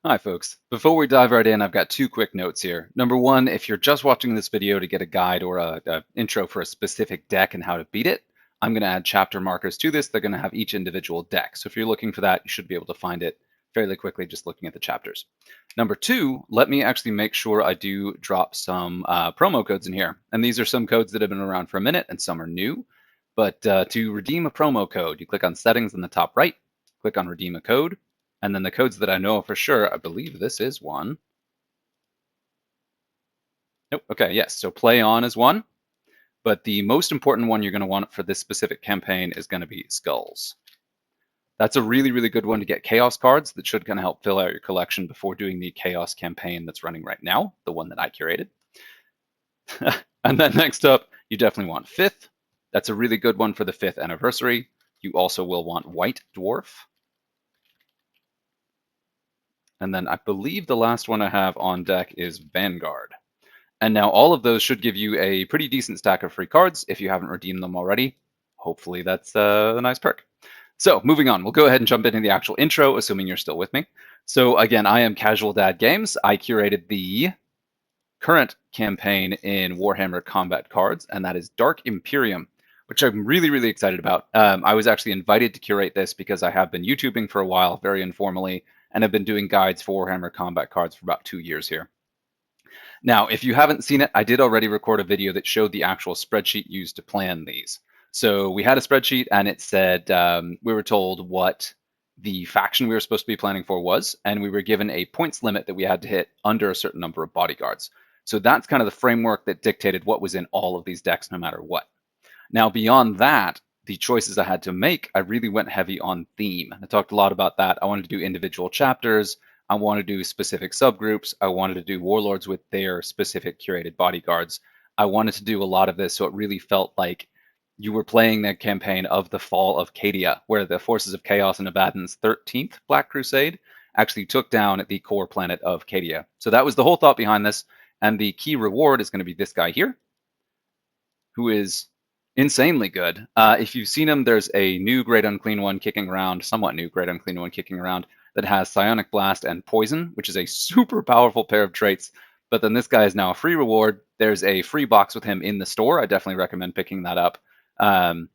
Hi folks. Before we dive right in, I've got two quick notes here. Number one, if you're just watching this video to get a guide or a intro for a specific deck and how to beat it, I'm going to add chapter markers to this. They're going to have each individual deck. So if you're looking for that, you should be able to find it fairly quickly just looking at the chapters. Number two, let me actually make sure I do drop some promo codes in here. And these are some codes that have been around for a minute and some are new. But to redeem a promo code, you click on settings in the top right, click on redeem a code. And then the codes that I know for sure, I believe this is one. Nope, okay, yes, so play on is one. But the most important one you're going to want for this specific campaign is going to be skulls. That's a really, really good one to get chaos cards that should kind of help fill out your collection before doing the chaos campaign that's running right now, the one that I curated. And then next up, you definitely want fifth. That's a really good one for the 5th anniversary. You also will want white dwarf. And then I believe the last one I have on deck is Vanguard. And now all of those should give you a pretty decent stack of free cards if you haven't redeemed them already. Hopefully that's a nice perk. So moving on, we'll go ahead and jump into the actual intro, assuming you're still with me. So again, I am Casual Dad Games. I curated the current campaign in Warhammer Combat Cards, and that is Dark Imperium, which I'm really, really excited about. I was actually invited to curate this because I have been YouTubing for a while, very informally, and have been doing guides for Warhammer Combat Cards for about 2 years here. Now, if you haven't seen it, I did already record a video that showed the actual spreadsheet used to plan these. So we had a spreadsheet and it said we were told what the faction we were supposed to be planning for was, and we were given a points limit that we had to hit under a certain number of bodyguards. So that's kind of the framework that dictated what was in all of these decks no matter what. Now, beyond that, the choices I had to make, I really went heavy on theme. I talked a lot about that. I wanted to do individual chapters. I wanted to do specific subgroups. I wanted to do warlords with their specific curated bodyguards. I wanted to do a lot of this so it really felt like you were playing the campaign of the fall of Cadia, where the forces of chaos and Abaddon's 13th Black Crusade actually took down the core planet of Cadia. So that was the whole thought behind this. And the key reward is going to be this guy here, who is insanely good. If you've seen him, there's a new Great Unclean One kicking around, somewhat new Great Unclean One kicking around, that has Psionic Blast and Poison, which is a super powerful pair of traits. But then this guy is now a free reward. There's a free box with him in the store. I definitely recommend picking that up. And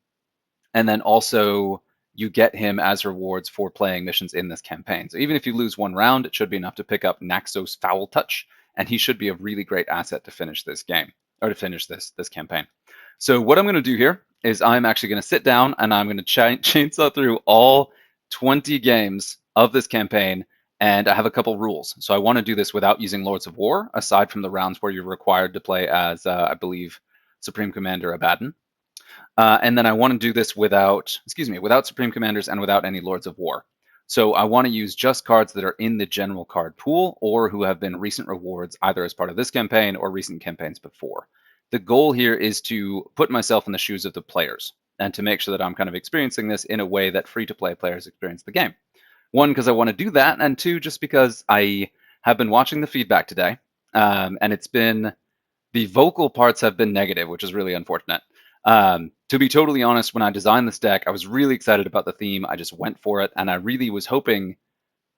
then also you get him as rewards for playing missions in this campaign. So even if you lose one round, it should be enough to pick up Naxos Foul Touch, and he should be a really great asset to finish this game, or to finish this campaign. So what I'm going to do here is I'm actually going to sit down and I'm going to chainsaw through all 20 games of this campaign, and I have a couple rules. So I want to do this without using Lords of War, aside from the rounds where you're required to play as, I believe, Supreme Commander Abaddon. And then I want to do this without Supreme Commanders and without any Lords of War. So I want to use just cards that are in the general card pool or who have been recent rewards either as part of this campaign or recent campaigns before. The goal here is to put myself in the shoes of the players and to make sure that I'm kind of experiencing this in a way that free-to-play players experience the game. One, because I want to do that, and two, just because I have been watching the feedback today, and it's been, the vocal parts have been negative, which is really unfortunate. To be totally honest, when I designed this deck, I was really excited about the theme. I just went for it, and I really was hoping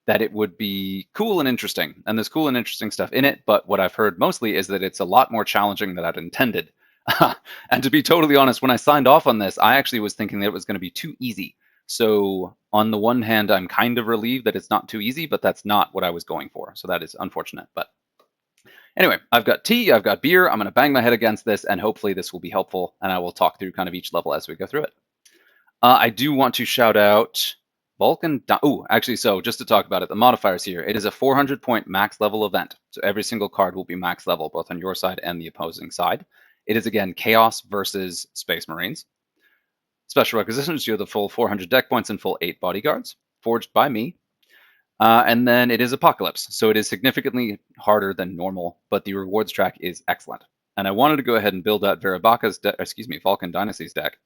that it would be cool and interesting. And there's cool and interesting stuff in it, but what I've heard mostly is that it's a lot more challenging than I'd intended. And to be totally honest, when I signed off on this, I actually was thinking that it was going to be too easy. So on the one hand, I'm kind of relieved that it's not too easy, but that's not what I was going for. So that is unfortunate. But anyway, I've got tea, I've got beer. I'm going to bang my head against this, and hopefully this will be helpful, and I will talk through kind of each level as we go through it. I do want to shout out Vulcan. Actually, so just to talk about it, the modifiers here, it is a 400-point max level event. So every single card will be max level, both on your side and the opposing side. It is, again, Chaos versus Space Marines. Special requisitions, you have the full 400 deck points and full 8 bodyguards, forged by me. And then it is Apocalypse, so it is significantly harder than normal, but the rewards track is excellent. And I wanted to go ahead and build out Vulcan Dynasty's deck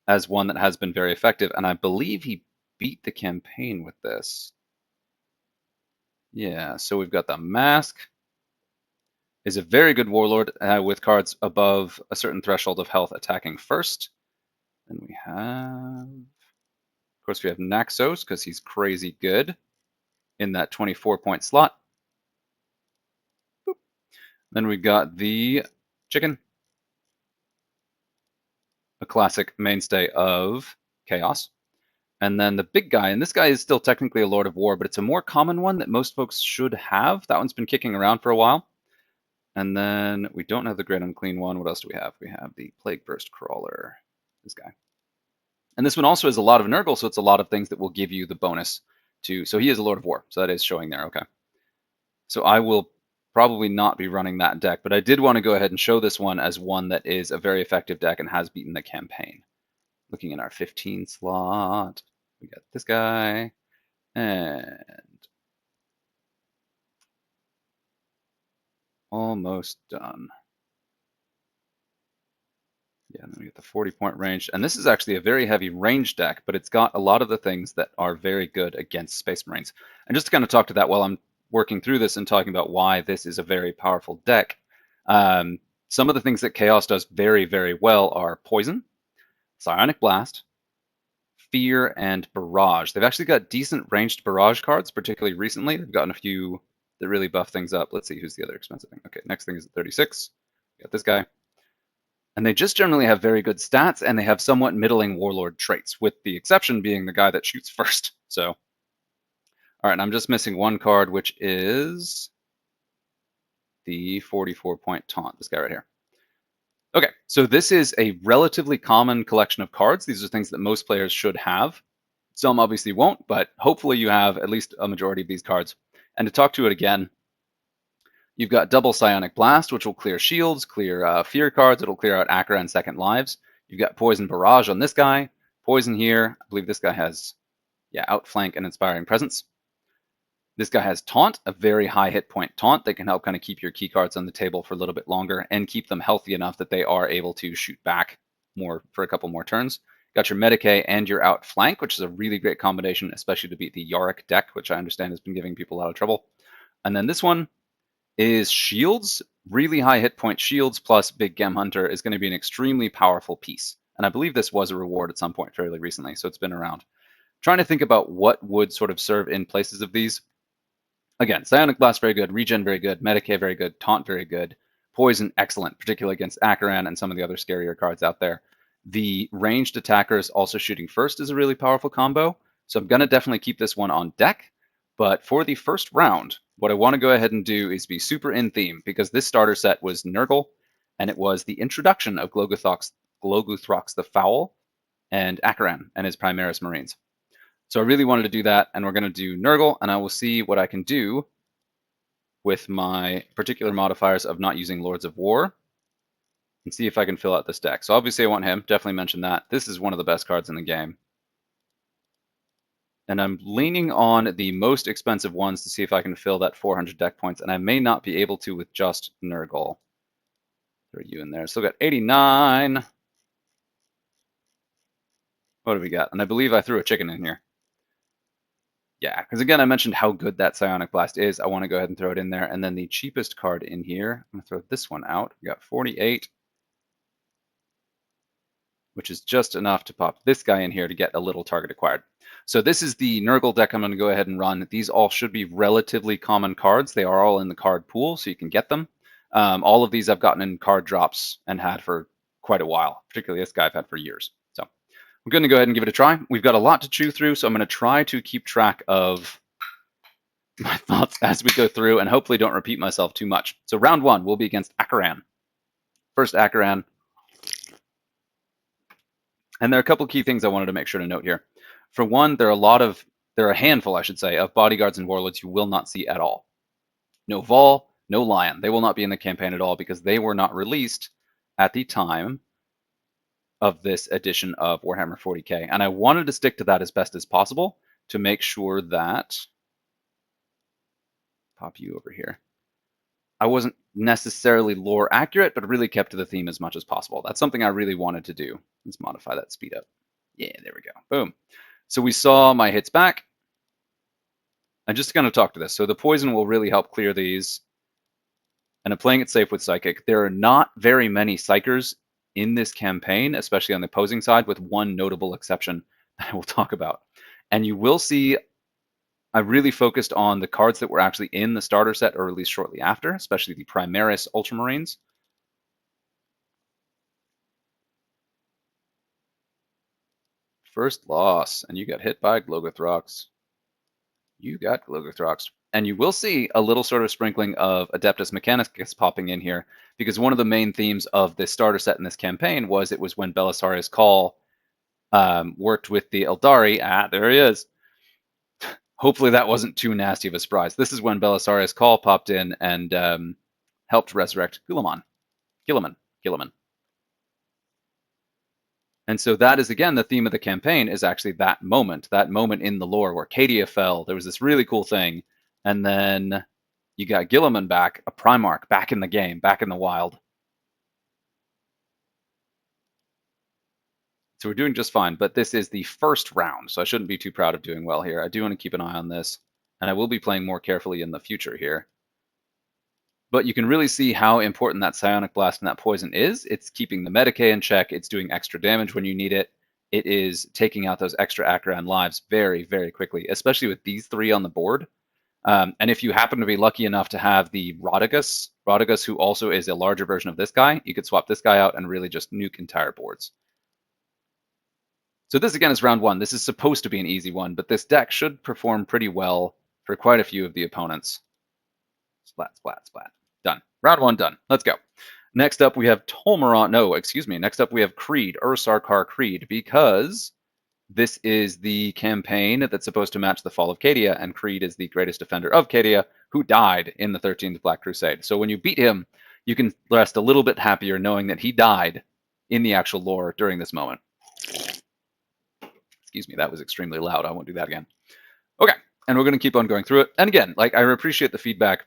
as one that has been very effective, and I believe he beat the campaign with this. Yeah, so we've got the Mask, is a very good warlord with cards above a certain threshold of health attacking first. Then we have, of course, we have Naxos because he's crazy good in that 24-point slot. Boop. Then we got the chicken, a classic mainstay of Chaos. And then the big guy, and this guy is still technically a Lord of War, but it's a more common one that most folks should have. That one's been kicking around for a while. And then we don't have the Great Unclean one. What else do we have? We have the Plague Burst Crawler, this guy. And this one also has a lot of Nurgle, so it's a lot of things that will give you the bonus to... So he is a Lord of War, so that is showing there, okay. So I will probably not be running that deck, but I did want to go ahead and show this one as one that is a very effective deck and has beaten the campaign. Looking in our 15 slot, we got this guy, and almost done. Yeah, and then we get the 40-point range. And this is actually a very heavy range deck, but it's got a lot of the things that are very good against Space Marines. And just to kind of talk to that while I'm working through this and talking about why this is a very powerful deck, some of the things that Chaos does very, very well are Poison, Psionic Blast, Fear, and Barrage. They've actually got decent ranged Barrage cards, particularly recently. They've gotten a few that really buff things up. Let's see, who's the other expensive thing? Okay, next thing is at 36. We got this guy. And they just generally have very good stats, and they have somewhat middling Warlord traits, with the exception being the guy that shoots first. So, all right, and I'm just missing one card, which is the 44-point Taunt, this guy right here. Okay, so this is a relatively common collection of cards. These are things that most players should have. Some obviously won't, but hopefully you have at least a majority of these cards. And to talk to it again, you've got double Psionic Blast, which will clear shields, clear fear cards. It'll clear out Acheran second lives. You've got Poison Barrage on this guy. Poison here. I believe this guy has, Outflank and Inspiring Presence. This guy has Taunt, a very high hit point taunt that can help kind of keep your key cards on the table for a little bit longer and keep them healthy enough that they are able to shoot back more for a couple more turns. Got your Medicae and your Outflank, which is a really great combination, especially to beat the Yarrick deck, which I understand has been giving people a lot of trouble. And then this one is Shields. Really high hit point Shields plus Big Gem Hunter is going to be an extremely powerful piece. And I believe this was a reward at some point fairly recently, so it's been around. Trying to think about what would sort of serve in places of these. Again, Psionic Blast very good, Regen very good, Medicae very good, Taunt very good, Poison excellent, particularly against Acheran and some of the other scarier cards out there. The ranged attackers also shooting first is a really powerful combo, so I'm going to definitely keep this one on deck. But for the first round, what I want to go ahead and do is be super in theme, because this starter set was Nurgle, and it was the introduction of Gloggothrox the Foul and Acheran and his Primaris Marines. So I really wanted to do that, and we're going to do Nurgle, and I will see what I can do with my particular modifiers of not using Lords of War, and see if I can fill out this deck. So obviously I want him, definitely mention that. This is one of the best cards in the game. And I'm leaning on the most expensive ones to see if I can fill that 400 deck points, and I may not be able to with just Nurgle. Throw you in there. Still got 89. What do we got? And I believe I threw a chicken in here. Yeah, because again, I mentioned how good that Psionic Blast is. I want to go ahead and throw it in there. And then the cheapest card in here, I'm going to throw this one out. We got 48, which is just enough to pop this guy in here to get a little target acquired. So this is the Nurgle deck I'm going to go ahead and run. These all should be relatively common cards. They are all in the card pool, so you can get them. All of these I've gotten in card drops and had for quite a while, particularly this guy I've had for years. So I'm going to go ahead and give it a try. We've got a lot to chew through, so I'm going to try to keep track of my thoughts as we go through and hopefully don't repeat myself too much. So round one will be against Acheran. First Acheran. And there are a couple key things I wanted to make sure to note here. For one, there are a handful, I should say, of bodyguards and warlords you will not see at all. No Vol, no Lion. They will not be in the campaign at all because they were not released at the time of this edition of Warhammer 40k. And I wanted to stick to that as best as possible to make sure that, pop you over here, I wasn't necessarily lore accurate, but really kept to the theme as much as possible. That's something I really wanted to do. Let's modify that speed up. Yeah, there we go. Boom. So we saw my hits back. I'm just going to talk to this. So the poison will really help clear these. And I'm playing it safe with Psychic. There are not very many Psychers in this campaign, especially on the opposing side, with one notable exception that I will talk about. And you will see I really focused on the cards that were actually in the starter set or released shortly after, especially the Primaris Ultramarines. First loss, and you got hit by Glogothrox. You got Glogothrox. And you will see a little sort of sprinkling of Adeptus Mechanicus popping in here, because one of the main themes of this starter set in this campaign was it was when Belisarius Cawl worked with the Eldari. Ah, there he is. Hopefully that wasn't too nasty of a surprise. This is when Belisarius Cawl popped in and helped resurrect Guilliman. Guilliman. And so that is, again, the theme of the campaign is actually that moment in the lore where Cadia fell. There was this really cool thing. And then you got Guilliman back, a Primarch, back in the game, back in the wild. So we're doing just fine, but this is the first round, so I shouldn't be too proud of doing well here. I do want to keep an eye on this, and I will be playing more carefully in the future here. But you can really see how important that Psionic Blast and that Poison is. It's keeping the Medicae in check. It's doing extra damage when you need it. It is taking out those extra Acheran lives very, very quickly, especially with these three on the board. And if you happen to be lucky enough to have the Rodigus, who also is a larger version of this guy, you could swap this guy out and really just nuke entire boards. So this, again, is round one. This is supposed to be an easy one, but this deck should perform pretty well for quite a few of the opponents. Splat, splat, splat. Done. Round one done. Let's go. Next up, we have Tolmeron. No, excuse me. Next up, we have Creed, Ursarkar Creed, because this is the campaign that's supposed to match the Fall of Cadia, and Creed is the greatest defender of Cadia, who died in the 13th Black Crusade. So when you beat him, you can rest a little bit happier knowing that he died in the actual lore during this moment. Excuse me, that was extremely loud. I won't do that again. Okay, and we're going to keep on going through it. And again, like, I appreciate the feedback.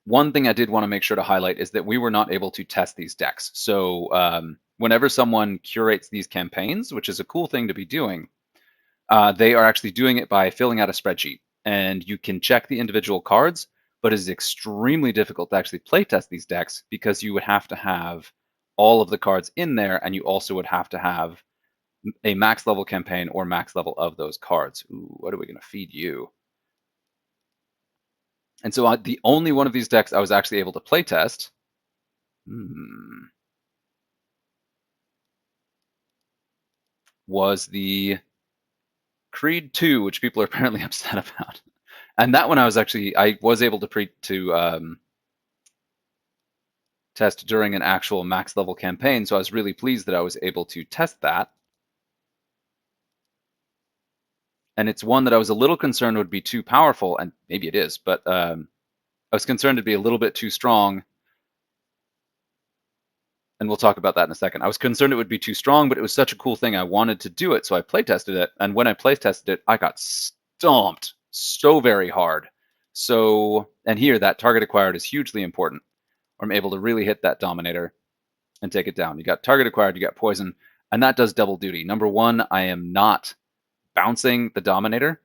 One thing I did want to make sure to highlight is that we were not able to test these decks. So whenever someone curates these campaigns, which is a cool thing to be doing, they are actually doing it by filling out a spreadsheet. And you can check the individual cards, but it is extremely difficult to actually playtest these decks because you would have to have all of the cards in there, and you also would have to have a max level campaign or max level of those cards. Ooh, what are we going to feed you? And so the only one of these decks I was actually able to playtest was the Creed II, which people are apparently upset about. And that one I was able to test during an actual max level campaign, so I was really pleased that I was able to test that. And it's one that I was a little concerned would be too powerful, and maybe it is, but I was concerned it'd be a little bit too strong. And we'll talk about that in a second. I was concerned it would be too strong, but it was such a cool thing. I wanted to do it, so I playtested it. And when I playtested it, I got stomped so very hard. So, and here, that target acquired is hugely important. I'm able to really hit that Dominator and take it down. You got target acquired, you got poison, and that does double duty. Number one, I am not bouncing the Dominator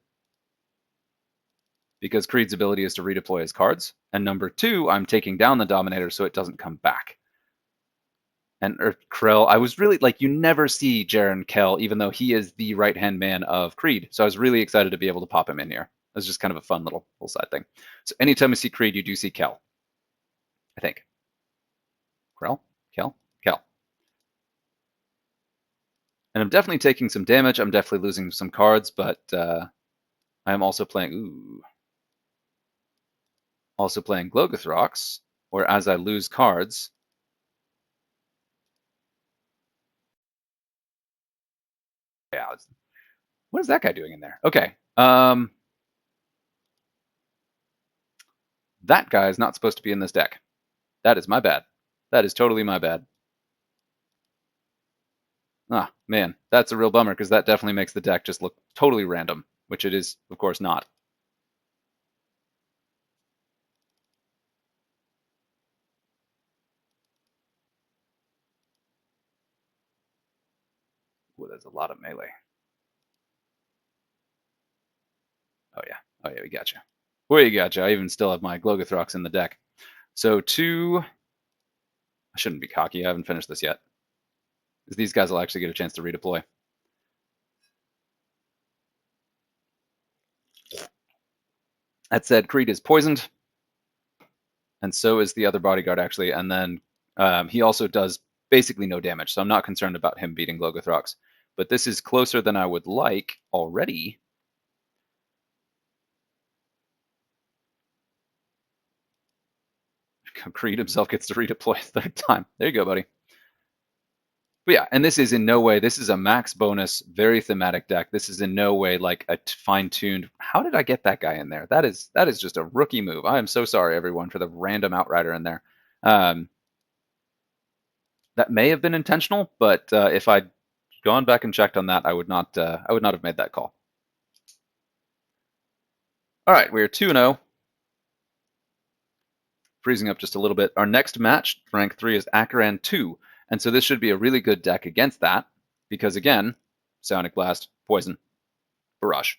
because Creed's ability is to redeploy his cards. And number two, I'm taking down the Dominator so it doesn't come back. And Krell, I was really, like, you never see Jaren Kell, even though he is the right-hand man of Creed. So I was really excited to be able to pop him in here. It was just kind of a fun little side thing. So anytime you see Creed, you do see Kell, I think. Krell? Kell? Kell. And I'm definitely taking some damage. I'm definitely losing some cards, but I am also playing, also playing Glogothrox, where as I lose cards, yeah, what is that guy doing in there? Okay. That guy is not supposed to be in this deck. That is my bad. That is totally my bad. Ah, man, that's a real bummer because that definitely makes the deck just look totally random, which it is, of course, not. Ooh, there's a lot of melee. Oh, yeah. Oh, yeah, we got you. We got you. I even still have my Glogothrox in the deck. So I shouldn't be cocky. I haven't finished this yet. These guys will actually get a chance to redeploy. That said, Creed is poisoned, and so is the other bodyguard, actually. And then he also does basically no damage, so I'm not concerned about him beating Glogothrox. But this is closer than I would like already. Creed himself gets to redeploy a third time. There you go, buddy. But yeah, and this is in no way, this is a max bonus, very thematic deck. This is in no way like a fine-tuned, how did I get that guy in there? That is just a rookie move. I am so sorry, everyone, for the random Outrider in there. That may have been intentional, but if I'd gone back and checked on that, I would not have made that call. All right, we're 2-0. Freezing up just a little bit. Our next match, rank 3, is Acheran II. And so this should be a really good deck against that, because again, Psionic Blast, Poison, Barrage,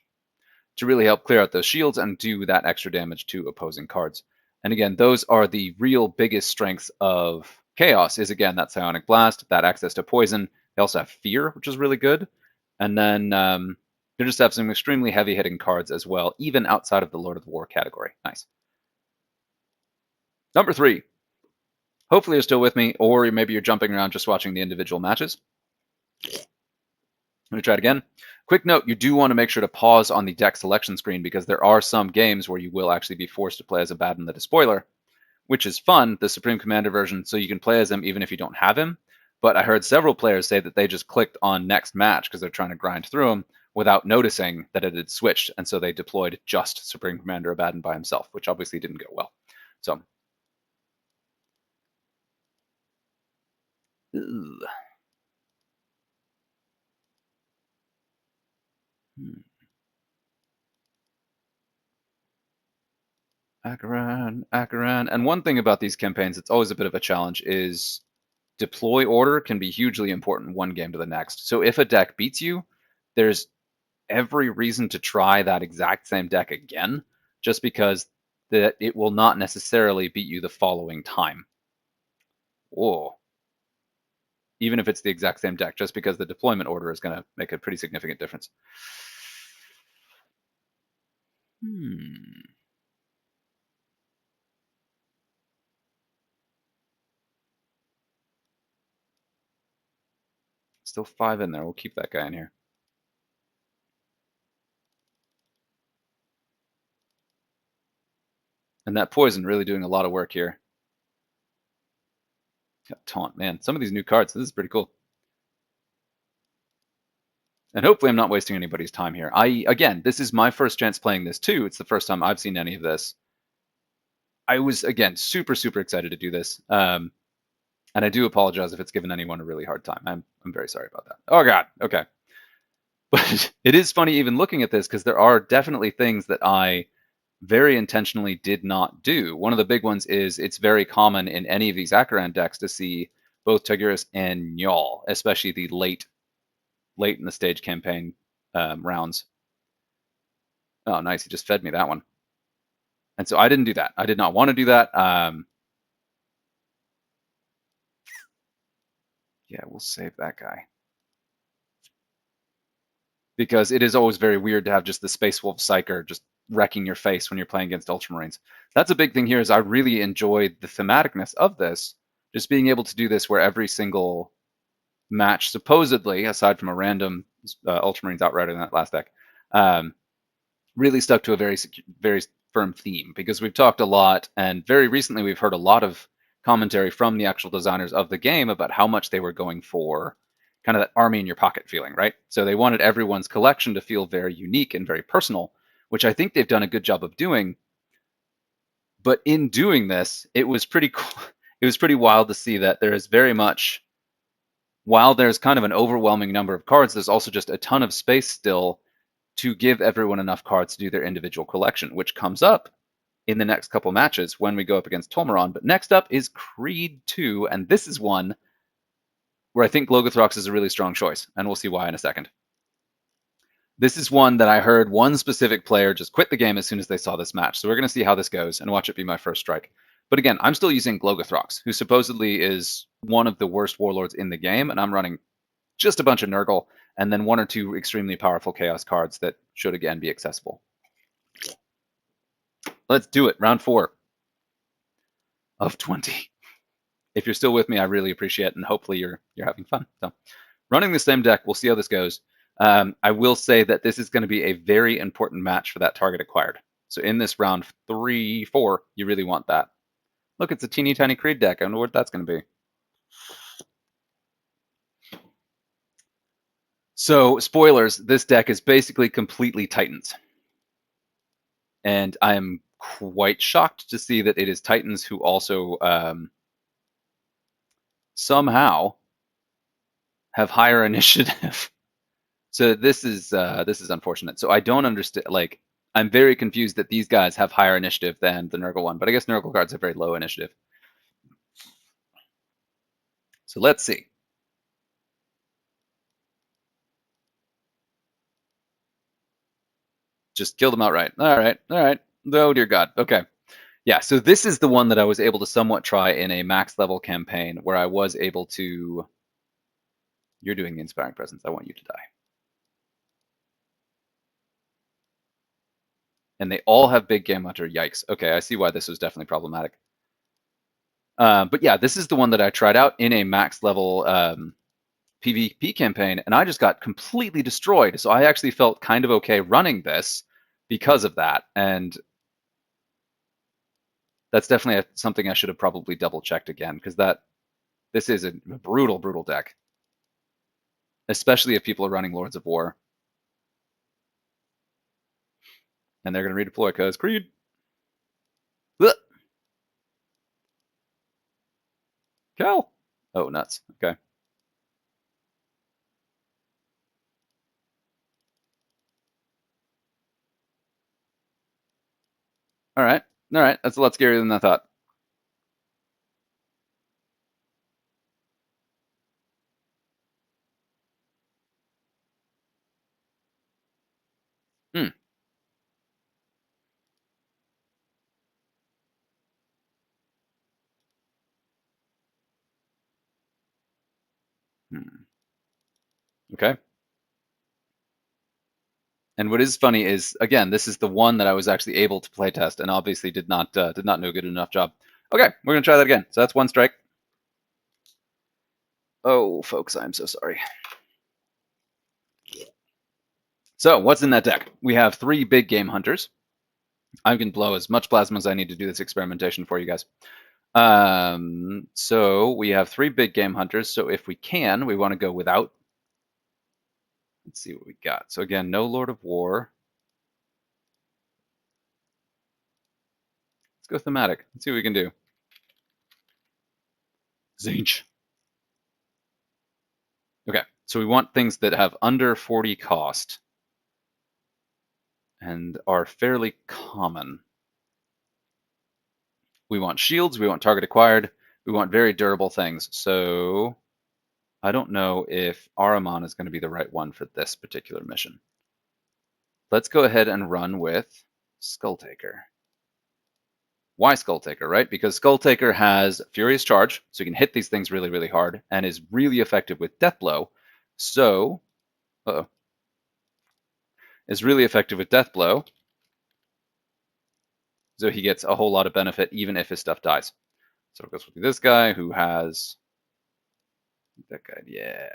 to really help clear out those shields and do that extra damage to opposing cards. And again, those are the real biggest strengths of Chaos, is again that Psionic Blast, that access to Poison. They also have Fear, which is really good. And then they just have some extremely heavy-hitting cards as well, even outside of the Lord of the War category. Nice. Number 3. Hopefully you're still with me, or maybe you're jumping around just watching the individual matches. Let me try it again. Quick note, you do want to make sure to pause on the deck selection screen, because there are some games where you will actually be forced to play as Abaddon the Despoiler, which is fun, the Supreme Commander version, so you can play as him even if you don't have him. But I heard several players say that they just clicked on next match because they're trying to grind through him without noticing that it had switched, and so they deployed just Supreme Commander Abaddon by himself, which obviously didn't go well. So... Acheran. And one thing about these campaigns, it's always a bit of a challenge, is deploy order can be hugely important one game to the next. So if a deck beats you, there's every reason to try that exact same deck again, just because it will not necessarily beat you the following time. Whoa. Even if it's the exact same deck, just because the deployment order is going to make a pretty significant difference. Still 5 in there. We'll keep that guy in here. And that poison really doing a lot of work here. Got Taunt, man. Some of these new cards, this is pretty cool. And hopefully I'm not wasting anybody's time here. Again, this is my first chance playing this too. It's the first time I've seen any of this. I was, again, super, super excited to do this. And I do apologize if it's given anyone a really hard time. I'm very sorry about that. Oh, God. Okay. But it is funny even looking at this, because there are definitely things that I very intentionally did not do. One of the big ones is it's very common in any of these Acheran decks to see both Tigris and Cawl, especially the late in the stage campaign rounds. Oh, nice. He just fed me that one. And so I didn't do that. I did not want to do that. Yeah, we'll save that guy. Because it is always very weird to have just the Space Wolf Psyker just wrecking your face when you're playing against Ultramarines. That's a big thing here, is I really enjoyed the thematicness of this. Just being able to do this where every single match, supposedly, aside from a random Ultramarines Outrider in that last deck, really stuck to a very firm theme. Because we've talked a lot, and very recently we've heard a lot of commentary from the actual designers of the game about how much they were going for kind of that army in your pocket feeling, right? So they wanted everyone's collection to feel very unique and very personal, which I think they've done a good job of doing. But in doing this, it was pretty cool. It was pretty wild to see that there is very much, while there's kind of an overwhelming number of cards, there's also just a ton of space still to give everyone enough cards to do their individual collection, which comes up in the next couple matches when we go up against Tolmeron. But next up is Creed II, and this is one where I think Glogothrox is a really strong choice, and we'll see why in a second. This is one that I heard one specific player just quit the game as soon as they saw this match, so we're going to see how this goes and watch it be my first strike. But again, I'm still using Glogothrox, who supposedly is one of the worst warlords in the game, and I'm running just a bunch of Nurgle, and then 1 or 2 extremely powerful Chaos cards that should again be accessible. Let's do it. Round 4 of 20. If you're still with me, I really appreciate it, and hopefully you're having fun. So, running the same deck, we'll see how this goes. I will say that this is going to be a very important match for that target acquired. So in this round 3, 4, you really want that. Look, it's a teeny tiny Creed deck. I wonder what that's going to be. So, spoilers, this deck is basically completely Titans. And I am quite shocked to see that it is Titans who also somehow have higher initiative. So this is unfortunate. So I don't understand. Like, I'm very confused that these guys have higher initiative than the Nurgle one. But I guess Nurgle cards have very low initiative. So let's see. Just kill them outright. All right. Oh dear God. Okay. Yeah. So this is the one that I was able to somewhat try in a max level campaign where I was able to. You're doing the Inspiring Presence. I want you to die. And they all have Big Game Hunter. Yikes. Okay, I see why this was definitely problematic. But yeah, this is the one that I tried out in a max level PvP campaign, and I just got completely destroyed. So I actually felt kind of okay running this because of that. And that's definitely something I should have probably double checked again, because this is a brutal, brutal deck. Especially if people are running Lords of War. And they're going to redeploy because Creed. Ugh. Cawl. Oh, nuts. Okay. All right. That's a lot scarier than I thought. Hmm. Okay. And what is funny is, again, this is the one that I was actually able to playtest, and obviously did not do a good enough job. Okay, we're gonna try that again. So that's one strike. Oh, folks, I'm so sorry. So what's in that deck? We have 3 big game hunters. I can blow as much plasma as I need to do this experimentation for you guys. So we have 3 big game hunters. So if we can, we want to go without. Let's see what we got. So again, no Lord of War. Let's go thematic. Let's see what we can do. Zinch. Okay, so we want things that have under 40 cost and are fairly common. We want shields, we want target acquired, we want very durable things. So I don't know if Ahriman is going to be the right one for this particular mission. Let's go ahead and run with Skulltaker. Why Skulltaker, right? Because Skulltaker has Furious Charge, so you can hit these things really, really hard, and is really effective with Deathblow. So, is really effective with Deathblow. So he gets a whole lot of benefit even if his stuff dies. So it goes with this guy who has that guy. Yeah.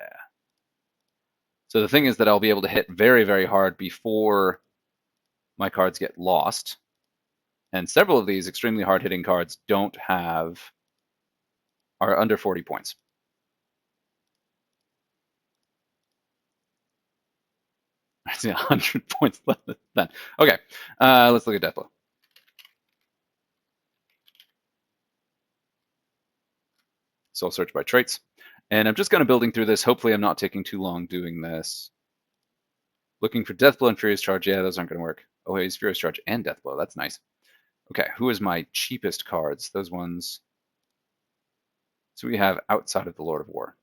So the thing is that I'll be able to hit very, very hard before my cards get lost. And several of these extremely hard hitting cards are under 40 points. I see 100 points left then. Okay, let's look at Deathblow. So I'll search by traits. And I'm just kind of building through this. Hopefully I'm not taking too long doing this. Looking for Deathblow and Furious Charge. Yeah, those aren't going to work. Oh, he's Furious Charge and Deathblow. That's nice. Okay, who is my cheapest cards? Those ones. So we have outside of the Lord of War.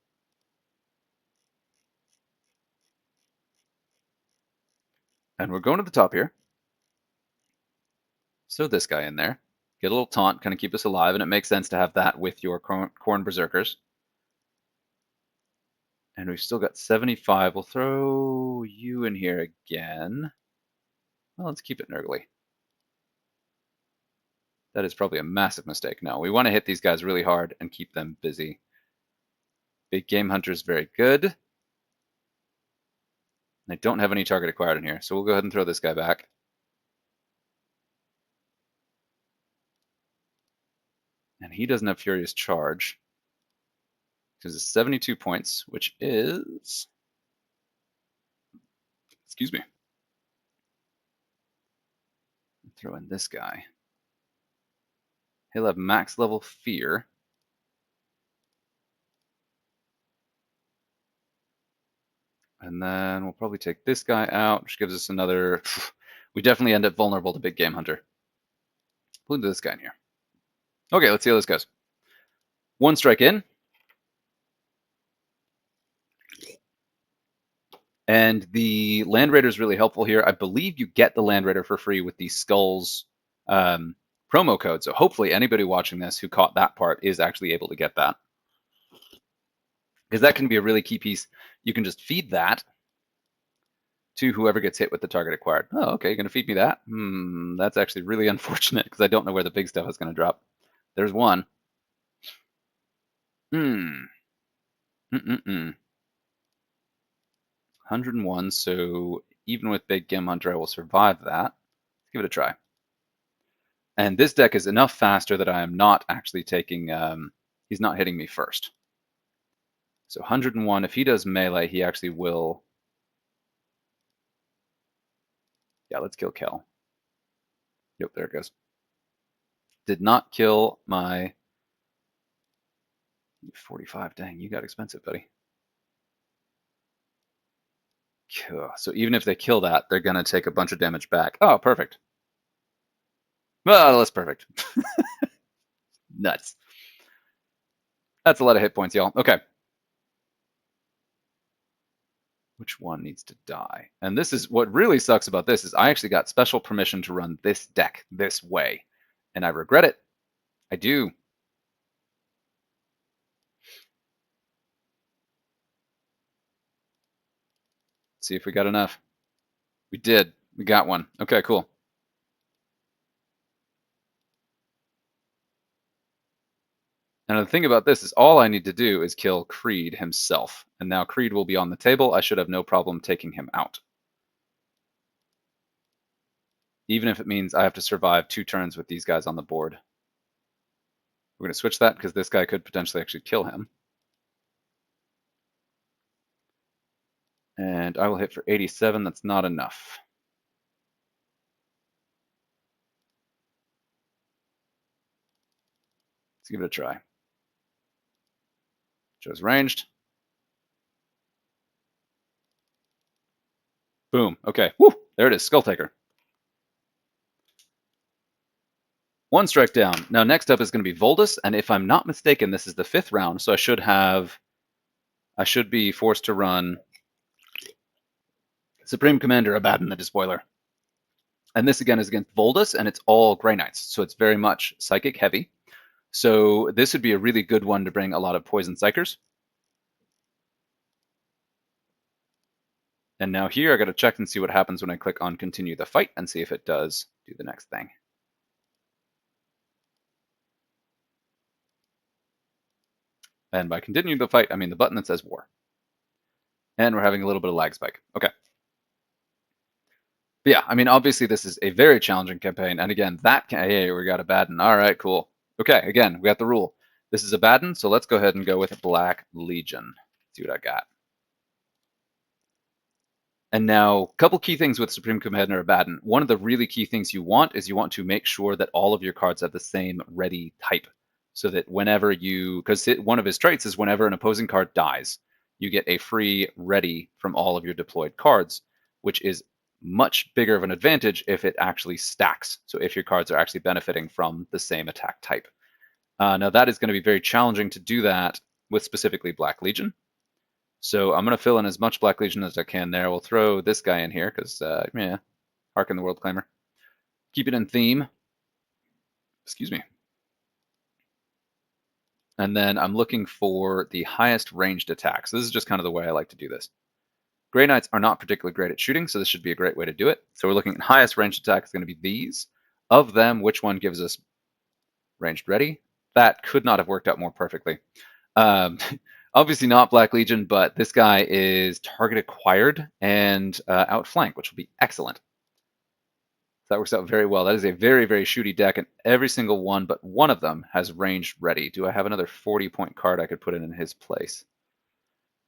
And we're going to the top here. So this guy in there. Get a little taunt, kind of keep us alive, and it makes sense to have that with your Khorne Berserkers. And we've still got 75. We'll throw you in here again. Well, let's keep it Nurgly. That is probably a massive mistake. No, we want to hit these guys really hard and keep them busy. Big Game Hunter's very good. I don't have any target acquired in here, so we'll go ahead and throw this guy back. And he doesn't have Furious Charge. Because it's 72 points, which is... Excuse me. Throw in this guy. He'll have max level Fear. And then we'll probably take this guy out, which gives us another... We definitely end up vulnerable to Big Game Hunter. We'll do this guy in here. Okay, let's see how this goes. 1 strike in. And the Land Raider is really helpful here. I believe you get the Land Raider for free with the Skulls promo code. So hopefully anybody watching this who caught that part is actually able to get that. Because that can be a really key piece. You can just feed that to whoever gets hit with the target acquired. Oh, okay, you're going to feed me that? That's actually really unfortunate because I don't know where the big stuff is going to drop. There's one. 101, so even with Big Game Hunter, I will survive that. Let's give it a try. And this deck is enough faster that I am not actually taking... he's not hitting me first. So 101, if he does melee, he actually will... Yeah, let's kill Cawl. Yep, there it goes. Did not kill my... 45, dang, you got expensive, buddy. So even if they kill that, they're going to take a bunch of damage back. Oh, perfect. Well, that's perfect. Nuts. That's a lot of hit points, y'all. Okay. Which one needs to die? And this is what really sucks about this is I actually got special permission to run this deck this way. And I regret it. I do. Let's see if we got enough. We did. We got one. Okay, cool. And the thing about this is all I need to do is kill Creed himself. And now Creed will be on the table. I should have no problem taking him out. Even if it means I have to survive 2 turns with these guys on the board. We're going to switch that because this guy could potentially actually kill him. And I will hit for 87. That's not enough. Let's give it a try. Joe's ranged. Boom. Okay. Woo! There it is. Skull Taker. 1 strike down. Now next up is going to be Voldus, and if I'm not mistaken, this is the 5th round, so I should be forced to run Supreme Commander Abaddon the Despoiler. And this again is against Voldus, and it's all Grey Knights, so it's very much Psychic heavy. So this would be a really good one to bring a lot of Poison Psychers. And now here I got to check and see what happens when I click on Continue the Fight and see if it does do the next thing. And by continue the fight, I mean the button that says War. And we're having a little bit of lag spike. Okay. But yeah, I mean, obviously this is a very challenging campaign. And again, hey, we got Abaddon. All right, cool. Okay, again, we got the rule. This is Abaddon, so let's go ahead and go with Black Legion. See what I got. And now, a couple key things with Supreme Commander Abaddon. One of the really key things you want is you want to make sure that all of your cards have the same ready type. So that whenever because one of his traits is whenever an opposing card dies, you get a free ready from all of your deployed cards, which is much bigger of an advantage if it actually stacks. So if your cards are actually benefiting from the same attack type. Now that is going to be very challenging to do that with specifically Black Legion. So I'm going to fill in as much Black Legion as I can there. We'll throw this guy in here because, yeah, Harken the World Claimer. Keep it in theme. Excuse me. And then I'm looking for the highest ranged attack. So this is just kind of the way I like to do this. Grey Knights are not particularly great at shooting, so this should be a great way to do it. So we're looking at highest ranged attack is going to be these. Of them, which one gives us Ranged ready. That could not have worked out more perfectly. Obviously not Black Legion, but this guy is target acquired and outflank, which will be excellent. That works out very well. That is a very, very shooty deck, and every single one but one of them has ranged ready. Do I have another 40-point card I could put in his place?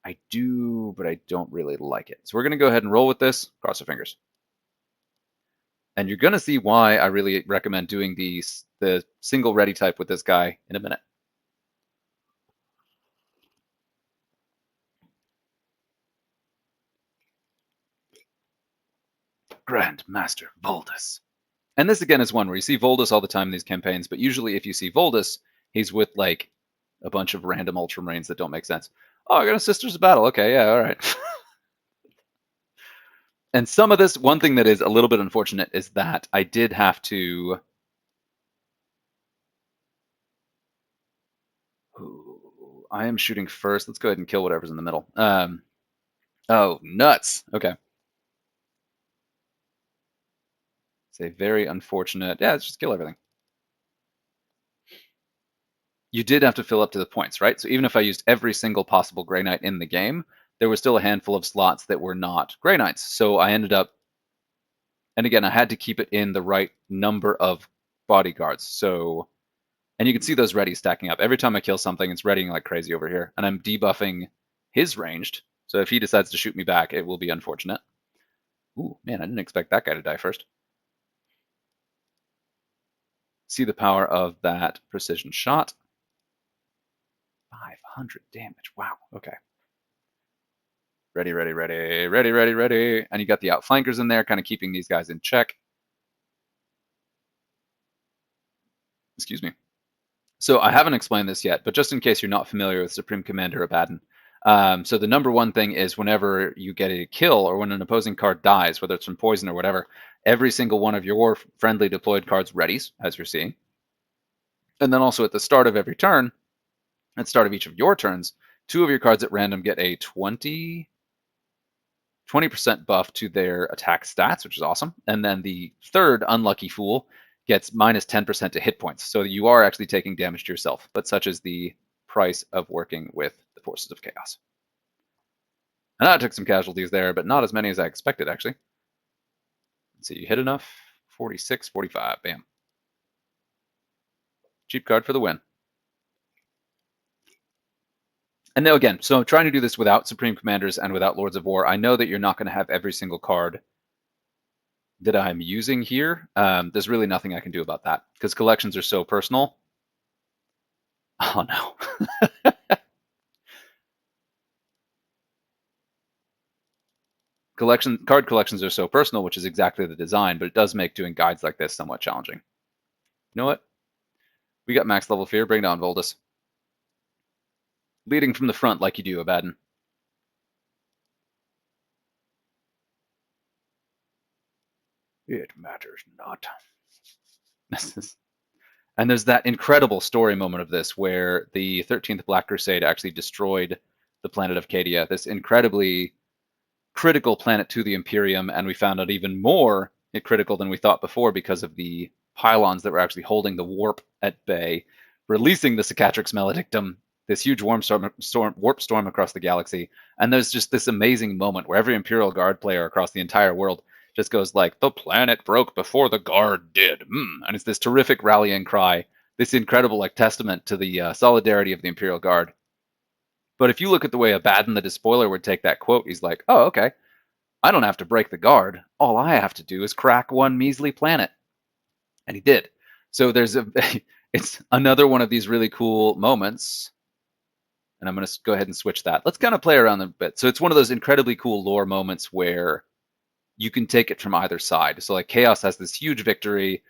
I do, but I don't really like it. So we're going to go ahead and roll with this. Cross our fingers. And you're going to see why I really recommend doing the single ready type with this guy in a minute. Grand Master Voldus. And this again is one where you see Voldus all the time in these campaigns, but usually if you see Voldus, he's with like a bunch of random Ultramarines that don't make sense. Oh, I got a Sisters of Battle. Okay, yeah, all right. And some of this, one thing that is a little bit unfortunate is that I did have to... Ooh, I am shooting first. Let's go ahead and kill whatever's in the middle. Oh, nuts. Okay. It's a very unfortunate... Yeah, let's just kill everything. You did have to fill up to the points, right? So even if I used every single possible Grey Knight in the game, there was still a handful of slots that were not Grey Knights. So I ended up... And again, I had to keep it in the right number of bodyguards. So... And you can see those readies stacking up. Every time I kill something, it's readying like crazy over here. And I'm debuffing his ranged. So if he decides to shoot me back, it will be unfortunate. Ooh, man, I didn't expect that guy to die first. See the power of that precision shot. 500 damage. Wow, okay. Ready, ready, ready, ready, ready, ready. And you got the outflankers in there, kind of keeping these guys in check. Excuse me. So I haven't explained this yet, but just in case you're not familiar with Supreme Commander Abaddon. So the number one thing is whenever you get a kill or when an opposing card dies, whether it's from poison or whatever, every single one of your friendly deployed cards readies, as you're seeing. And then also at the start of every turn, at the start of each of your turns, 2 of your cards at random get a 20% buff to their attack stats, which is awesome. And then the third unlucky fool gets minus 10% to hit points. So you are actually taking damage to yourself, but such is the price of working with the Forces of Chaos. And I took some casualties there, but not as many as I expected, actually. Let's see, you hit enough? 46, 45, bam. Cheap card for the win. And now again, so I'm trying to do this without Supreme Commanders and without Lords of War. I know that you're not going to have every single card that I'm using here. There's really nothing I can do about that because collections are so personal. Oh no. Card collections are so personal, which is exactly the design, but it does make doing guides like this somewhat challenging. You know what? We got max level fear. Bring down Voldus. Leading from the front like you do, Abaddon. It matters not. And there's that incredible story moment of this where the 13th Black Crusade actually destroyed the planet of Cadia, this incredibly critical planet to the Imperium, and we found out even more critical than we thought before because of the pylons that were actually holding the warp at bay, releasing the Cicatrix Maledictum, this huge warp storm across the galaxy. And there's just this amazing moment where every Imperial Guard player across the entire world just goes like, the planet broke before the Guard did. And it's this terrific rallying cry, this incredible like testament to the solidarity of the Imperial Guard. But if you look at the way Abaddon the Despoiler would take that quote, he's like, oh, okay, I don't have to break the Guard. All I have to do is crack one measly planet. And he did. So there's it's another one of these really cool moments. And I'm going to go ahead and switch that. Let's kind of play around a bit. So it's one of those incredibly cool lore moments where you can take it from either side. So like Chaos has this huge victory.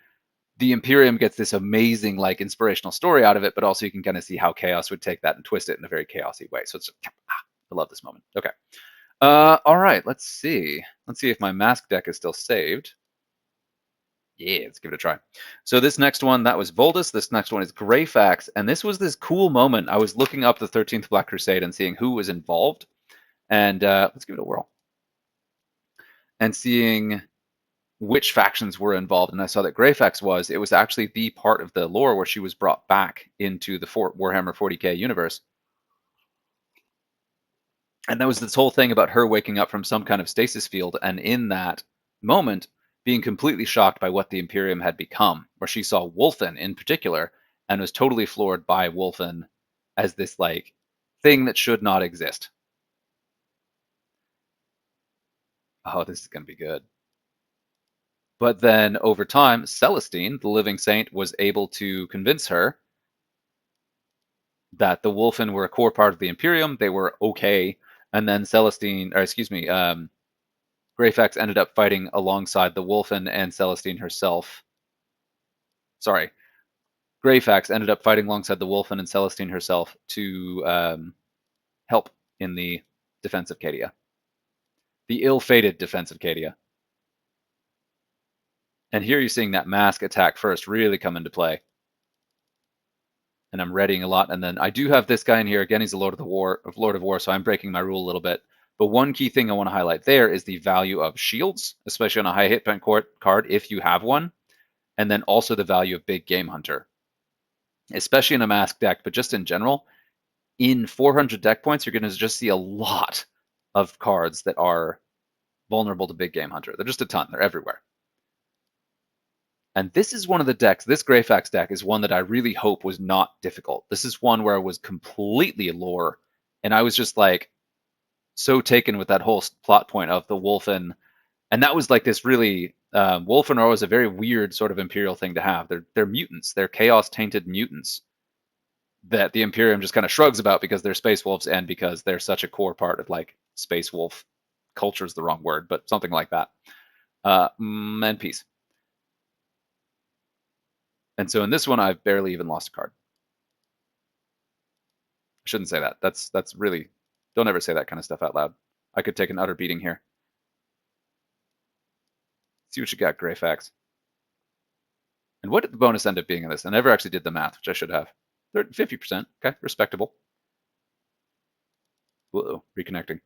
The Imperium gets this amazing like inspirational story out of it, but also you can kind of see how Chaos would take that and twist it in a very chaosy way. So it's I love this moment. Okay. All right, let's see. Let's see if my mask deck is still saved. Yeah, let's give it a try. So this next one, that was Voldus. This next one is Greyfax. And this was this cool moment. I was looking up the 13th Black Crusade and seeing who was involved. And let's give it a whirl. And seeing which factions were involved, and I saw that Greyfax was. It was actually the part of the lore where she was brought back into the Warhammer 40k universe. And that was this whole thing about her waking up from some kind of stasis field, and in that moment, being completely shocked by what the Imperium had become, where she saw Wolfen in particular, and was totally floored by Wolfen as this, like, thing that should not exist. Oh, this is going to be good. But then, over time, Celestine, the living saint, was able to convince her that the Wolfen were a core part of the Imperium. They were okay. And then Greyfax ended up fighting alongside the Wolfen and Celestine herself. Sorry. Greyfax ended up fighting alongside the Wolfen and Celestine herself to help in the defense of Cadia. The ill-fated defense of Cadia. And here you're seeing that mask attack first really come into play. And I'm readying a lot. And then I do have this guy in here. Again, he's a Lord of War, so I'm breaking my rule a little bit. But one key thing I want to highlight there is the value of shields, especially on a high hit point card if you have one. And then also the value of Big Game Hunter, especially in a mask deck, but just in general. In 400 deck points, you're going to just see a lot of cards that are vulnerable to Big Game Hunter. They're just a ton. They're everywhere. And this is one of the decks, this Greyfax deck is one that I really hope was not difficult. This is one where I was completely lore, and I was just like so taken with that whole plot point of the Wolfen. And that was like this really, Wolfen are always a very weird sort of Imperial thing to have. They're mutants. They're chaos-tainted mutants that the Imperium just kind of shrugs about because they're Space Wolves and because they're such a core part of, like, Space Wolf culture is the wrong word, but something like that. And peace. And so in this one, I've barely even lost a card. I shouldn't say that. That's really, don't ever say that kind of stuff out loud. I could take an utter beating here. See what you got, Greyfax. And what did the bonus end up being in this? I never actually did the math, which I should have. 50%. Okay, respectable. Whoa, reconnecting.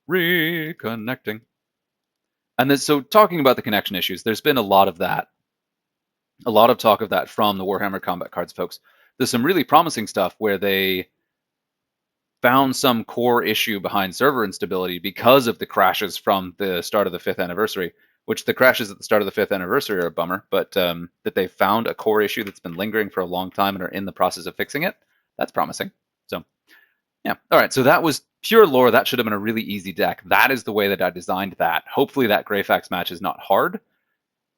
Reconnecting. And then, so talking about the connection issues, there's been a lot of that. A lot of talk of that from the Warhammer Combat Cards folks. There's some really promising stuff where they found some core issue behind server instability because of the crashes from the start of the 5th anniversary, which the crashes at the start of the 5th anniversary are a bummer, but that they found a core issue that's been lingering for a long time and are in the process of fixing it, that's promising. So, yeah. All right, so that was pure lore. That should have been a really easy deck. That is the way that I designed that. Hopefully that Greyfax match is not hard.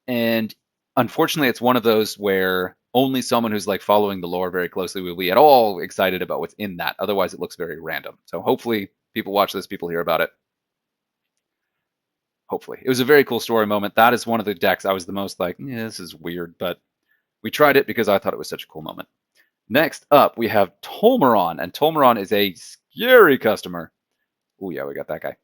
And unfortunately, it's one of those where only someone who's like following the lore very closely will be at all excited about what's in that. Otherwise, it looks very random. So hopefully people watch this, people hear about it. Hopefully. It was a very cool story moment. That is one of the decks I was the most like, yeah, this is weird, but we tried it because I thought it was such a cool moment. Next up, we have Tolmeron, and Tolmeron is a scary customer. Oh yeah, we got that guy.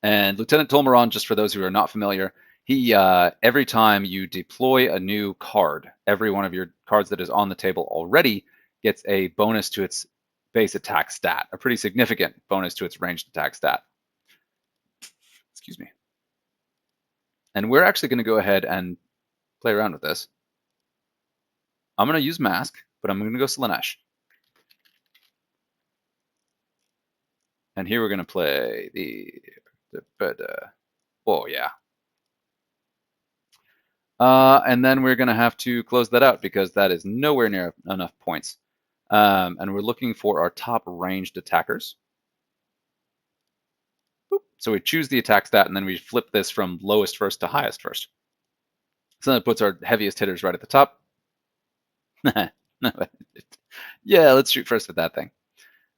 And Lieutenant Tolmeron, just for those who are not familiar, he every time you deploy a new card, every one of your cards that is on the table already gets a bonus to its base attack stat, a pretty significant bonus to its ranged attack stat. Excuse me. And we're actually going to go ahead and play around with this. I'm going to use Mask, but I'm going to go Slaanesh. And here we're going to play oh yeah. And then we're going to have to close that out because that is nowhere near enough points. And we're looking for our top ranged attackers. Boop. So we choose the attack stat, and then we flip this from lowest first to highest first. So that puts our heaviest hitters right at the top. Yeah, let's shoot first with that thing.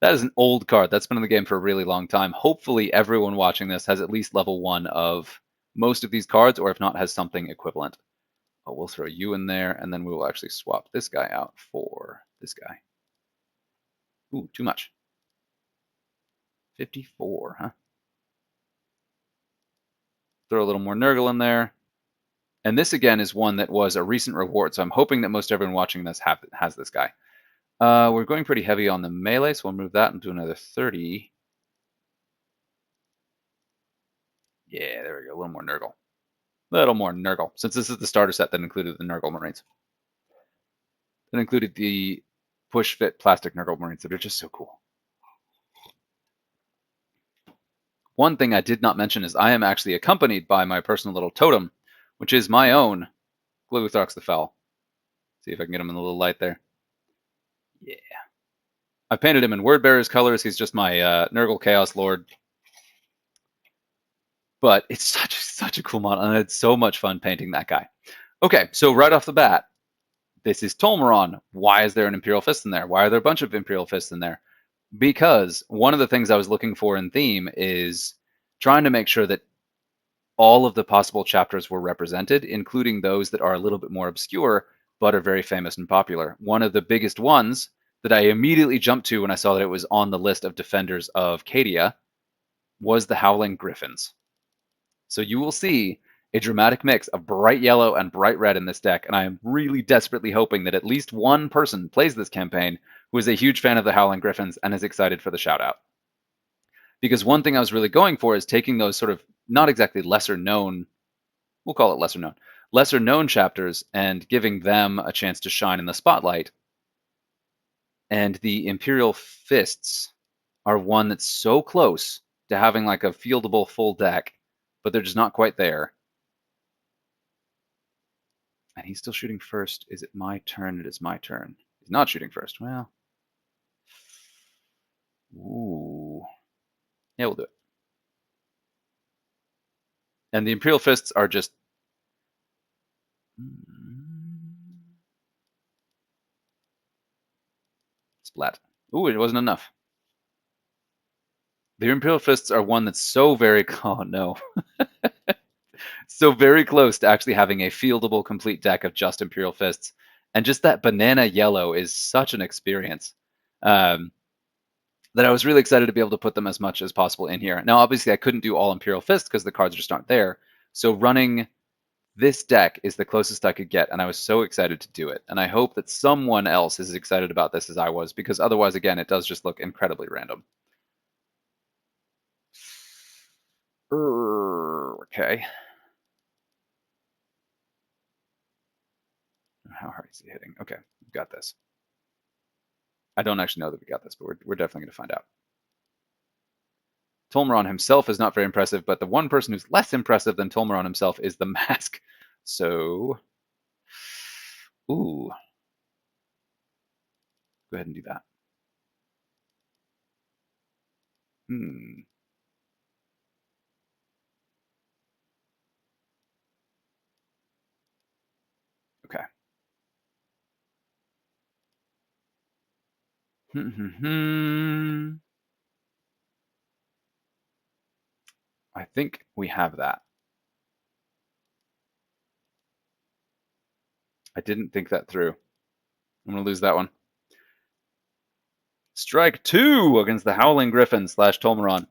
That is an old card. That's been in the game for a really long time. Hopefully everyone watching this has at least level 1 of most of these cards, or if not, has something equivalent. Oh, we'll throw you in there, and then we will actually swap this guy out for this guy. Ooh, too much. 54, huh? Throw a little more Nurgle in there. And this, again, is one that was a recent reward, so I'm hoping that most everyone watching this has this guy. We're going pretty heavy on the melee, so we'll move that into another 30. Yeah, there we go. A little more Nurgle. A little more Nurgle. Since this is the starter set that included the Nurgle Marines. That included the push-fit plastic Nurgle Marines that are just so cool. One thing I did not mention is I am actually accompanied by my personal little totem, which is my own Glugithrox the Foul. See if I can get him in the little light there. Yeah. I painted him in Wordbearer's colors. He's just my Nurgle Chaos Lord. But it's such a cool model, and it's so much fun painting that guy. Okay, so right off the bat, this is Tolmeron. Why is there an Imperial Fist in there? Why are there a bunch of Imperial Fists in there? Because one of the things I was looking for in theme is trying to make sure that all of the possible chapters were represented, including those that are a little bit more obscure, but are very famous and popular. One of the biggest ones that I immediately jumped to when I saw that it was on the list of defenders of Cadia was the Howling Griffins. So you will see a dramatic mix of bright yellow and bright red in this deck, and I am really desperately hoping that at least one person plays this campaign who is a huge fan of the Howling Griffins and is excited for the shout-out. Because one thing I was really going for is taking those sort of not exactly lesser-known, we'll call it lesser-known, lesser-known chapters and giving them a chance to shine in the spotlight. And the Imperial Fists are one that's so close to having like a fieldable full deck, but they're just not quite there. And he's still shooting first. Is it my turn? It is my turn. He's not shooting first. Well. Ooh. Yeah, we'll do it. And the Imperial Fists are just... Splat. Ooh, it wasn't enough. The Imperial Fists are one that's so very... Oh, no. So very close to actually having a fieldable complete deck of just Imperial Fists. And just that banana yellow is such an experience that I was really excited to be able to put them as much as possible in here. Now, obviously, I couldn't do all Imperial Fists because the cards just aren't there. So running this deck is the closest I could get, and I was so excited to do it. And I hope that someone else is as excited about this as I was, because otherwise, again, it does just look incredibly random. Okay. How hard is he hitting? Okay, we've got this. I don't actually know that we got this, but we're definitely going to find out. Tolmeron himself is not very impressive, but the one person who's less impressive than Tolmeron himself is the mask. So, ooh. Go ahead and do that. Okay. I think we have that. I didn't think that through. I'm going to lose that one. Strike 2 against the Howling Griffin / Tolmeron.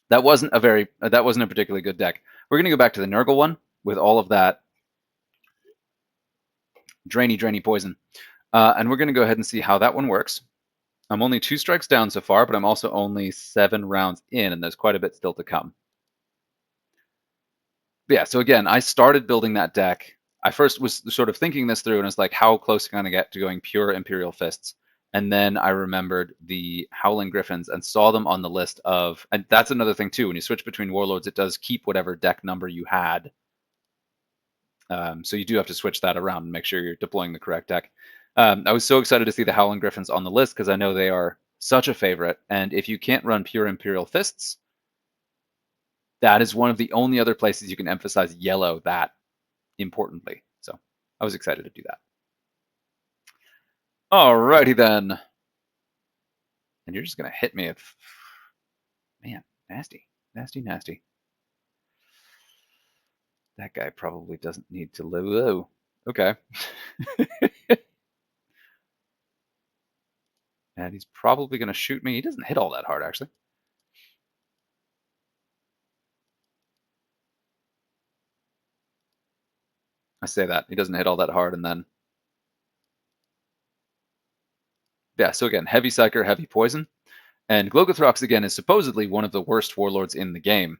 That wasn't a particularly good deck. We're going to go back to the Nurgle one with all of that drainy poison. And we're going to go ahead and see how that one works. I'm only 2 strikes down so far, but I'm also only 7 rounds in, and there's quite a bit still to come. But yeah, so again, I started building that deck. I first was sort of thinking this through, and it's like, how close can I get to going pure Imperial Fists? And then I remembered the Howling Griffins and saw them on the list of... And that's another thing, too. When you switch between Warlords, it does keep whatever deck number you had. So you do have to switch that around and make sure you're deploying the correct deck. I was so excited to see the Howling Griffins on the list because I know they are such a favorite. And if you can't run pure Imperial Fists, that is one of the only other places you can emphasize yellow that importantly. So I was excited to do that. Alrighty then. And you're just going to hit me if... Man, nasty. Nasty. That guy probably doesn't need to live. Oh, okay. And he's probably going to shoot me. He doesn't hit all that hard, actually. I say that. He doesn't hit all that hard, and then... Yeah, so again, heavy Psyker, heavy poison. And Glugithrox, again, is supposedly one of the worst warlords in the game.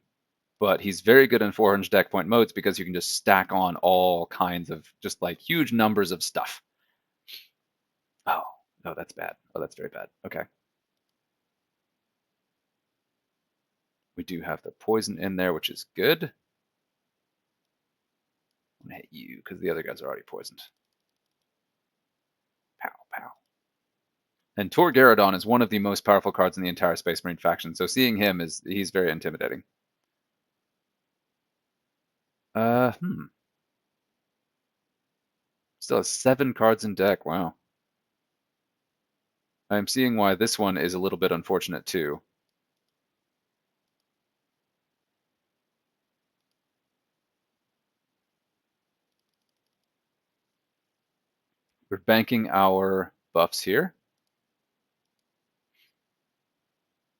but he's very good in 400 deck point modes because you can just stack on all kinds of just like huge numbers of stuff. Oh, no, that's bad. Oh, that's very bad. Okay. We do have the poison in there, which is good. I'm gonna hit you because the other guys are already poisoned. Pow, pow. And Tor Garrodon is one of the most powerful cards in the entire Space Marine faction, so seeing him he's very intimidating. Still has 7 cards in deck. Wow. I'm seeing why this one is a little bit unfortunate too. We're banking our buffs here.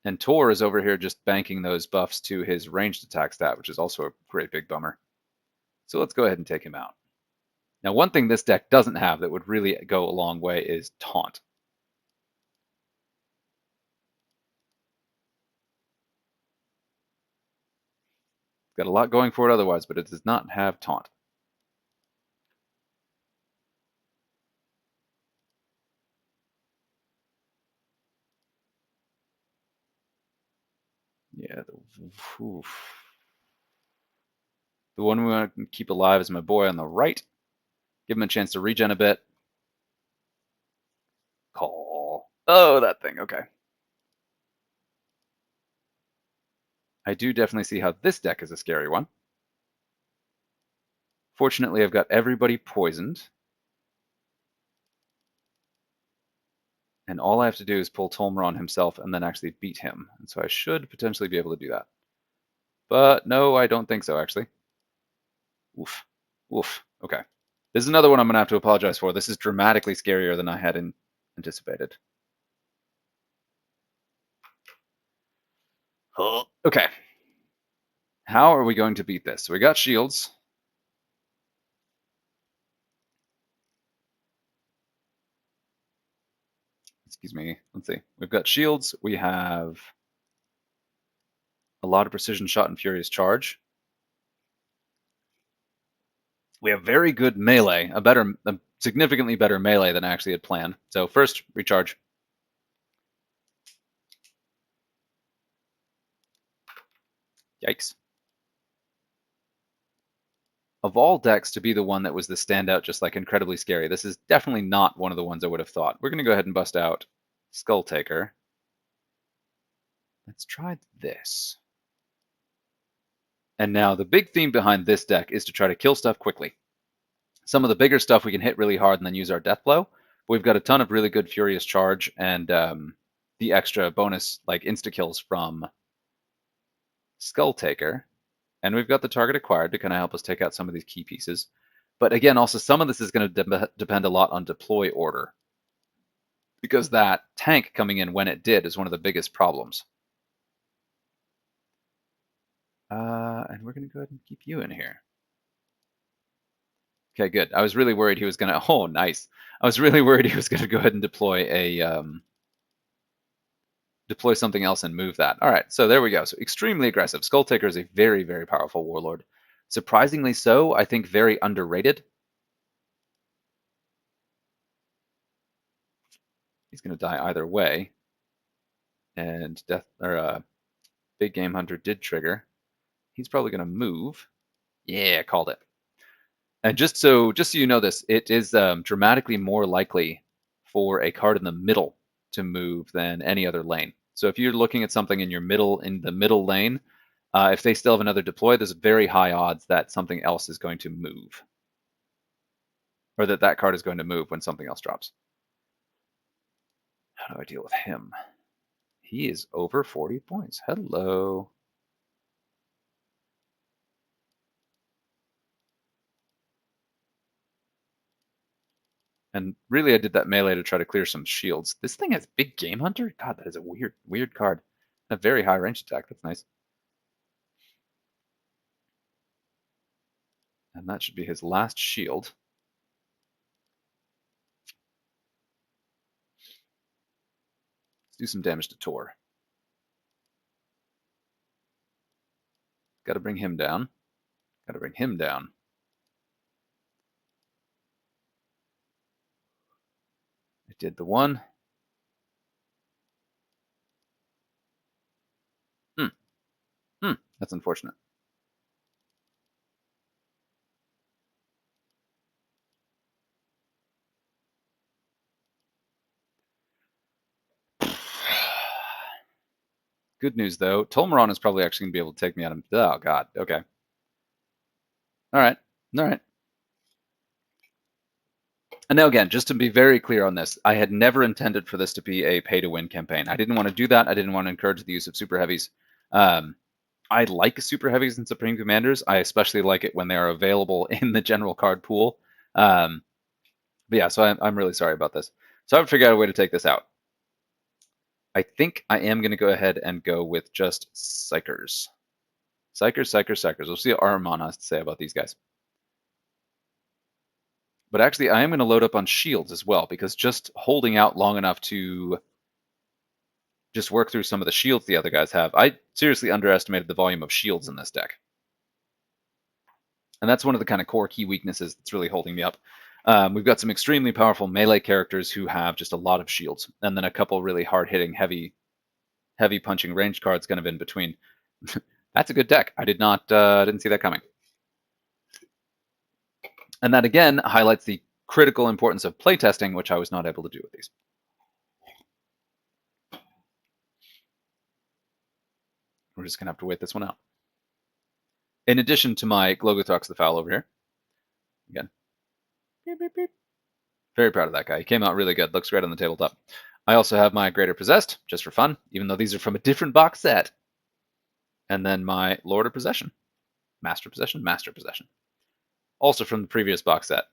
And Tor is over here just banking those buffs to his ranged attack stat, which is also a great big bummer. So let's go ahead and take him out. Now, one thing this deck doesn't have that would really go a long way is Taunt. It's got a lot going for it otherwise, but it does not have Taunt. Yeah, the one we want to keep alive is my boy on the right. Give him a chance to regen a bit. Cawl. Oh, that thing. Okay. I do definitely see how this deck is a scary one. Fortunately, I've got everybody poisoned. And all I have to do is pull Tolmeron himself and then actually beat him. And so I should potentially be able to do that. But no, I don't think so, actually. Oof. Oof. Okay. This is another one I'm going to have to apologize for. This is dramatically scarier than I had anticipated. Okay. How are we going to beat this? So we got shields. Excuse me. Let's see. We've got shields. We have a lot of precision shot and furious charge. We have very good melee, a significantly better melee than I actually had planned. So first, recharge. Yikes. Of all decks to be the one that was the standout, just like incredibly scary, this is definitely not one of the ones I would have thought. We're going to go ahead and bust out Skull Taker. Let's try this. And now the big theme behind this deck is to try to kill stuff quickly. Some of the bigger stuff we can hit really hard and then use our Death Blow. We've got a ton of really good Furious Charge and the extra bonus like insta-kills from Skull Taker. And we've got the target acquired to kind of help us take out some of these key pieces. But again, also some of this is going to depend a lot on deploy order. Because that tank coming in when it did is one of the biggest problems. And we're going to go ahead and keep you in here. Okay, good. I was really worried he was going to... Oh, nice. I was really worried he was going to go ahead and deploy something else and move that. All right, so there we go. So extremely aggressive. Skull Taker is a very, very powerful warlord. Surprisingly so, I think very underrated. He's going to die either way. And Big Game Hunter did trigger. He's probably going to move. Yeah, called it. And just so you know this, it is dramatically more likely for a card in the middle to move than any other lane. So if you're looking at something in the middle lane, if they still have another deploy, there's very high odds that something else is going to move. Or that card is going to move when something else drops. How do I deal with him? He is over 40 points. Hello. And really, I did that melee to try to clear some shields. This thing has Big Game Hunter? God, that is a weird card. A very high range attack. That's nice. And that should be his last shield. Let's do some damage to Tor. Got to bring him down. Got to bring him down. I did the one. That's unfortunate. Good news, though. Tolmeron is probably actually going to be able to take me out of... Oh, God. Okay. All right. All right. And now, again, just to be very clear on this, I had never intended for this to be a pay-to-win campaign. I didn't want to do that. I didn't want to encourage the use of super heavies. I like super heavies and supreme commanders. I especially like it when they are available in the general card pool. But yeah, so I'm really sorry about this. So I have to figure out a way to take this out. I think I am going to go ahead and go with just Psychers. Psychers. We'll see what Ahriman has to say about these guys. But actually, I am going to load up on shields as well, because just holding out long enough to just work through some of the shields the other guys have, I seriously underestimated the volume of shields in this deck. And that's one of the kind of core key weaknesses that's really holding me up. We've got some extremely powerful melee characters who have just a lot of shields, and then a couple really hard-hitting, heavy punching ranged cards kind of in between. That's a good deck. I didn't see that coming. And that again highlights the critical importance of playtesting, which I was not able to do with these. We're just gonna have to wait this one out. In addition to my Glogothox the Foul over here. Again. Beep, beep, beep. Very proud of that guy. He came out really good. Looks great on the tabletop. I also have my Greater Possessed, just for fun, even though these are from a different box set. And then my Lord of Possession. Master Possession. Also from the previous box set.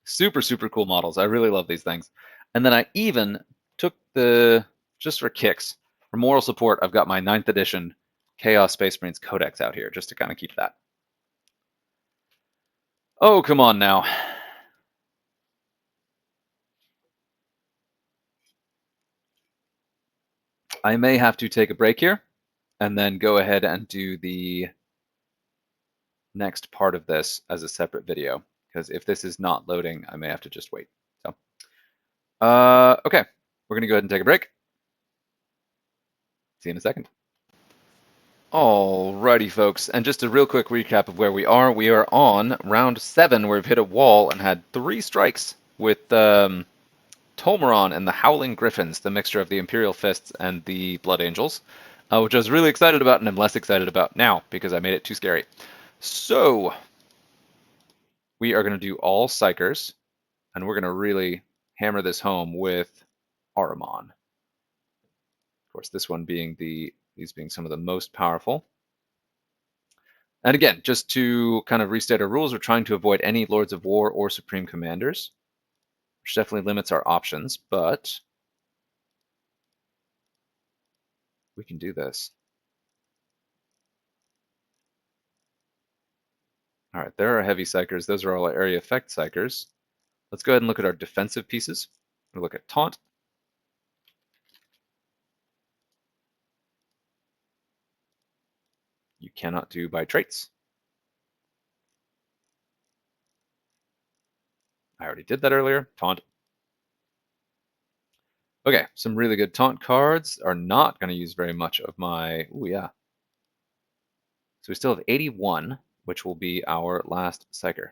Super, super cool models. I really love these things. And then I even took just for kicks, for moral support, I've got my 9th edition Chaos Space Marines Codex out here, just to kind of keep that. Oh, come on now. I may have to take a break here and then go ahead and do the next part of this as a separate video, because if this is not loading, I may have to just wait. So, okay, we're going to go ahead and take a break. See you in a second. Alrighty, folks, and just a real quick recap of where we are. We are on round 7, where we've hit a wall and had 3 strikes with Tolmeron and the Howling Griffins, the mixture of the Imperial Fists and the Blood Angels, which I was really excited about and I'm less excited about now because I made it too scary. So, we are going to do all Psychers, and we're going to really hammer this home with Ahriman. Of course, this one being these being some of the most powerful. And again, just to kind of restate our rules, we're trying to avoid any Lords of War or Supreme Commanders, which definitely limits our options, but we can do this. All right, there are heavy Psychers. Those are all our area effect Psychers. Let's go ahead and look at our defensive pieces. We'll look at Taunt. You cannot do by traits. I already did that earlier. Taunt. Okay, some really good taunt cards are not going to use very much of my... Ooh, yeah. So we still have 81, which will be our last Psyker.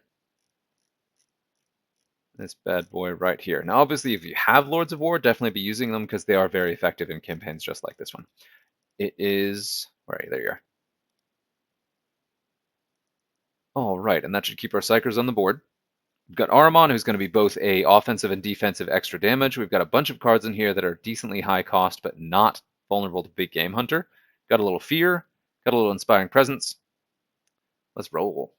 This bad boy right here. Now, obviously, if you have Lords of War, definitely be using them because they are very effective in campaigns just like this one. It is... Where are you? There you are. All right, and that should keep our Psychers on the board. We've got Ahriman, who's going to be both a offensive and defensive extra damage. We've got a bunch of cards in here that are decently high cost, but not vulnerable to Big Game Hunter. Got a little Fear, got a little Inspiring Presence. Let's roll.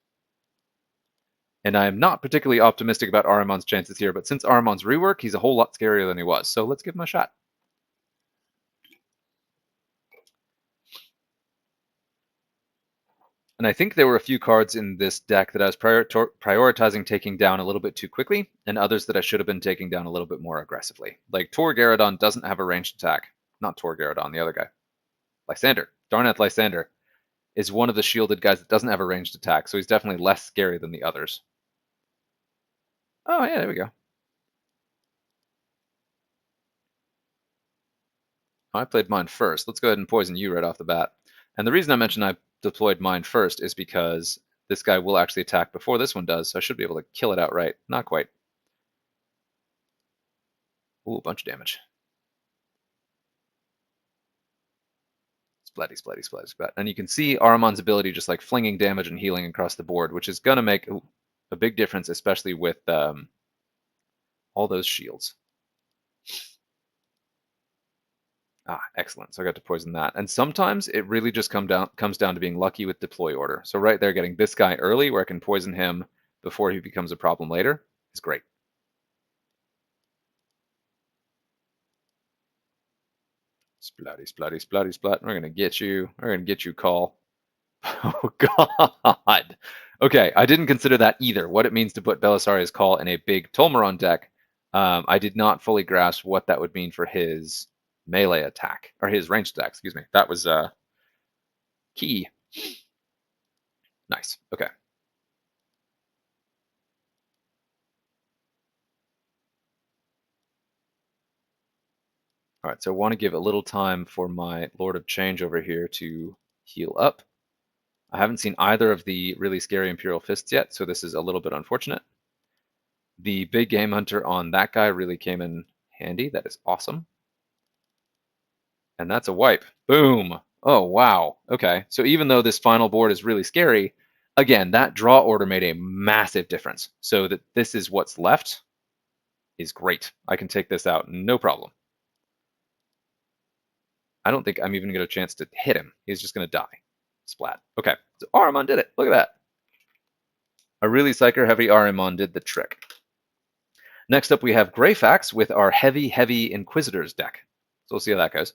And I'm not particularly optimistic about Ahriman's chances here, but since Ahriman's rework, he's a whole lot scarier than he was. So let's give him a shot. And I think there were a few cards in this deck that I was prioritizing taking down a little bit too quickly, and others that I should have been taking down a little bit more aggressively. Like Tor Garradon doesn't have a ranged attack. Not Tor Garradon, the other guy. Lysander. Darneth Lysander is one of the shielded guys that doesn't have a ranged attack, so he's definitely less scary than the others. Oh, yeah, there we go. I played mine first. Let's go ahead and poison you right off the bat. And the reason I mentioned I deployed mine first is because this guy will actually attack before this one does, so I should be able to kill it outright. Not quite. Ooh, a bunch of damage. Splatty, splatty, splatty, splat. And you can see Ahriman's ability just like flinging damage and healing across the board, which is going to make a big difference, especially with all those shields. Ah, excellent. So I got to poison that. And sometimes it really just comes down to being lucky with deploy order. So right there, getting this guy early where I can poison him before he becomes a problem later is great. Splatty, splatty, splatty, splat. We're going to get you. We're going to get you, Cawl. Oh, God. Okay, I didn't consider that either, what it means to put Belisarius Cawl in a big Tolmeron deck. I did not fully grasp what that would mean for his melee attack, or his ranged attack, excuse me. That was key. Nice, okay. All right, so I want to give a little time for my Lord of Change over here to heal up. I haven't seen either of the really scary Imperial Fists yet, so this is a little bit unfortunate. The big game hunter on that guy really came in handy. That is awesome. And that's a wipe. Boom. Oh, wow. Okay, so even though this final board is really scary, again, that draw order made a massive difference. So that this is what's left is great. I can take this out, no problem. I don't think I'm even going to get a chance to hit him. He's just going to die. Splat. Okay, so Ahriman did it. Look at that. A really psyker heavy Ahriman did the trick. Next up, we have Greyfax with our heavy, heavy Inquisitors deck. So we'll see how that goes.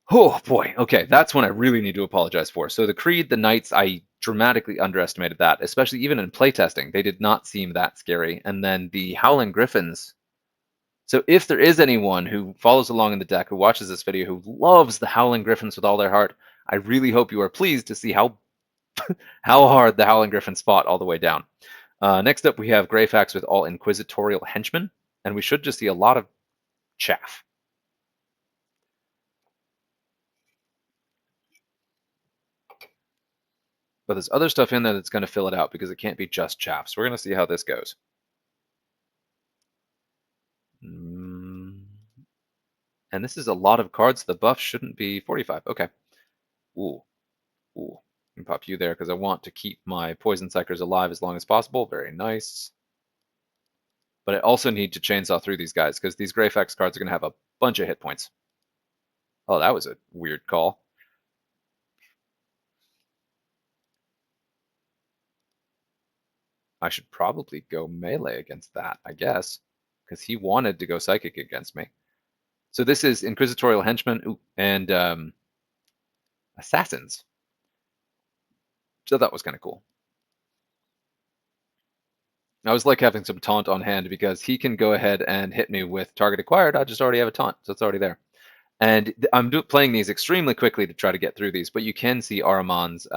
Oh boy, okay, that's one I really need to apologize for. So the Creed, the Knights, I dramatically underestimated that, especially even in playtesting. They did not seem that scary. And then the Howling Griffins. So if there is anyone who follows along in the deck, who watches this video, who loves the Howling Griffins with all their heart, I really hope you are pleased to see how hard the Howling Griffins fought all the way down. Next up, we have Greyfax with all Inquisitorial Henchmen, and we should just see a lot of chaff. But there's other stuff in there that's going to fill it out because it can't be just chaff. So we're going to see how this goes. And this is a lot of cards. The buff shouldn't be 45. Okay. Ooh. Ooh. I can pop you there because I want to keep my Poison Psychers alive as long as possible. Very nice. But I also need to chainsaw through these guys because these Greyfax cards are going to have a bunch of hit points. Oh, that was a weird call. I should probably go melee against that, I guess, because he wanted to go psychic against me. So this is Inquisitorial Henchmen and Assassins. So that was kind of cool. I was like having some taunt on hand because he can go ahead and hit me with target acquired. I just already have a taunt, so it's already there. And I'm playing these extremely quickly to try to get through these, but you can see Ahriman's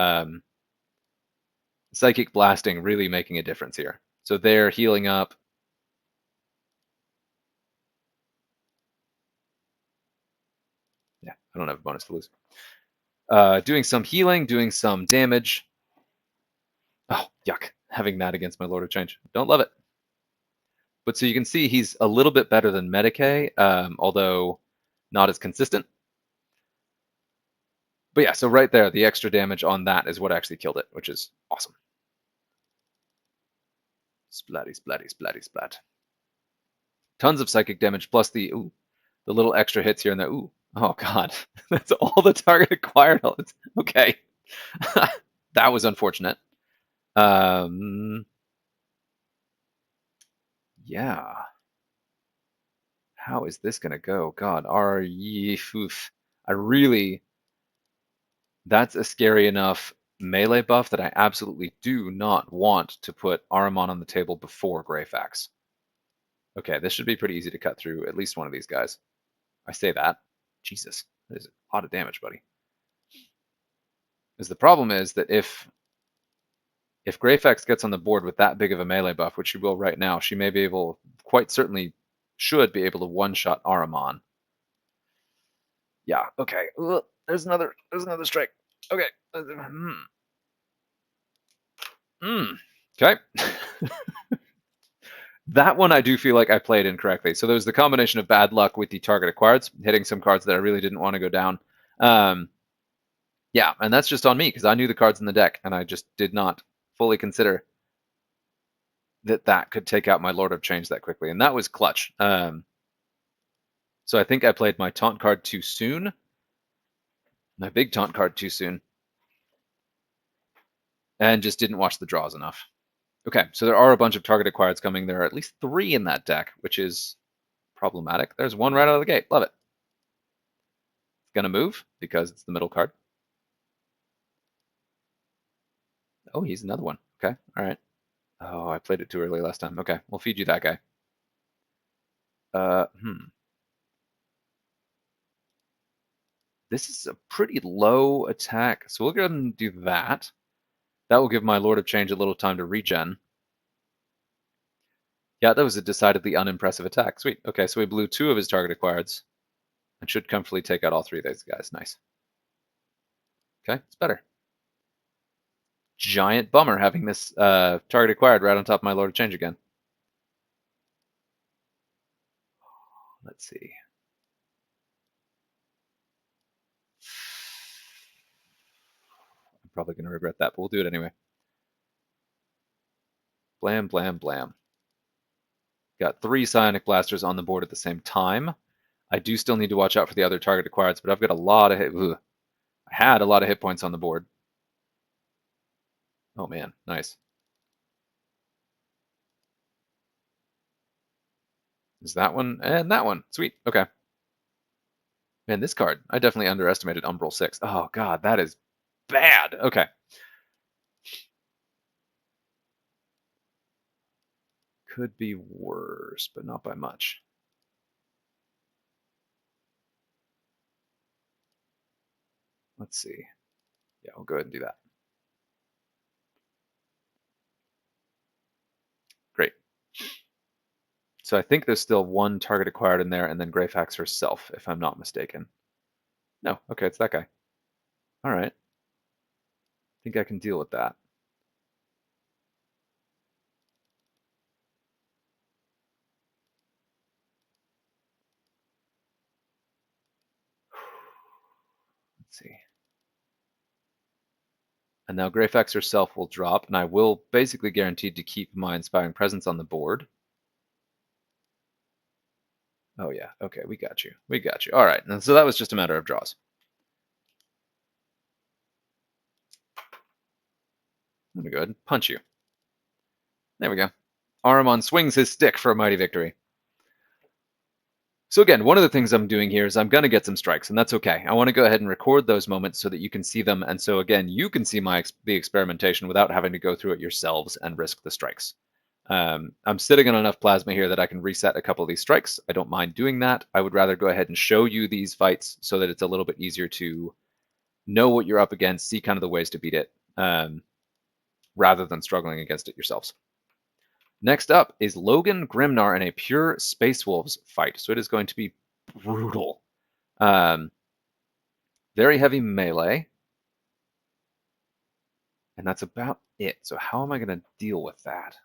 Psychic Blasting really making a difference here. So they're healing up. Yeah, I don't have a bonus to lose. Doing some healing, doing some damage. Oh, yuck. Having that against my Lord of Change. Don't love it. But so you can see he's a little bit better than Medicae, although not as consistent. But yeah, so right there, the extra damage on that is what actually killed it, which is awesome. Splatty, splatty, splatty, splat. Tons of psychic damage, plus the little extra hits here and there. Ooh, oh god, that's all the target acquired. Okay, that was unfortunate. Yeah. How is this gonna go? God, I really. That's a scary enough melee buff that I absolutely do not want to put Ahriman on the table before Greyfax. Okay, this should be pretty easy to cut through at least one of these guys. I say that. Jesus, that is a lot of damage, buddy. is the problem is that if Greyfax gets on the board with that big of a melee buff, which she will right now, she may be able, quite certainly should be able to one-shot Ahriman. Yeah, okay. Ugh, there's another strike. Okay. Okay. That one I do feel like I played incorrectly. So there was the combination of bad luck with the targeted cards, hitting some cards that I really didn't want to go down. Yeah, and that's just on me because I knew the cards in the deck and I just did not fully consider that could take out my Lord of Change that quickly, and that was clutch. So I think I played my taunt card too soon, my big taunt card too soon, and just didn't watch the draws enough. Okay, so there are a bunch of targeted cards coming. There are at least 3 in that deck, which is problematic. There's one right out of the gate. Love it. It's going to move because it's the middle card. Oh, he's another one. Okay, all right. Oh, I played it too early last time. Okay, we'll feed you that guy. This is a pretty low attack, so we'll go ahead and do that. That will give my Lord of Change a little time to regen. Yeah, that was a decidedly unimpressive attack. Sweet. Okay, so we blew 2 of his targeted cards and should comfortably take out all 3 of those guys. Nice. Okay, it's better. Giant bummer having this target acquired right on top of my Lord of Change again. Let's see. I'm probably going to regret that, but we'll do it anyway. Blam, blam, blam. Got 3 Psionic Blasters on the board at the same time. I do still need to watch out for the other targeted cards, but I've got a lot of I had a lot of hit points on the board. Oh man, nice. Is that one? And that one. Sweet. Okay. Man, this card, I definitely underestimated Umbral 6. Oh god, that is bad. Okay. Could be worse, but not by much. Let's see. Yeah, I'll go ahead and do that. Great. So I think there's still 1 target acquired in there, and then Greyfax herself, if I'm not mistaken. No, okay, it's that guy. All right. I think I can deal with that. Let's see. And now Greyfax herself will drop, and I will basically guaranteed to keep my Inspiring Presence on the board. Oh yeah, okay, we got you. We got you. All right, and so that was just a matter of draws. Let me go ahead and punch you. There we go. Ahriman swings his stick for a mighty victory. So again, one of the things I'm doing here is I'm going to get some strikes, and that's okay. I want to go ahead and record those moments so that you can see them, and so again, you can see the experimentation without having to go through it yourselves and risk the strikes. I'm sitting on enough plasma here that I can reset a couple of these strikes. I don't mind doing that. I would rather go ahead and show you these fights so that it's a little bit easier to know what you're up against, see kind of the ways to beat it, rather than struggling against it yourselves. Next up is Logan Grimnar in a pure Space Wolves fight. So it is going to be brutal. Very heavy melee. And that's about it. So how am I going to deal with that?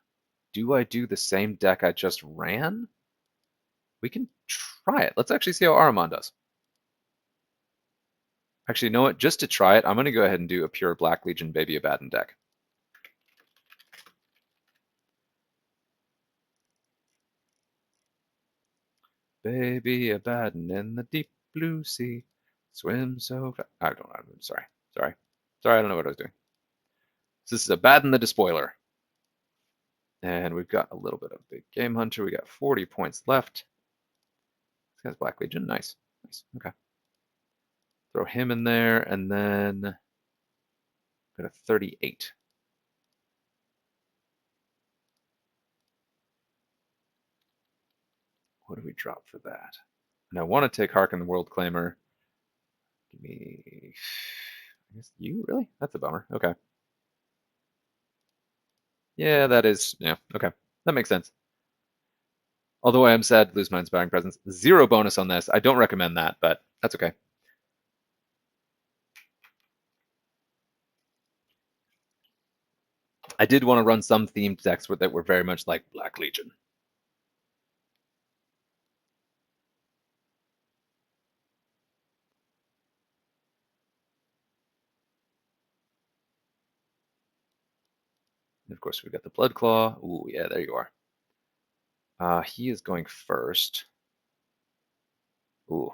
Do I do the same deck I just ran? We can try it. Let's actually see how Ahriman does. Actually, you know what? Just to try it, I'm going to go ahead and do a pure Black Legion Baby Abaddon deck. Baby Abaddon in the deep blue sea, swim so fast. I'm sorry. Sorry, I don't know what I was doing. So this is Abaddon the Despoiler. And we've got a little bit of Big Game Hunter. We got 40 points left. This guy's Black Legion. Nice. Nice. Okay. Throw him in there, and then got a 38. What do we drop for that? And I want to take Harken the World Claimer. Give me... I guess you? Really? That's a bummer. Okay. Yeah, that is... Yeah, okay. That makes sense. Although I am sad to lose my Inspiring Presence. 0 bonus on this. I don't recommend that, but that's okay. I did want to run some themed decks that were very much like Black Legion. And of course, we've got the Blood Claw. Ooh, yeah, there you are. He is going first. Ooh.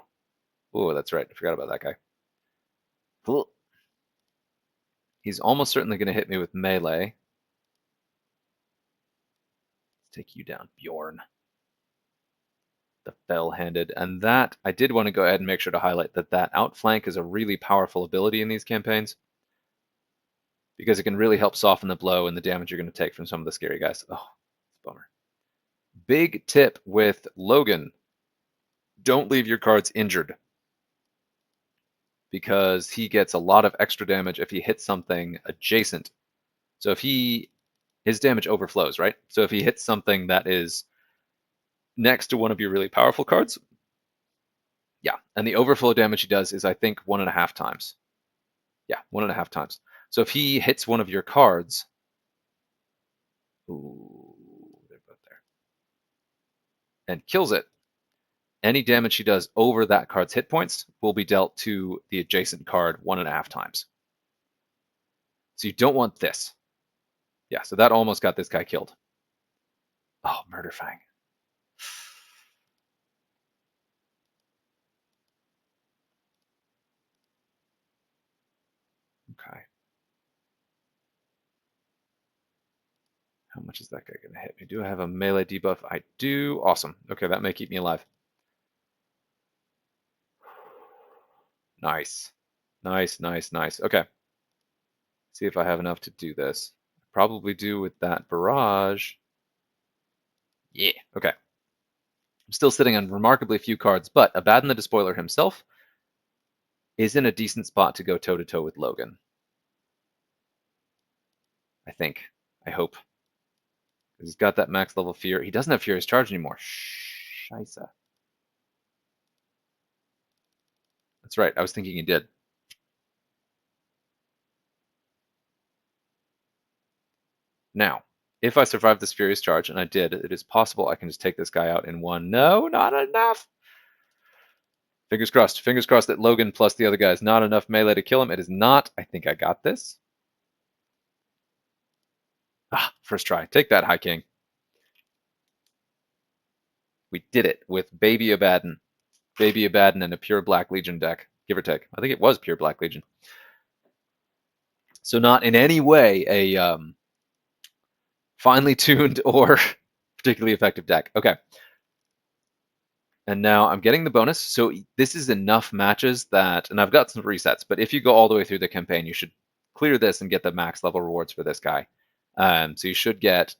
Ooh, that's right. I forgot about that guy. Cool. He's almost certainly going to hit me with melee. Let's take you down, Bjorn. The Fell-Handed. And that, I did want to go ahead and make sure to highlight that outflank is a really powerful ability in these campaigns, because it can really help soften the blow and the damage you're going to take from some of the scary guys. Oh, it's a bummer. Big tip with Logan. Don't leave your cards injured, because he gets a lot of extra damage if he hits something adjacent. So if his damage overflows, right? So if he hits something that is next to one of your really powerful cards, yeah, and the overflow damage he does is, I think, 1.5 times. Yeah, 1.5 times. So if he hits one of your cards, ooh, they're both there, and kills it, any damage he does over that card's hit points will be dealt to the adjacent card 1.5 times. So you don't want this. Yeah, so that almost got this guy killed. Oh, Murder Fang. Okay. How much is that guy going to hit me? Do I have a melee debuff? I do. Awesome. Okay, that may keep me alive. Nice. Nice, nice, nice. Okay. See if I have enough to do this. Probably do with that barrage. Yeah, okay. I'm still sitting on remarkably few cards, but Abaddon the Despoiler himself is in a decent spot to go toe-to-toe with Logan. I think. I hope. He's got that max level fear. He doesn't have Furious Charge anymore. Scheisse. That's right. I was thinking he did. Now, if I survive this Furious Charge, and I did, it is possible I can just take this guy out in one. No, not enough. Fingers crossed. Fingers crossed that Logan plus the other guy is not enough melee to kill him. It is not. I think I got this. Ah, first try. Take that, High King. We did it with Baby Abaddon. Baby Abaddon and a pure Black Legion deck, give or take. I think it was pure Black Legion. So not in any way a finely tuned or particularly effective deck. Okay. And now I'm getting the bonus. So this is enough matches that, and I've got some resets, but if you go all the way through the campaign, you should clear this and get the max level rewards for this guy. So you should get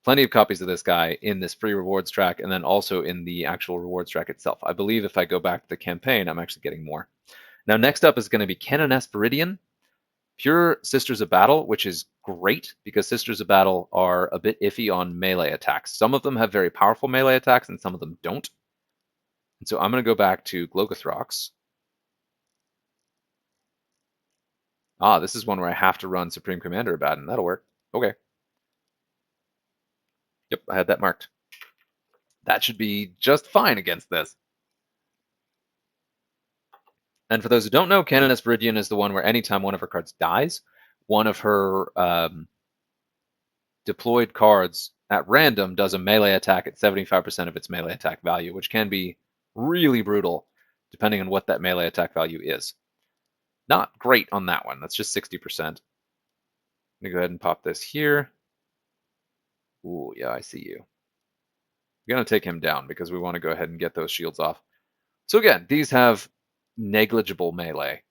plenty of copies of this guy in this free rewards track, and then also in the actual rewards track itself. I believe if I go back to the campaign, I'm actually getting more. Now, next up is going to be Canoness Viridian, pure Sisters of Battle, which is great because Sisters of Battle are a bit iffy on melee attacks. Some of them have very powerful melee attacks, and some of them don't. And so I'm going to go back to Glogothrox. Ah, this is one where I have to run Supreme Commander Abaddon. That'll work. Okay. Yep, I had that marked. That should be just fine against this. And for those who don't know, Canoness Viridian is the one where anytime one of her cards dies, one of her deployed cards at random does a melee attack at 75% of its melee attack value, which can be really brutal depending on what that melee attack value is. Not great on that one. That's just 60%. I'm going to go ahead and pop this here. Ooh, yeah, I see you. We're going to take him down because we want to go ahead and get those shields off. So again, these have negligible melee.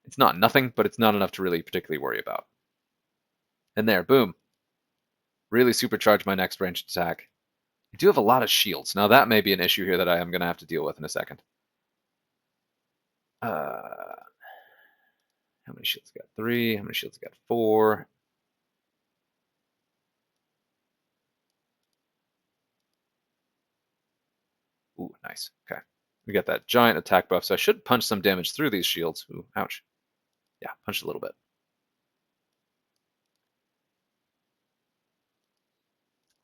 It's not nothing, but it's not enough to really particularly worry about. And there, boom. Really supercharge my next ranged attack. I do have a lot of shields. Now that may be an issue here that I am going to have to deal with in a second. How many shields got? 3. How many shields got? 4. Ooh, nice. Okay. We got that giant attack buff, so I should punch some damage through these shields. Ooh, ouch. Yeah, punch a little bit.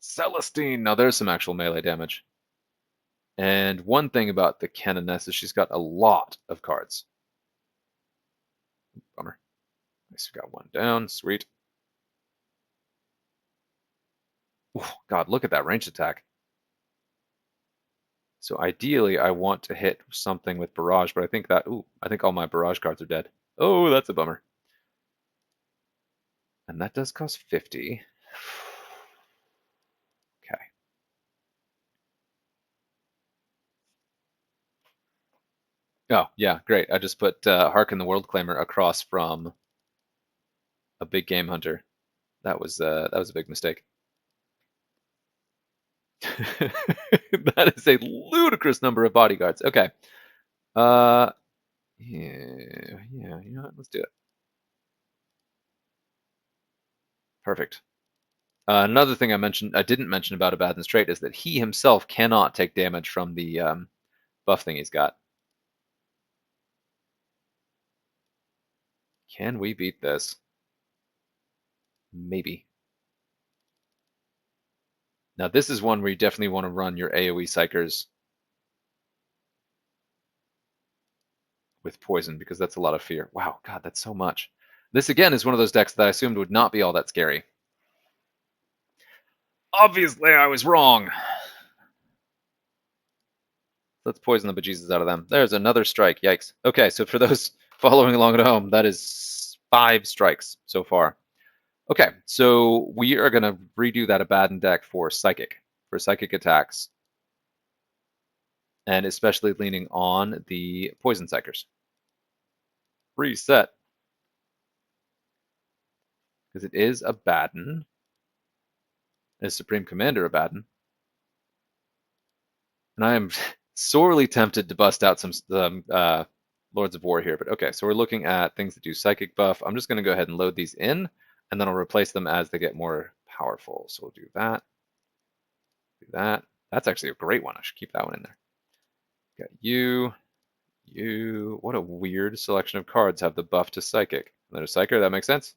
Celestine! Now there's some actual melee damage. And one thing about the Canoness is she's got a lot of cards. Bummer. Nice, we got one down. Sweet. Ooh, God, look at that ranged attack. So ideally, I want to hit something with barrage, but I think that, I think all my barrage cards are dead. Oh, that's a bummer. And that does cost 50. Okay. Oh, yeah, great. I just put Harken the World Claimer across from a big game hunter. That was a big mistake. That is a ludicrous number of bodyguards. Okay. Yeah, you know what? Let's do it. Perfect. Another thing I didn't mention about Abaddon's trait is that he himself cannot take damage from the buff thing he's got. Can we beat this? Maybe. Now this is one where you definitely want to run your AoE Psychers with poison because that's a lot of fear. Wow, God, that's so much. This again is one of those decks that I assumed would not be all that scary. Obviously, I was wrong. Let's poison the bejesus out of them. There's another strike. Yikes. Okay, so for those following along at home, that is 5 strikes so far. Okay, so we are going to redo that Abaddon deck for psychic attacks, and especially leaning on the poison psychers. Reset. Because it is Abaddon. It's Supreme Commander Abaddon. And I am sorely tempted to bust out some Lords of War here. But okay, so we're looking at things that do psychic buff. I'm just going to go ahead and load these in, and then I'll replace them as they get more powerful. So we'll do that. Do that. That's actually a great one. I should keep that one in there. Got you. What a weird selection of cards have the buff to psychic. Another psyker, that makes sense.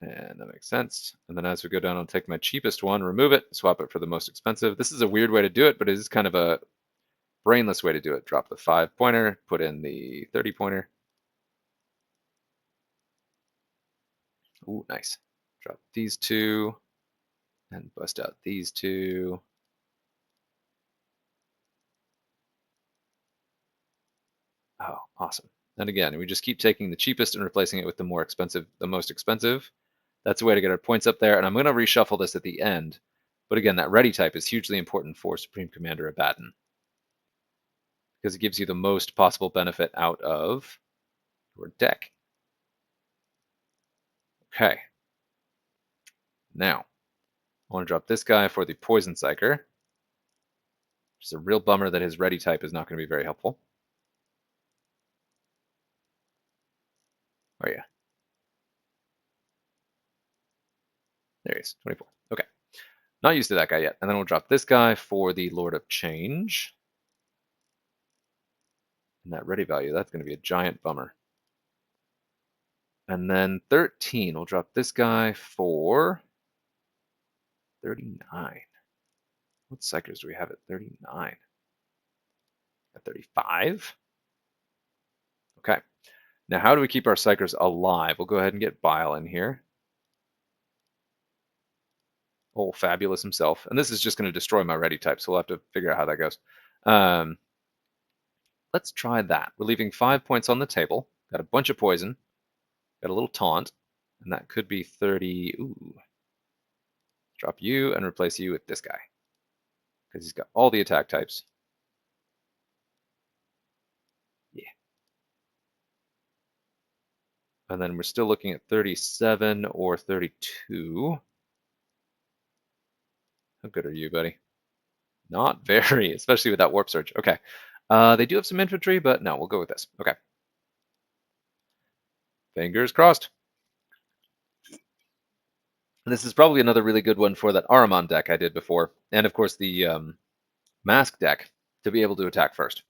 And that makes sense. And then as we go down, I'll take my cheapest one, remove it, swap it for the most expensive. This is a weird way to do it, but it is kind of a brainless way to do it. Drop the 5-pointer, put in the 30-pointer. Ooh, nice. Drop these 2 and bust out these 2. Oh, awesome. And again, we just keep taking the cheapest and replacing it with the most expensive. That's a way to get our points up there. And I'm going to reshuffle this at the end. But again, that ready type is hugely important for Supreme Commander Abaddon, because it gives you the most possible benefit out of your deck. Okay. Now, I want to drop this guy for the Poison Psyker. It's a real bummer that his ready type is not going to be very helpful. Oh, yeah. There he is, 24. Okay. Not used to that guy yet. And then we'll drop this guy for the Lord of Change. And that ready value, that's going to be a giant bummer. And then 13, we'll drop this guy for 39. What psychers do we have at 39? At 35? Okay. Now, how do we keep our psychers alive? We'll go ahead and get Bile in here. Oh, Fabulous himself. And this is just going to destroy my ready type, so we'll have to figure out how that goes. Let's try that. We're leaving 5 points on the table. Got a bunch of poison. Got a little taunt. And that could be 30. Ooh. Drop you and replace you with this guy, because he's got all the attack types. Yeah. And then we're still looking at 37 or 32. How good are you, buddy? Not very, especially with that Warp Surge. Okay. They do have some infantry, but no, we'll go with this. Okay. Fingers crossed. And this is probably another really good one for that Ahriman deck I did before. And of course the Mask deck to be able to attack first.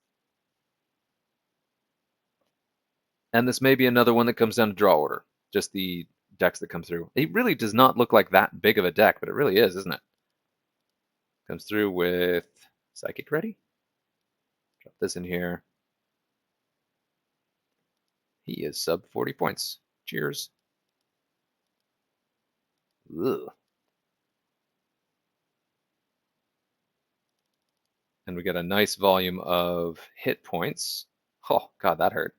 And this may be another one that comes down to draw order. Just the decks that come through. It really does not look like that big of a deck, but it really is, isn't it? Comes through with Psychic ready. Drop this in here. He is sub 40 points. Cheers. Ugh. And we get a nice volume of hit points. Oh, God, that hurt.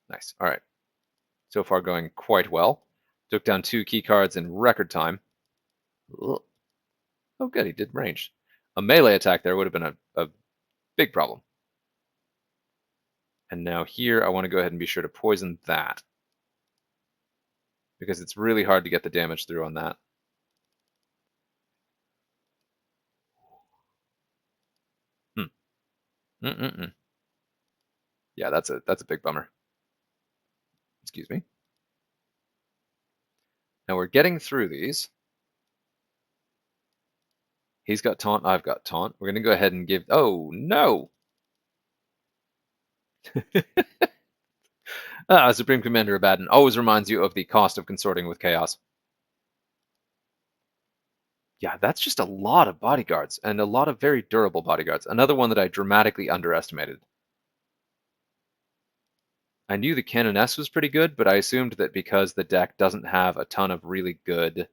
Nice. All right. So far going quite well. Took down 2 key cards in record time. Ugh. Oh, good. He did range. A melee attack there would have been a big problem. And now here, I want to go ahead and be sure to poison that. Because it's really hard to get the damage through on that. Yeah, that's a big bummer. Excuse me. Now we're getting through these. He's got taunt, I've got taunt. We're going to go ahead and give... Oh, no! Supreme Commander Abaddon always reminds you of the cost of consorting with Chaos. Yeah, that's just a lot of bodyguards, and a lot of very durable bodyguards. Another one that I dramatically underestimated. I knew the Canoness was pretty good, but I assumed that because the deck doesn't have a ton of really good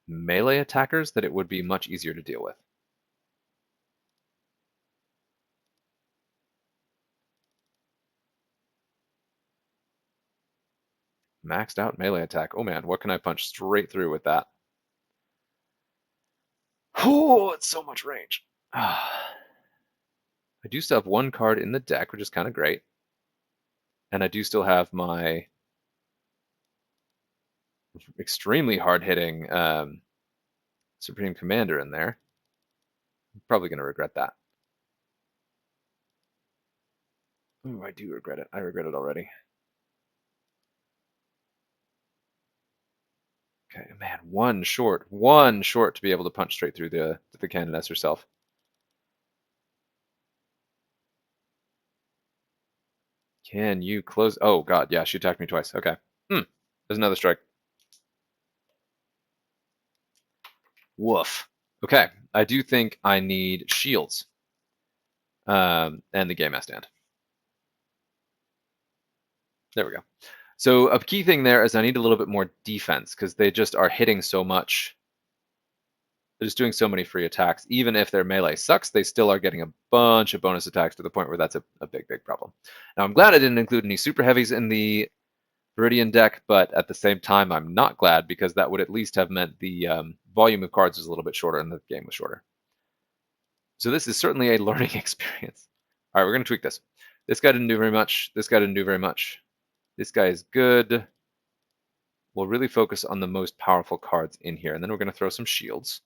melee attackers, that it would be much easier to deal with. Maxed out melee attack. Oh man, what can I punch straight through with that? Oh, it's so much range. I do still have 1 card in the deck, which is kind of great. And I do still have my extremely hard-hitting Supreme Commander in there. I'm probably going to regret that. Ooh, I do regret it. I regret it already. Okay, man, one short to be able to punch straight through the Canoness herself. Can you close? Oh God, yeah, she attacked me twice. Okay, there's another strike. Woof. Okay, I do think I need shields, and the game has to end. There we go. So a key thing there is I need a little bit more defense because they just are hitting so much. They're just doing so many free attacks. Even if their melee sucks, they still are getting a bunch of bonus attacks to the point where that's a big, big problem. Now, I'm glad I didn't include any super heavies in the Viridian deck, but at the same time, I'm not glad because that would at least have meant the volume of cards was a little bit shorter and the game was shorter. So this is certainly a learning experience. All right, we're going to tweak this. This guy didn't do very much. This guy didn't do very much. This guy is good. We'll really focus on the most powerful cards in here, and then we're going to throw some shields.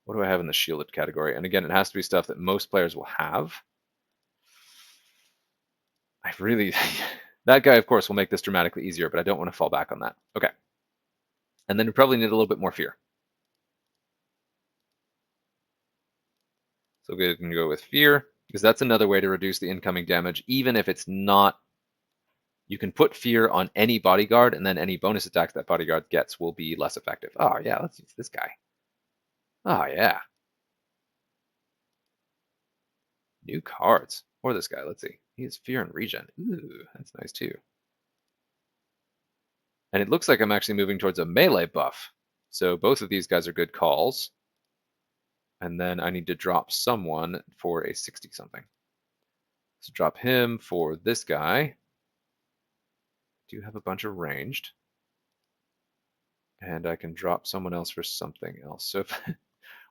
What do I have in the shielded category? And again, it has to be stuff that most players will have. I really... that guy, of course, will make this dramatically easier, but I don't want to fall back on that. Okay. And then we probably need a little bit more fear. So we can go with fear, because that's another way to reduce the incoming damage, even if it's not... You can put fear on any bodyguard, and then any bonus attacks that bodyguard gets will be less effective. Oh, yeah, let's use this guy. Oh, yeah. New cards. Or this guy, let's see. He has fear and regen. Ooh, that's nice too. And it looks like I'm actually moving towards a melee buff. So both of these guys are good calls. And then I need to drop someone for a 60-something. So drop him for this guy. I do have a bunch of ranged. And I can drop someone else for something else. So if,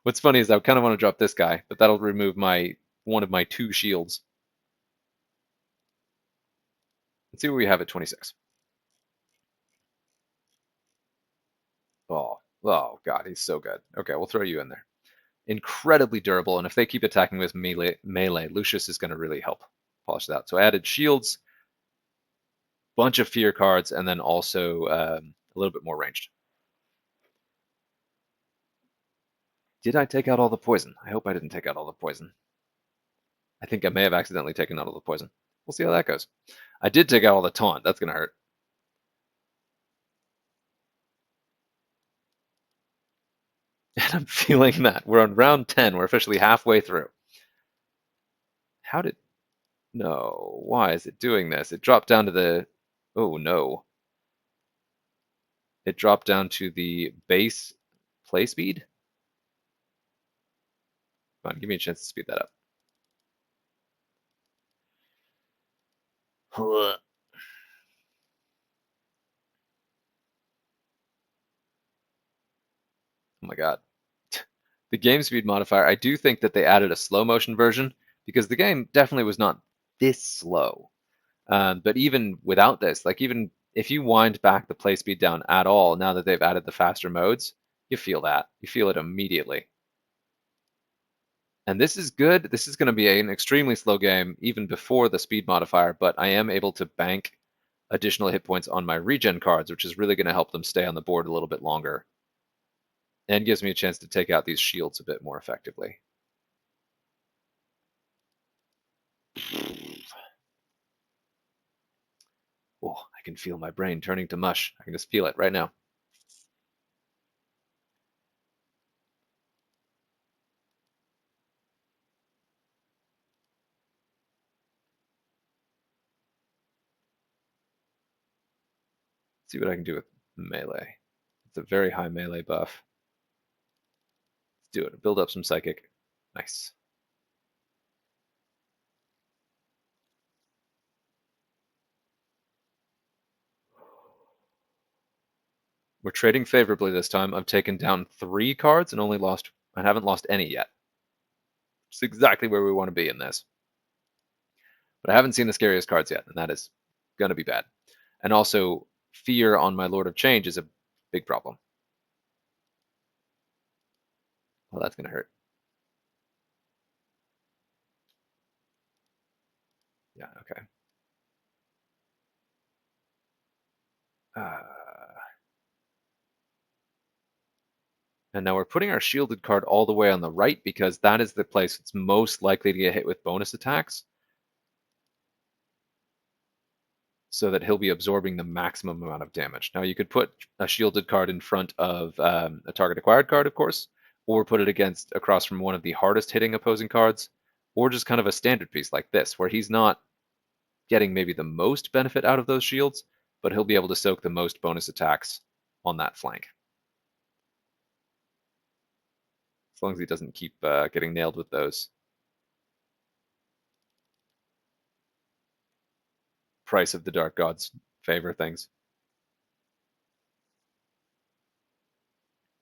what's funny is I kind of want to drop this guy, but that'll remove one of my 2 shields. Let's see what we have at 26. Oh god, he's so good. Okay, we'll throw you in there. Incredibly durable, and if they keep attacking with melee, Lucius is going to really help polish that. So I added shields, bunch of fear cards, and then also a little bit more ranged. Did I take out all the poison? I hope I didn't take out all the poison. I think I may have accidentally taken out all the poison. We'll see how that goes. I did take out all the taunt. That's going to hurt. And I'm feeling that. We're on round 10. We're officially halfway through. How did... No. Why is it doing this? It dropped down to the... Oh, no. It dropped down to the base play speed? Come on, give me a chance to speed that up. Oh my god. The game speed modifier, I do think that they added a slow motion version because the game definitely was not this slow. But even without this, like even if you wind back the play speed down at all, now that they've added the faster modes, you feel that. You feel it immediately. And this is good. This is going to be an extremely slow game even before the speed modifier, but I am able to bank additional hit points on my regen cards, which is really going to help them stay on the board a little bit longer. And gives me a chance to take out these shields a bit more effectively. Oh, I can feel my brain turning to mush. I can just feel it right now. Let's see what I can do with melee. It's a very high melee buff. Let's do it. Build up some psychic. Nice. We're trading favorably this time. I've taken down 3 cards and I haven't lost any yet. It's exactly where we want to be in this. But I haven't seen the scariest cards yet, and that is going to be bad. And also, fear on my Lord of Change is a big problem. Well, that's going to hurt. Yeah, okay. And now we're putting our shielded card all the way on the right because that is the place that's most likely to get hit with bonus attacks. So that he'll be absorbing the maximum amount of damage. Now you could put a shielded card in front of a target acquired card, of course, or put it across from one of the hardest hitting opposing cards, or just kind of a standard piece like this, where he's not getting maybe the most benefit out of those shields, but he'll be able to soak the most bonus attacks on that flank. As long as he doesn't keep getting nailed with those. Price of the Dark Gods favor things.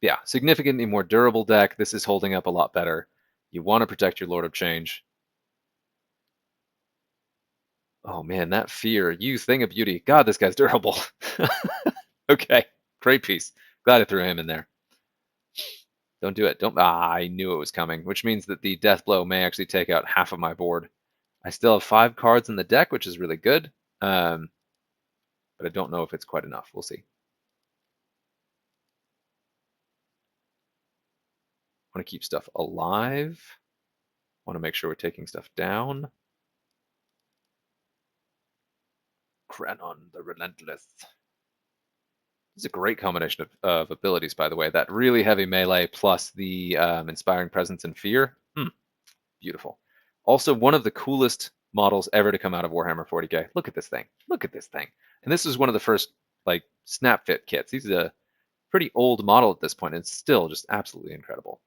Yeah, significantly more durable deck. This is holding up a lot better. You want to protect your Lord of Change. Oh man, that fear, you thing of beauty. God, this guy's durable. Okay, great piece. Glad I threw him in there. Don't do it. Don't. I knew it was coming, which means that the death blow may actually take out half of my board. I still have 5 cards in the deck, which is really good. But I don't know if it's quite enough. We'll see. Want to keep stuff alive. Want to make sure we're taking stuff down. Cranon the Relentless. This is a great combination of abilities, by the way. That really heavy melee plus the Inspiring Presence and Fear. Beautiful. Also, one of the coolest models ever to come out of Warhammer 40k. Look at this thing. Look at this thing. And this is one of the first like snap fit kits. He's a pretty old model at this point, and it's still just absolutely incredible.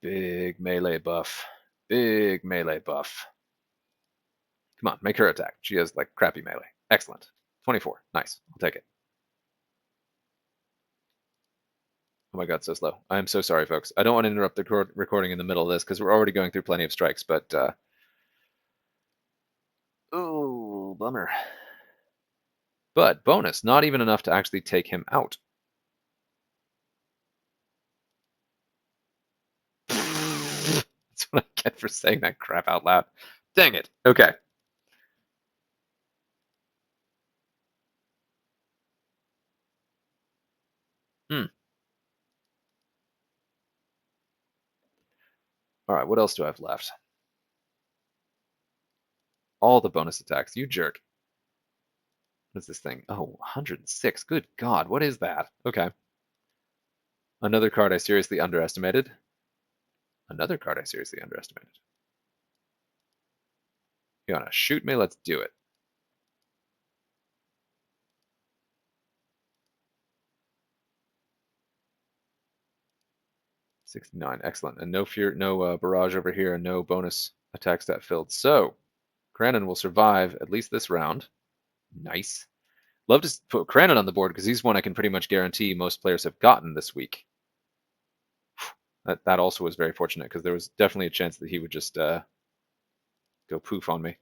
Big melee buff. Big melee buff. Come on, make her attack. She has like crappy melee. Excellent. 24. Nice. I'll take it. Oh my god, so slow. I am so sorry, folks. I don't want to interrupt the recording in the middle of this because we're already going through plenty of strikes, but oh, bummer. But bonus, not even enough to actually take him out. That's what I get for saying that crap out loud. Dang it. Okay. All right, what else do I have left? All the bonus attacks. You jerk. What is this thing? Oh, 106. Good God, what is that? Okay. Another card I seriously underestimated. Another card I seriously underestimated. You wanna shoot me? Let's do it. $69, excellent. And no fear, no barrage over here, and no bonus attack stat filled. So, Cranon will survive at least this round. Nice. Love to put Cranon on the board because he's one I can pretty much guarantee most players have gotten this week. That also was very fortunate because there was definitely a chance that he would just go poof on me.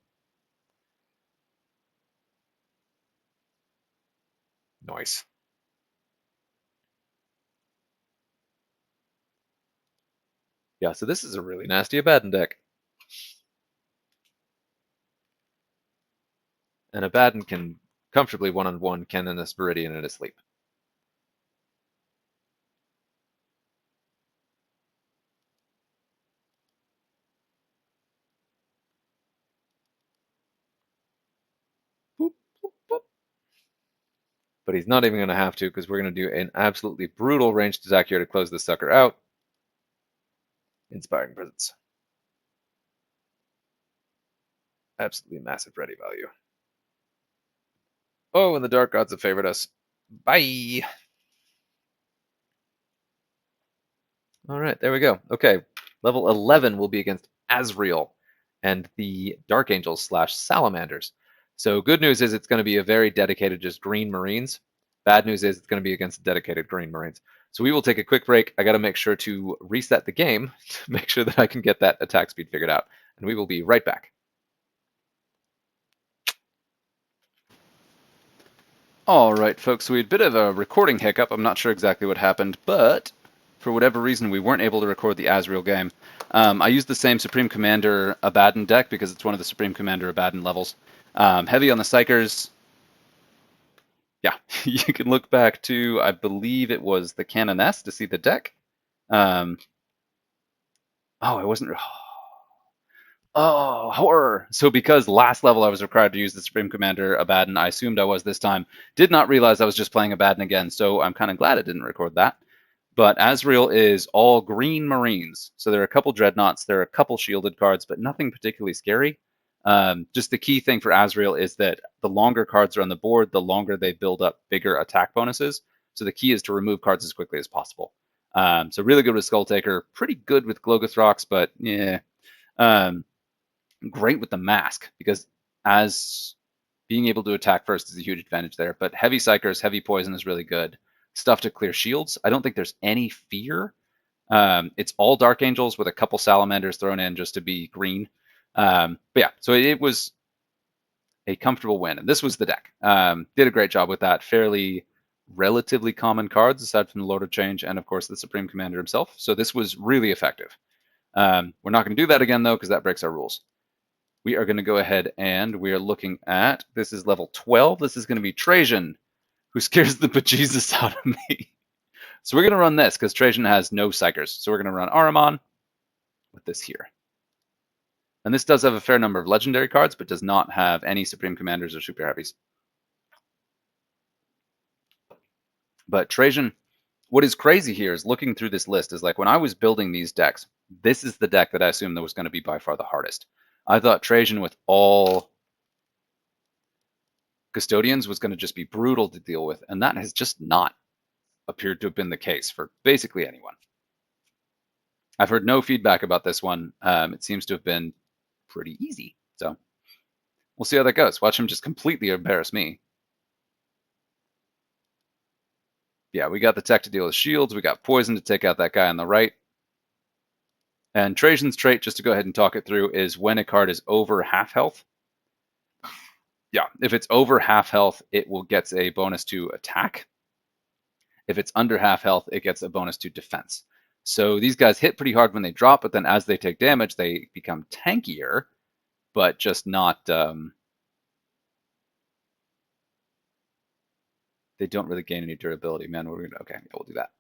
Nice. Yeah, so this is a really nasty Abaddon deck. And Abaddon can comfortably one-on-one Canoness Viridian in his sleep. Boop, boop, boop. But he's not even going to have to because we're going to do an absolutely brutal ranged attack here to close this sucker out. Inspiring Presence. Absolutely massive ready value. Oh, and the Dark Gods have favored us. Bye! All right, there we go. Okay, level 11 will be against Azrael and the Dark Angels / Salamanders. So good news is it's going to be a very dedicated just green Marines. Bad news is it's going to be against dedicated green Marines. So we will take a quick break. I got to make sure to reset the game to make sure that I can get that attack speed figured out. And we will be right back. All right, folks, so we had a bit of a recording hiccup. I'm not sure exactly what happened, but for whatever reason, we weren't able to record the Azrael game. I used the same Supreme Commander Abaddon deck because it's one of the Supreme Commander Abaddon levels. Heavy on the Psychers. Yeah, you can look back to, I believe it was the Canoness to see the deck. Oh, I wasn't... Oh, horror! So because last level I was required to use the Supreme Commander Abaddon, I assumed I was this time. Did not realize I was just playing Abaddon again, so I'm kind of glad I didn't record that. But Azrael is all green Marines. So there are a couple Dreadnoughts, there are a couple shielded cards, but nothing particularly scary. Just the key thing for Azrael is that the longer cards are on the board, the longer they build up bigger attack bonuses. So the key is to remove cards as quickly as possible. So really good with Skulltaker, pretty good with Gloggothrox, but yeah. Great with the Mask, because as being able to attack first is a huge advantage there. But heavy Psychers, heavy Poison is really good. Stuff to clear shields. I don't think there's any fear. It's all Dark Angels with a couple Salamanders thrown in just to be green. But yeah, so it was a comfortable win. And this was the deck. Did a great job with that. Fairly relatively common cards, aside from the Lord of Change and, of course, the Supreme Commander himself. So this was really effective. We're not going to do that again, though, because that breaks our rules. We are going to go ahead and we are looking at, this is level 12. This is going to be Trajann, who scares the bejesus out of me. So we're going to run this because Trajann has no Psychers. So we're going to run Ahriman with this here. And this does have a fair number of legendary cards, but does not have any Supreme Commanders or Super Heavies. But Trajann, what is crazy here is looking through this list is like when I was building these decks, this is the deck that I assumed that was going to be by far the hardest. I thought Trajann with all Custodians was going to just be brutal to deal with, and that has just not appeared to have been the case for basically anyone. I've heard no feedback about this one. It seems to have been pretty easy, so we'll see how that goes. Watch him just completely embarrass me. Yeah, we got the tech to deal with shields. We got poison to take out that guy on the right. And Trajann's trait, just to go ahead and talk it through, is when a card is over half health. yeah, if it's over half health, it will get a bonus to attack. If it's under half health, it gets a bonus to defense. So these guys hit pretty hard when they drop, but then as they take damage, they become tankier, but just not. They don't really gain any durability. Man, what are we gonna? Okay, yeah, we'll do that.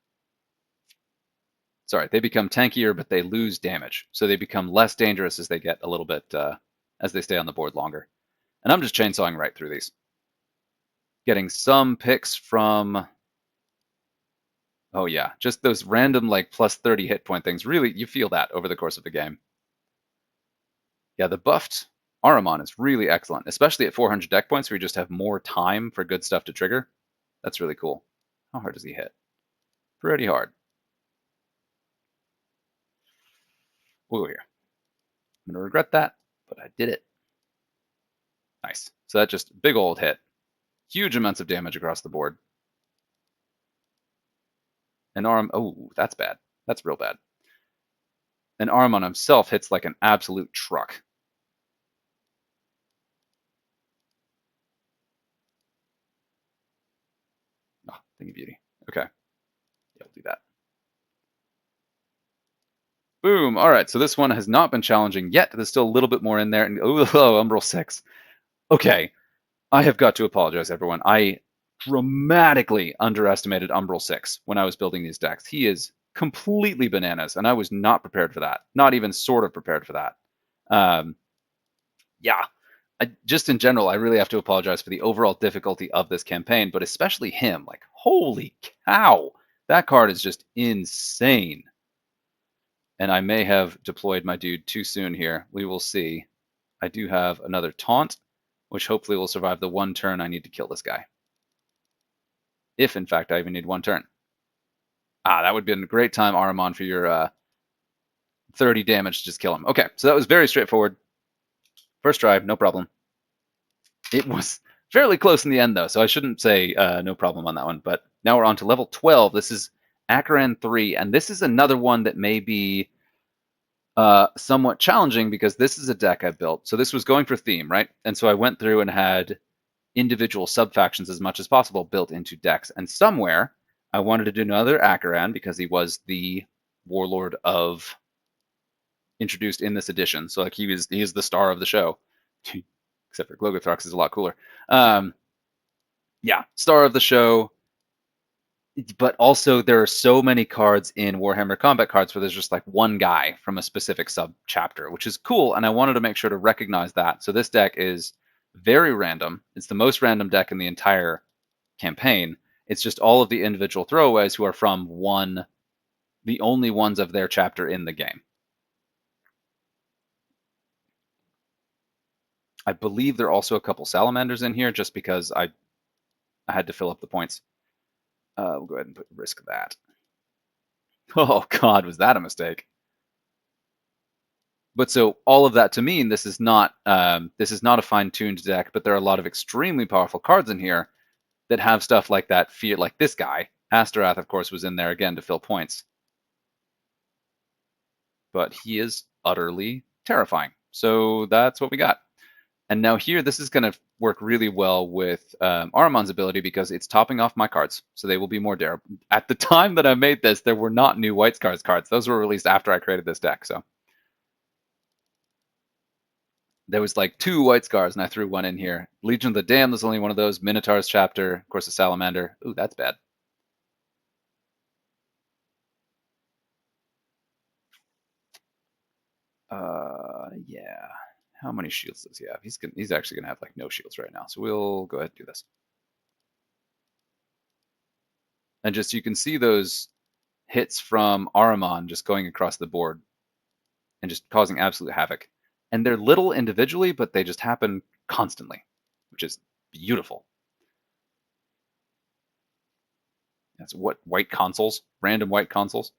Sorry, they become tankier, but they lose damage. So they become less dangerous as they get a little bit, as they stay on the board longer. And I'm just chainsawing right through these. Getting some picks from, oh yeah, just those random like plus 30 hit point things. Really, you feel that over the course of the game. Yeah, the buffed Ahriman is really excellent, especially at 400 deck points where you just have more time for good stuff to trigger. That's really cool. How hard does he hit? Pretty hard. We'll go here. I'm going to regret that, but I did it. Nice. So that just big old hit. Huge amounts of damage across the board. And oh, that's bad. That's real bad. And Ahriman himself hits like an absolute truck. Oh, thing of beauty. Okay. Yeah, we'll do that. Boom. All right, so this one has not been challenging yet. There's still a little bit more in there. And oh, Umbral 6. Okay. I have got to apologize, everyone. I dramatically underestimated Umbral 6 when I was building these decks. He is completely bananas, and I was not prepared for that. Not even sort of prepared for that. Yeah. Just in general, I really have to apologize for the overall difficulty of this campaign, but especially him. Like, holy cow. That card is just insane. And I may have deployed my dude too soon here. We will see. I do have another taunt, which hopefully will survive the one turn I need to kill this guy. If, in fact, I even need one turn. Ah, that would be a great time, Ahriman, for your 30 damage to just kill him. Okay, so that was very straightforward. First try, no problem. It was fairly close in the end, though, so I shouldn't say no problem on that one. But now we're on to level 12. This is Acheran III, and this is another one that may be somewhat challenging because this is a deck I built. So this was going for theme, right? And so I went through and had individual sub-factions as much as possible built into decks. And somewhere I wanted to do another Acheran because he was the warlord of introduced in this edition. So like he is the star of the show. Except for Gloggothrax is a lot cooler. Yeah, star of the show. But also there are so many cards in Warhammer Combat Cards where there's just like one guy from a specific sub-chapter, which is cool, and I wanted to make sure to recognize that. So this deck is very random. It's the most random deck in the entire campaign. It's just all of the individual throwaways who are from the only ones of their chapter in the game. I believe there are also a couple salamanders in here just because I had to fill up the points. We'll go ahead and risk that. Oh God, was that a mistake? But so all of that to mean this is not a fine-tuned deck, but there are a lot of extremely powerful cards in here that have stuff like that fear, like this guy. Asterath, of course, was in there again to fill points. But he is utterly terrifying. So that's what we got. And now here, this is going to work really well with Ahriman's ability because it's topping off my cards, so they will be more durable. At the time that I made this, there were not new White Scars cards. Those were released after I created this deck, so. There was like 2 White Scars, and I threw one in here. Legion of the Damned was only one of those. Minotaur's chapter, of course, a Salamander. Ooh, that's bad. Yeah. How many shields does he have? He's actually gonna have like no shields right now, so we'll go ahead and do this. And just you can see those hits from Ahriman just going across the board and just causing absolute havoc. And they're little individually, but they just happen constantly, which is beautiful. That's what white consoles, random white consoles.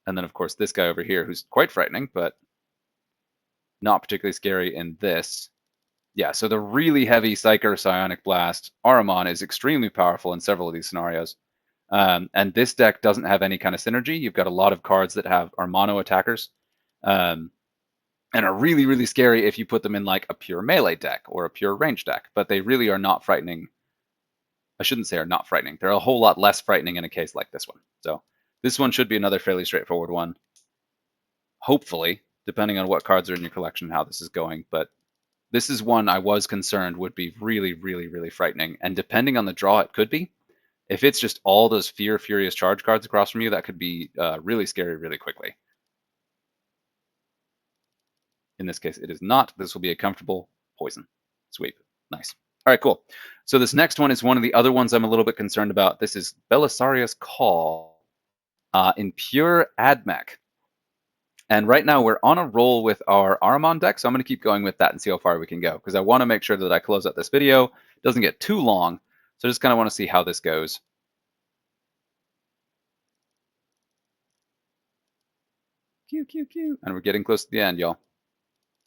And then of course this guy over here who's quite frightening, but not particularly scary in this. Yeah, so the really heavy Psyker Psionic Blast Ahriman is extremely powerful in several of these scenarios. And this deck doesn't have any kind of synergy. You've got a lot of cards that are mono attackers. And and are really, really scary if you put them in like a pure melee deck or a pure range deck, but they really are not frightening. I shouldn't say are not frightening. They're a whole lot less frightening in a case like this one. So this one should be another fairly straightforward one. Hopefully, depending on what cards are in your collection and how this is going, but this is one I was concerned would be really, really, really frightening. And depending on the draw, it could be. If it's just all those Fear Furious Charge cards across from you, that could be really scary really quickly. In this case, it is not. This will be a comfortable poison sweep. Nice. All right, cool. So this next one is one of the other ones I'm a little bit concerned about. This is Belisarius Cawl in pure Admech. And right now we're on a roll with our Ahriman deck, so I'm going to keep going with that and see how far we can go, because I want to make sure that I close out this video. It doesn't get too long, so I just kind of want to see how this goes. And we're getting close to the end, y'all.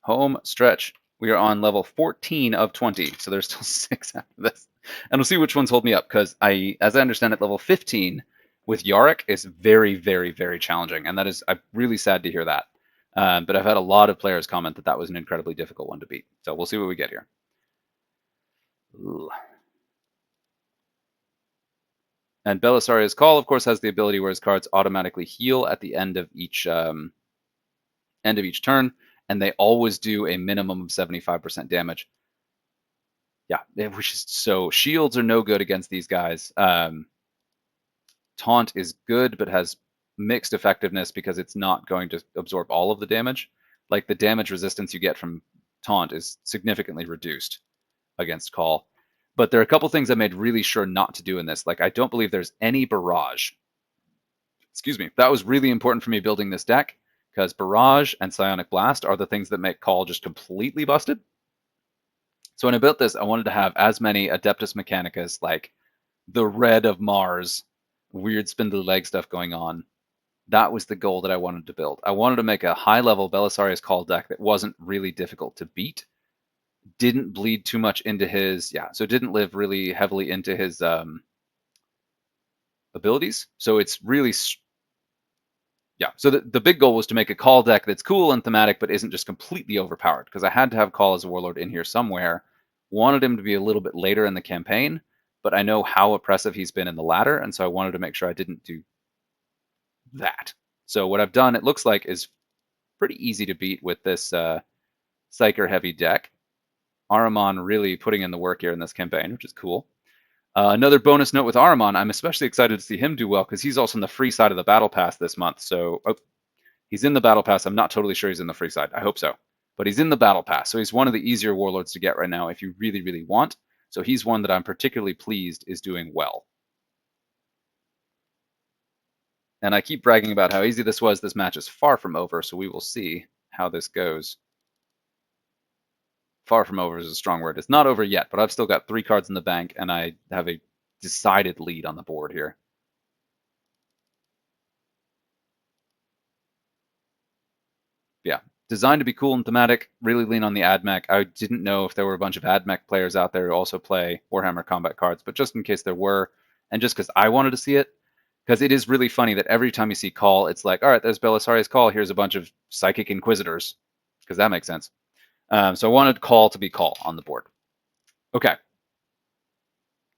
Home stretch. We are on level 14 of 20, so there's still 6 after this. And we'll see which ones hold me up, because as I understand it, level 15 with Yarrick is very, very, very challenging, and I'm really sad to hear that. But I've had a lot of players comment that that was an incredibly difficult one to beat. So we'll see what we get here. Ooh. And Belisarius Cawl, of course, has the ability where his cards automatically heal at the end of each turn, and they always do a minimum of 75% damage. Yeah, which is so shields are no good against these guys. Taunt is good, but has mixed effectiveness because it's not going to absorb all of the damage. Like the damage resistance you get from Taunt is significantly reduced against Cawl. But there are a couple things I made really sure not to do in this. Like I don't believe there's any barrage. Excuse me. That was really important for me building this deck, because Barrage and Psionic Blast are the things that make Cawl just completely busted. So when I built this, I wanted to have as many Adeptus Mechanicus, like the red of Mars, weird spindly leg stuff going on. That was the goal that I wanted to build. I wanted to make a high-level Belisarius Cawl deck that wasn't really difficult to beat, didn't bleed too much into his, so didn't live really heavily into his abilities. So it's really, so the big goal was to make a Cawl deck that's cool and thematic, but isn't just completely overpowered, because I had to have Cawl as a warlord in here somewhere. Wanted him to be a little bit later in the campaign, but I know how oppressive he's been in the latter, and so I wanted to make sure I didn't do that. So what I've done, it looks like, is pretty easy to beat with this Psyker-heavy deck. Ahriman really putting in the work here in this campaign, which is cool. Another bonus note with Ahriman, I'm especially excited to see him do well, because he's also on the free side of the Battle Pass this month. So he's in the Battle Pass. I'm not totally sure he's in the free side. I hope so. But he's in the Battle Pass, so he's one of the easier warlords to get right now if you really, really want. So he's one that I'm particularly pleased is doing well. And I keep bragging about how easy this was. This match is far from over, so we will see how this goes. Far from over is a strong word. It's not over yet, but I've still got 3 cards in the bank, and I have a decided lead on the board here. Yeah, designed to be cool and thematic, really lean on the AdMech. I didn't know if there were a bunch of AdMech players out there who also play Warhammer combat cards, but just in case there were, and just because I wanted to see it, because it is really funny that every time you see Cawl, it's like, all right, there's Belisarius Cawl, here's a bunch of Psychic Inquisitors, because that makes sense. So I wanted Cawl to be Cawl on the board. Okay.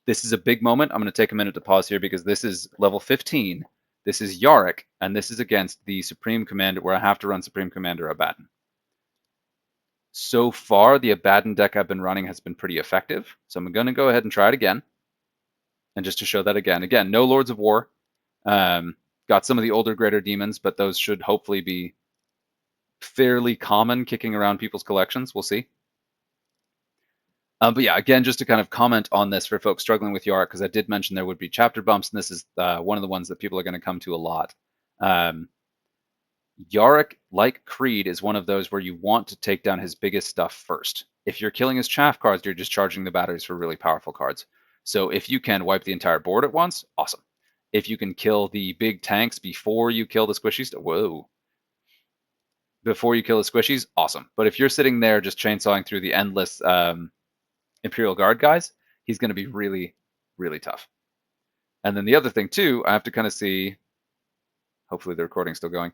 This is a big moment. I'm going to take a minute to pause here, because this is level 15. This is Yarrick, and this is against the Supreme Commander, where I have to run Supreme Commander Abaddon. So far, the Abaddon deck I've been running has been pretty effective, so I'm going to go ahead and try it again. And just to show that again, no Lords of War. Got some of the older Greater Demons, but those should hopefully be fairly common kicking around people's collections. We'll see. But yeah, again, just to kind of comment on this for folks struggling with Yarrick, because I did mention there would be chapter bumps, and this is one of the ones that people are going to come to a lot. Yarrick, like Creed, is one of those where you want to take down his biggest stuff first. If you're killing his chaff cards, you're just charging the batteries for really powerful cards. So if you can wipe the entire board at once, awesome. If you can kill the big tanks before you kill the squishies, before you kill the squishies, awesome. But if you're sitting there just chainsawing through the endless Imperial Guard guys, he's going to be really, really tough. And then the other thing too, I have to kind of see, hopefully the recording's still going,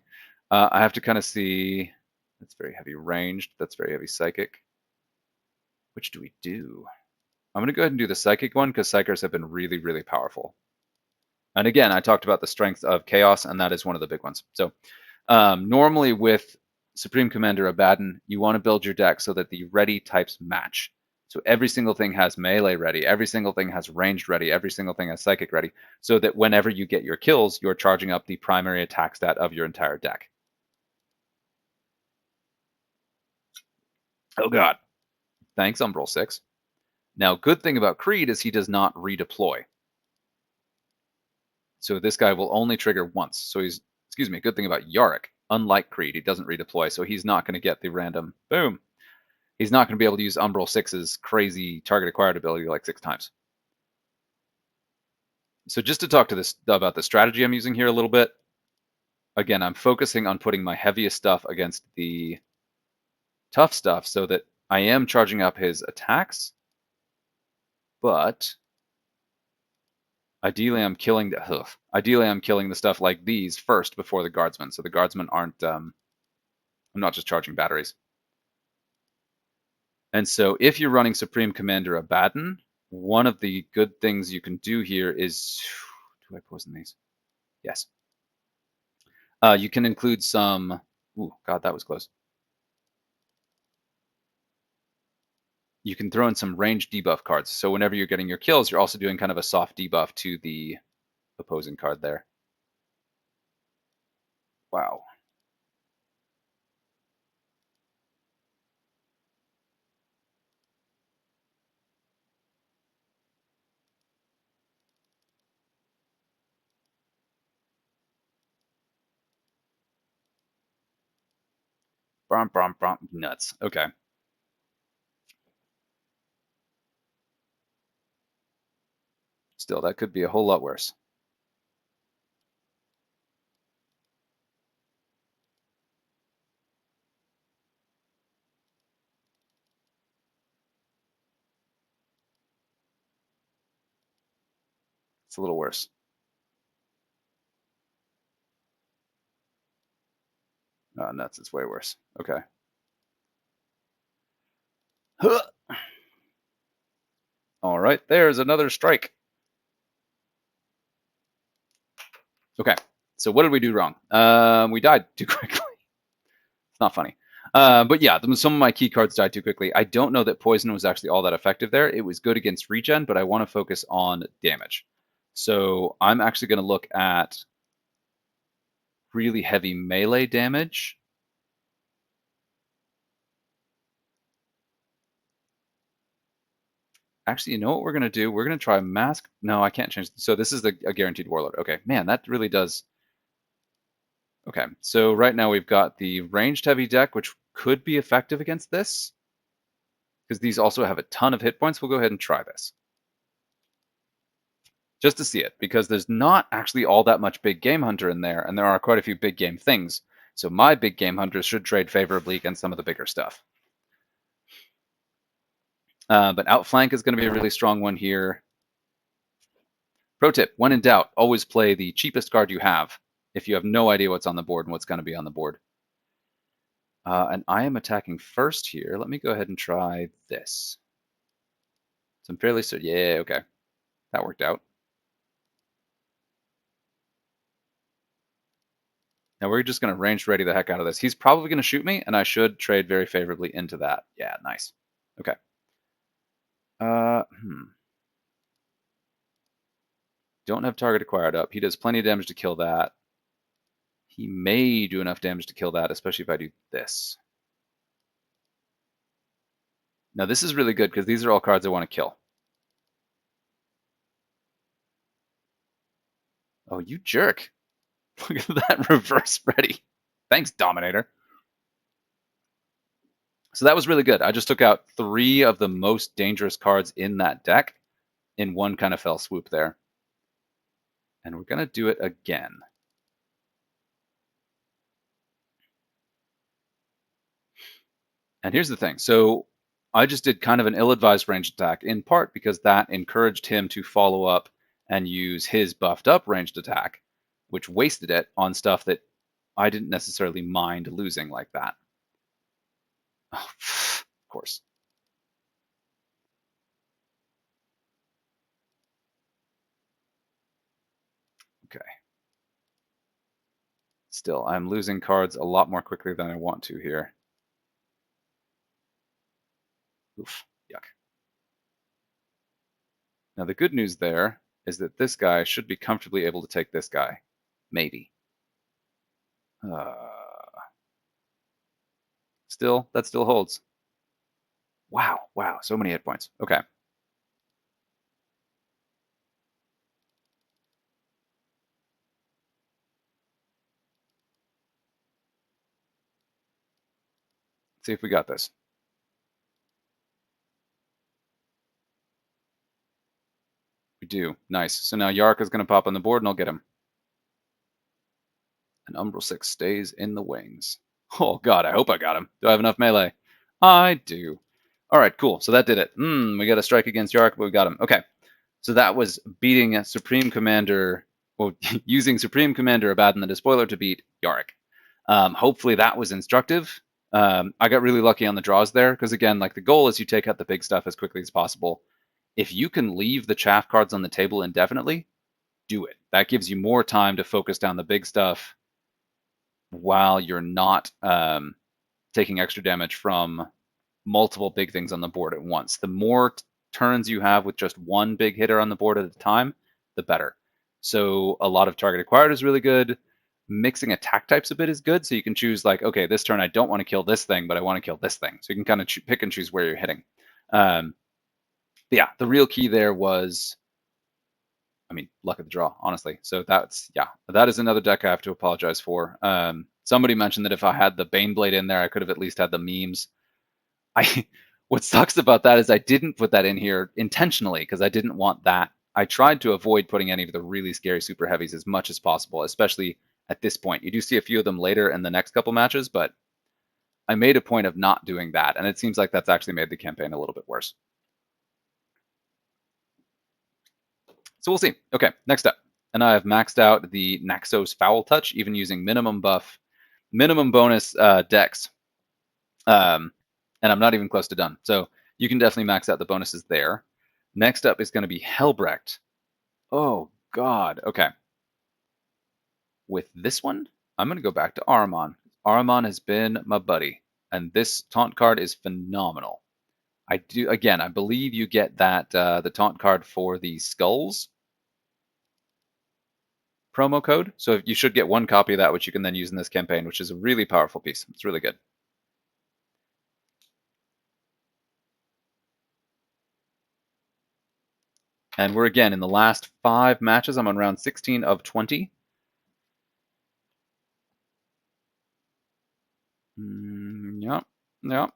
I have to kind of see That's very heavy ranged. That's very heavy psychic. Which do we do? I'm going to go ahead and do the psychic one because psychers have been really, really powerful. And again, I talked about the strength of chaos, and that is one of the big ones. So normally with Supreme Commander Abaddon, you want to build your deck so that the ready types match. So every single thing has melee ready, every single thing has ranged ready, every single thing has psychic ready, so that whenever you get your kills, you're charging up the primary attack stat of your entire deck. Oh god. Thanks, Umbral 6. Now, good thing about Creed is he does not redeploy. So this guy will only trigger once. So he's, excuse me, good thing about Yarrick. Unlike Creed, he doesn't redeploy, so he's not going to get the random boom. He's not going to be able to use Umbral 6's crazy target acquired ability like 6 times. So just to talk to this about the strategy I'm using here a little bit. Again, I'm focusing on putting my heaviest stuff against the tough stuff so that I am charging up his attacks, but ideally I'm killing the stuff like these first before the guardsmen. So the guardsmen aren't I'm not just charging batteries. And so if you're running Supreme Commander Abaddon, one of the good things you can do here is, do I poison these? Yes. You can include some, ooh, God, that was close. You can throw in some range debuff cards. So whenever you're getting your kills, you're also doing kind of a soft debuff to the opposing card there. Wow. Brom, brom, brom. Nuts. Okay. Still, that could be a whole lot worse. It's a little worse. Oh, nuts. It's way worse. Okay. Huh. All right. There's another strike. Okay. So what did we do wrong? We died too quickly. It's not funny. But yeah, some of my key cards died too quickly. I don't know that poison was actually all that effective there. It was good against regen, but I want to focus on damage. So I'm actually going to look at really heavy melee damage. Actually, you know what we're going to do? We're going to try mask. No, I can't change. So this is a guaranteed warlord. Okay, man, that really does. Okay, so right now we've got the ranged heavy deck, which could be effective against this. Because these also have a ton of hit points. We'll go ahead and try this. Just to see it, because there's not actually all that much big game hunter in there, and there are quite a few big game things. So my big game hunters should trade favorably against some of the bigger stuff. But outflank is going to be a really strong one here. Pro tip, when in doubt, always play the cheapest card you have if you have no idea what's on the board and what's going to be on the board. And I am attacking first here. Let me go ahead and try this. So I'm fairly certain. Yeah, okay. That worked out. Now we're just going to range ready the heck out of this. He's probably going to shoot me, and I should trade very favorably into that. Yeah, nice. Okay. Don't have target acquired up. He does plenty of damage to kill that. He may do enough damage to kill that, especially if I do this. Now this is really good because these are all cards I want to kill. Oh, you jerk. Look at that reverse ready. Thanks, Dominator. So that was really good. I just took out 3 of the most dangerous cards in that deck in one kind of fell swoop there. And we're going to do it again. And here's the thing. So I just did kind of an ill-advised ranged attack, in part because that encouraged him to follow up and use his buffed up ranged attack, which wasted it on stuff that I didn't necessarily mind losing like that. Oh, of course. Okay. Still, I'm losing cards a lot more quickly than I want to here. Oof, yuck. Now the good news there is that this guy should be comfortably able to take this guy. Maybe. Still, that still holds. Wow, wow, so many hit points. Okay. Let's see if we got this. We do. Nice. So now Yarrick is going to pop on the board and I'll get him. And Umbral 6 stays in the wings. Oh god, I hope I got him. Do I have enough melee? I do. Alright, cool. So that did it. We got a strike against Yarrick, but we got him. Okay. So that was beating Supreme Commander, well, using Supreme Commander Abaddon the Despoiler to beat Yarrick. Hopefully that was instructive. I got really lucky on the draws there, because again, like the goal is you take out the big stuff as quickly as possible. If you can leave the chaff cards on the table indefinitely, do it. That gives you more time to focus down the big stuff while you're not taking extra damage from multiple big things on the board at once. The more turns you have with just one big hitter on the board at a time, the better. So a lot of target acquired is really good. Mixing attack types a bit is good. So you can choose like, okay, this turn I don't want to kill this thing, but I want to kill this thing. So you can kind of pick and choose where you're hitting. Yeah, the real key there was, I mean, luck of the draw, honestly. So that's, yeah, that is another deck I have to apologize for. Somebody mentioned that if I had the Baneblade in there, I could have at least had the memes. What sucks about that is I didn't put that in here intentionally because I didn't want that. I tried to avoid putting any of the really scary super heavies as much as possible, especially at this point. You do see a few of them later in the next couple matches, but I made a point of not doing that, and it seems like that's actually made the campaign a little bit worse. So we'll see. Okay, next up. And I have maxed out the Naxos Foul Touch, even using minimum buff, minimum bonus decks. And I'm not even close to done. So you can definitely max out the bonuses there. Next up is going to be Helbrecht. Oh, God. Okay. With this one, I'm going to go back to Ahriman. Ahriman has been my buddy, and this taunt card is phenomenal. I believe you get that the taunt card for the skulls promo code. So you should get one copy of that, which you can then use in this campaign, which is a really powerful piece. It's really good. And we're again in the last 5 matches. I'm on round 16 of 20. Yep. I'm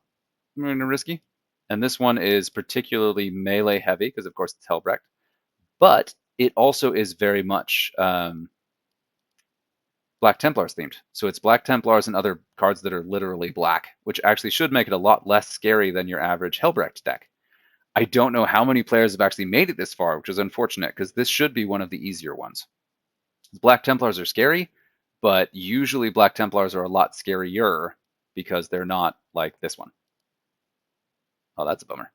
going to risky. And this one is particularly melee heavy because, of course, it's Helbrecht. But it also is very much Black Templars themed. So it's Black Templars and other cards that are literally black, which actually should make it a lot less scary than your average Helbrecht deck. I don't know how many players have actually made it this far, which is unfortunate because this should be one of the easier ones. Black Templars are scary, but usually Black Templars are a lot scarier because they're not like this one. Oh, that's a bummer.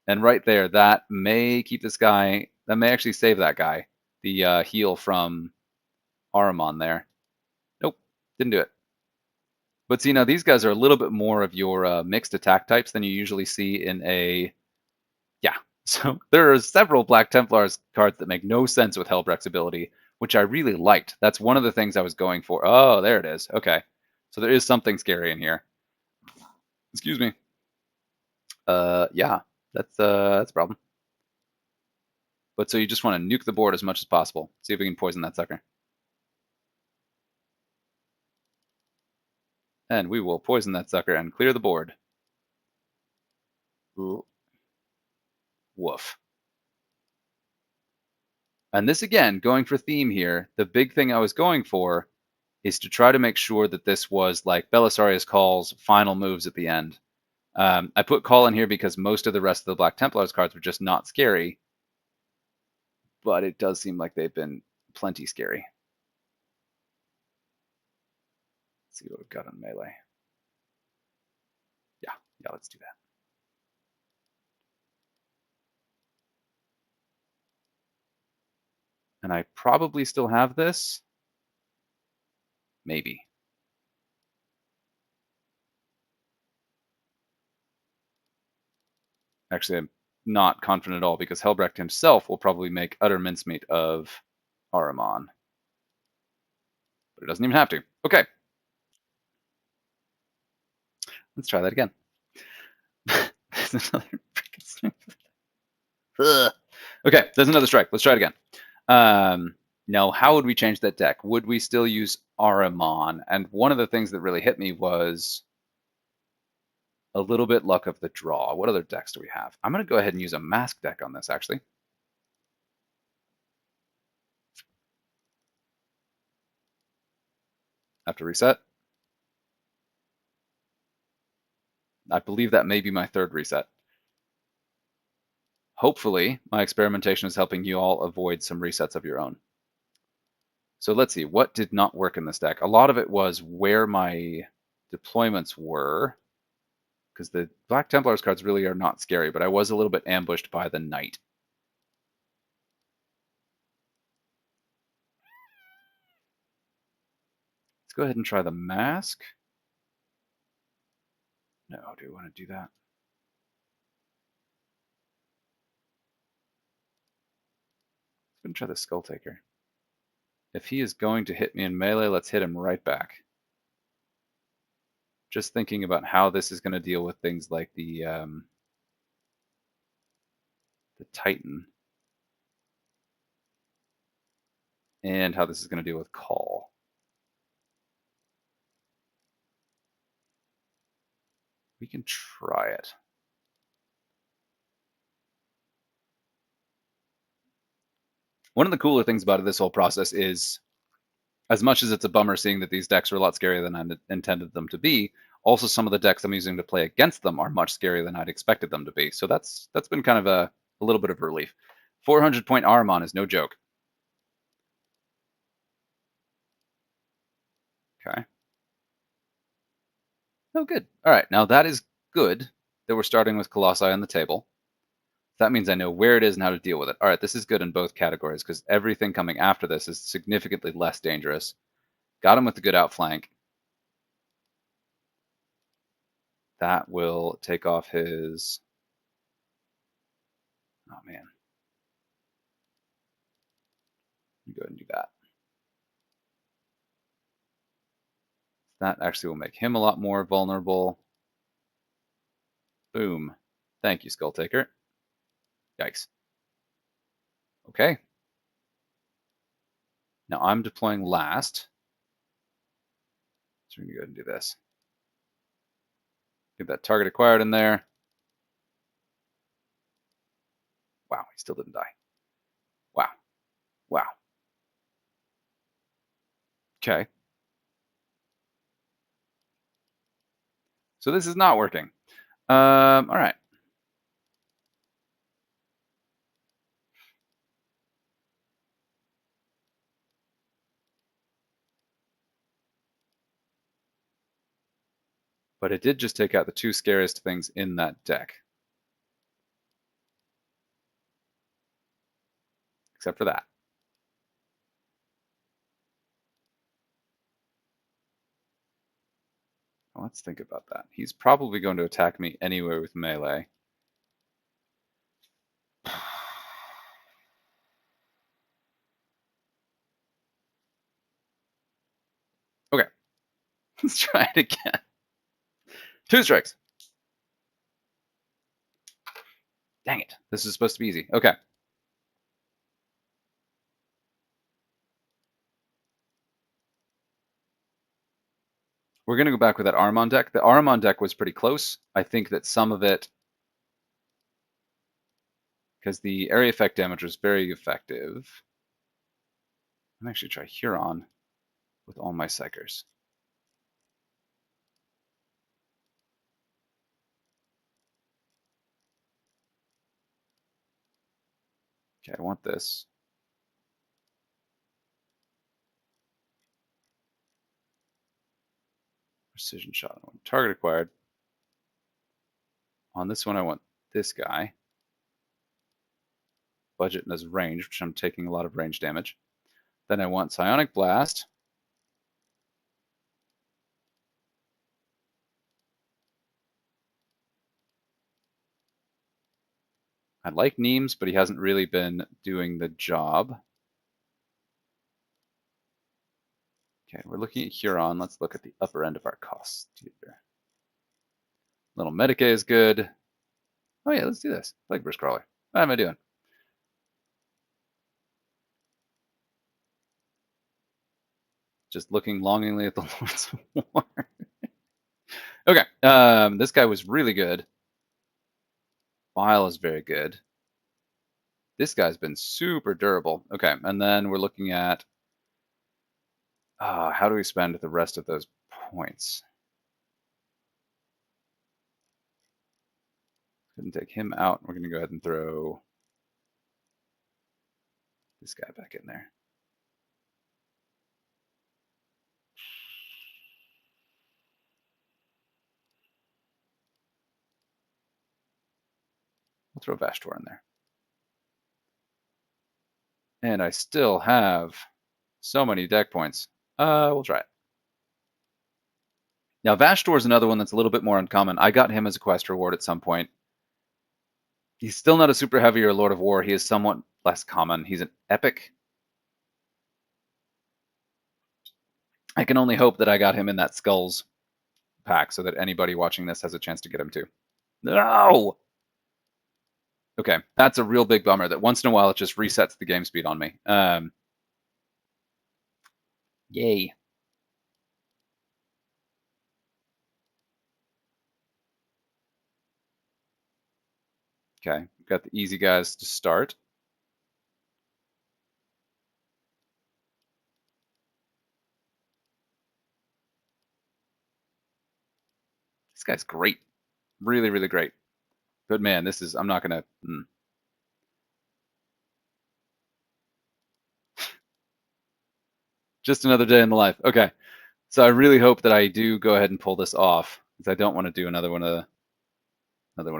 And right there, that may keep this guy, that may actually save that guy. The heal from Ahriman there. Nope, didn't do it. But see, now these guys are a little bit more of your mixed attack types than you usually see in a, yeah. So there are several Black Templars cards that make no sense with Helbrecht's ability, which I really liked. That's one of the things I was going for. Oh, there it is. Okay. So there is something scary in here. Excuse me. Yeah, that's a problem. But so you just want to nuke the board as much as possible. See if we can poison that sucker. And we will poison that sucker and clear the board. Ooh. Woof. And this again, going for theme here, the big thing I was going for is to try to make sure that this was like Belisarius Call's final moves at the end. I put Cawl in here because most of the rest of the Black Templars cards were just not scary. But it does seem like they've been plenty scary. Let's see what we've got on melee. Yeah, Yeah, let's do that. And I probably still have this. Maybe. Actually, I'm not confident at all because Helbrecht himself will probably make utter mincemeat of Ahriman. But it doesn't even have to. Okay. Let's try that again. There's another freaking strike. Okay, there's another strike. Let's try it again. Now, how would we change that deck? Would we still use Ahriman? And one of the things that really hit me was a little bit luck of the draw. What other decks do we have? I'm going to go ahead and use a mask deck on this, actually. Have to reset. I believe that may be my third reset. Hopefully, my experimentation is helping you all avoid some resets of your own. So let's see, what did not work in this deck? A lot of it was where my deployments were, because the Black Templars cards really are not scary, but I was a little bit ambushed by the Knight. Let's go ahead and try the Mask. No, do we want to do that? Let's go and try the Skull Taker. If he is going to hit me in melee, let's hit him right back. Just thinking about how this is going to deal with things like the Titan. And how this is going to deal with Cawl. We can try it. One of the cooler things about this whole process is, as much as it's a bummer seeing that these decks are a lot scarier than I intended them to be, also some of the decks I'm using to play against them are much scarier than I'd expected them to be. So that's been kind of a little bit of relief. 400-point Ahriman is no joke. Okay. Oh, good. All right, now that is good that we're starting with Colossi on the table. That means I know where it is and how to deal with it. All right, this is good in both categories because everything coming after this is significantly less dangerous. Got him with the good outflank. That will take off his... Oh, man. Go ahead and do that. That actually will make him a lot more vulnerable. Boom. Thank you, Skull Taker. Yikes. Okay. Now I'm deploying last. So we're going to go ahead and do this. Get that target acquired in there. Wow, he still didn't die. Wow. Wow. Okay. So this is not working. All right. But it did just take out the two scariest things in that deck. Except for that. Well, let's think about that. He's probably going to attack me anyway with melee. Okay. Let's try it again. 2 strikes. Dang it. This is supposed to be easy. Okay. We're going to go back with that Ahriman deck. The Ahriman deck was pretty close. I think that some of it, because the area effect damage was very effective. I'm actually try Huron with all my psychers. Okay, I want this. Precision shot on target acquired. On this one, I want this guy. Budget and his range, which I'm taking a lot of range damage. Then I want Psionic Blast. I like Neems, but he hasn't really been doing the job. Okay, we're looking at Huron. Let's look at the upper end of our costs here. Little Medicae is good. Oh yeah, let's do this. Plagueburst Crawler. What am I doing? Just looking longingly at the Lords of War. Okay, this guy was really good. Bile is very good. This guy's been super durable. Okay, and then we're looking at how do we spend the rest of those points? Couldn't take him out. We're going to go ahead and throw this guy back in there. We'll throw Vashtor in there. And I still have so many deck points. We'll try it. Now, Vashtor is another one that's a little bit more uncommon. I got him as a quest reward at some point. He's still not a super heavy or Lord of War. He is somewhat less common. He's an epic. I can only hope that I got him in that Skulls pack so that anybody watching this has a chance to get him too. No! Okay, that's a real big bummer that once in a while it just resets the game speed on me. Yay. Okay, we've got the easy guys to start. This guy's great. Really, really great. But man, this is, I'm not going to... Just another day in the life. Okay, so I really hope that I do go ahead and pull this off, because I don't want to do another one of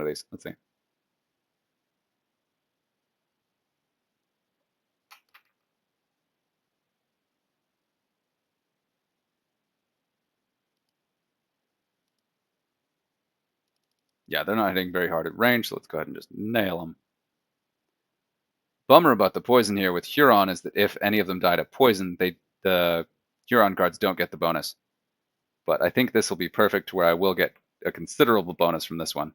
these. Let's see. Yeah, they're not hitting very hard at range, so let's go ahead and just nail them. Bummer about the poison here with Huron is that if any of them died of poison, the Huron cards don't get the bonus. But I think this will be perfect to where I will get a considerable bonus from this one.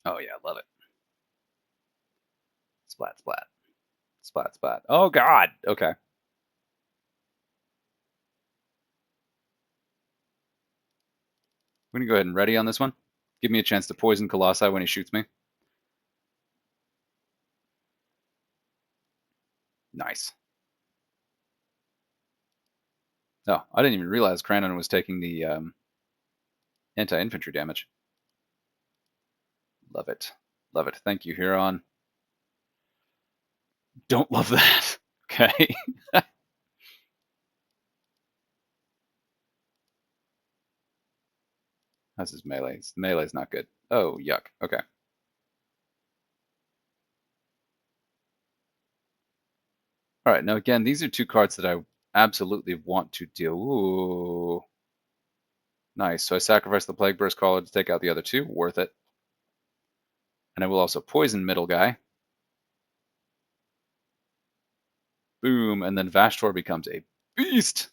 Oh yeah, love it. Splat, splat. Splat, splat. Oh god! Okay. I'm going to go ahead and ready on this one. Give me a chance to poison Colossi when he shoots me. Nice. Oh, I didn't even realize Canoness was taking the anti-infantry damage. Love it. Love it. Thank you, Huron. Don't love that. Okay. How's his melee? His melee's not good. Oh, yuck. Okay. All right. Now, again, these are two cards that I absolutely want to deal. Ooh. Nice. So I sacrifice the Plagueburst Caller to take out the other two. Worth it. And I will also poison middle guy. Boom. And then Vashtor becomes a beast.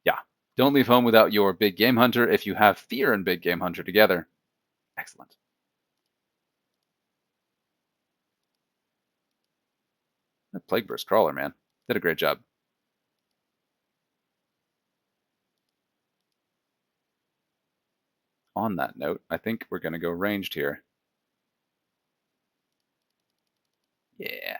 Yeah. Don't leave home without your Big Game Hunter if you have Fear and Big Game Hunter together. Excellent. That Plagueburst Crawler, man. Did a great job. On that note, I think we're going to go ranged here. Yeah.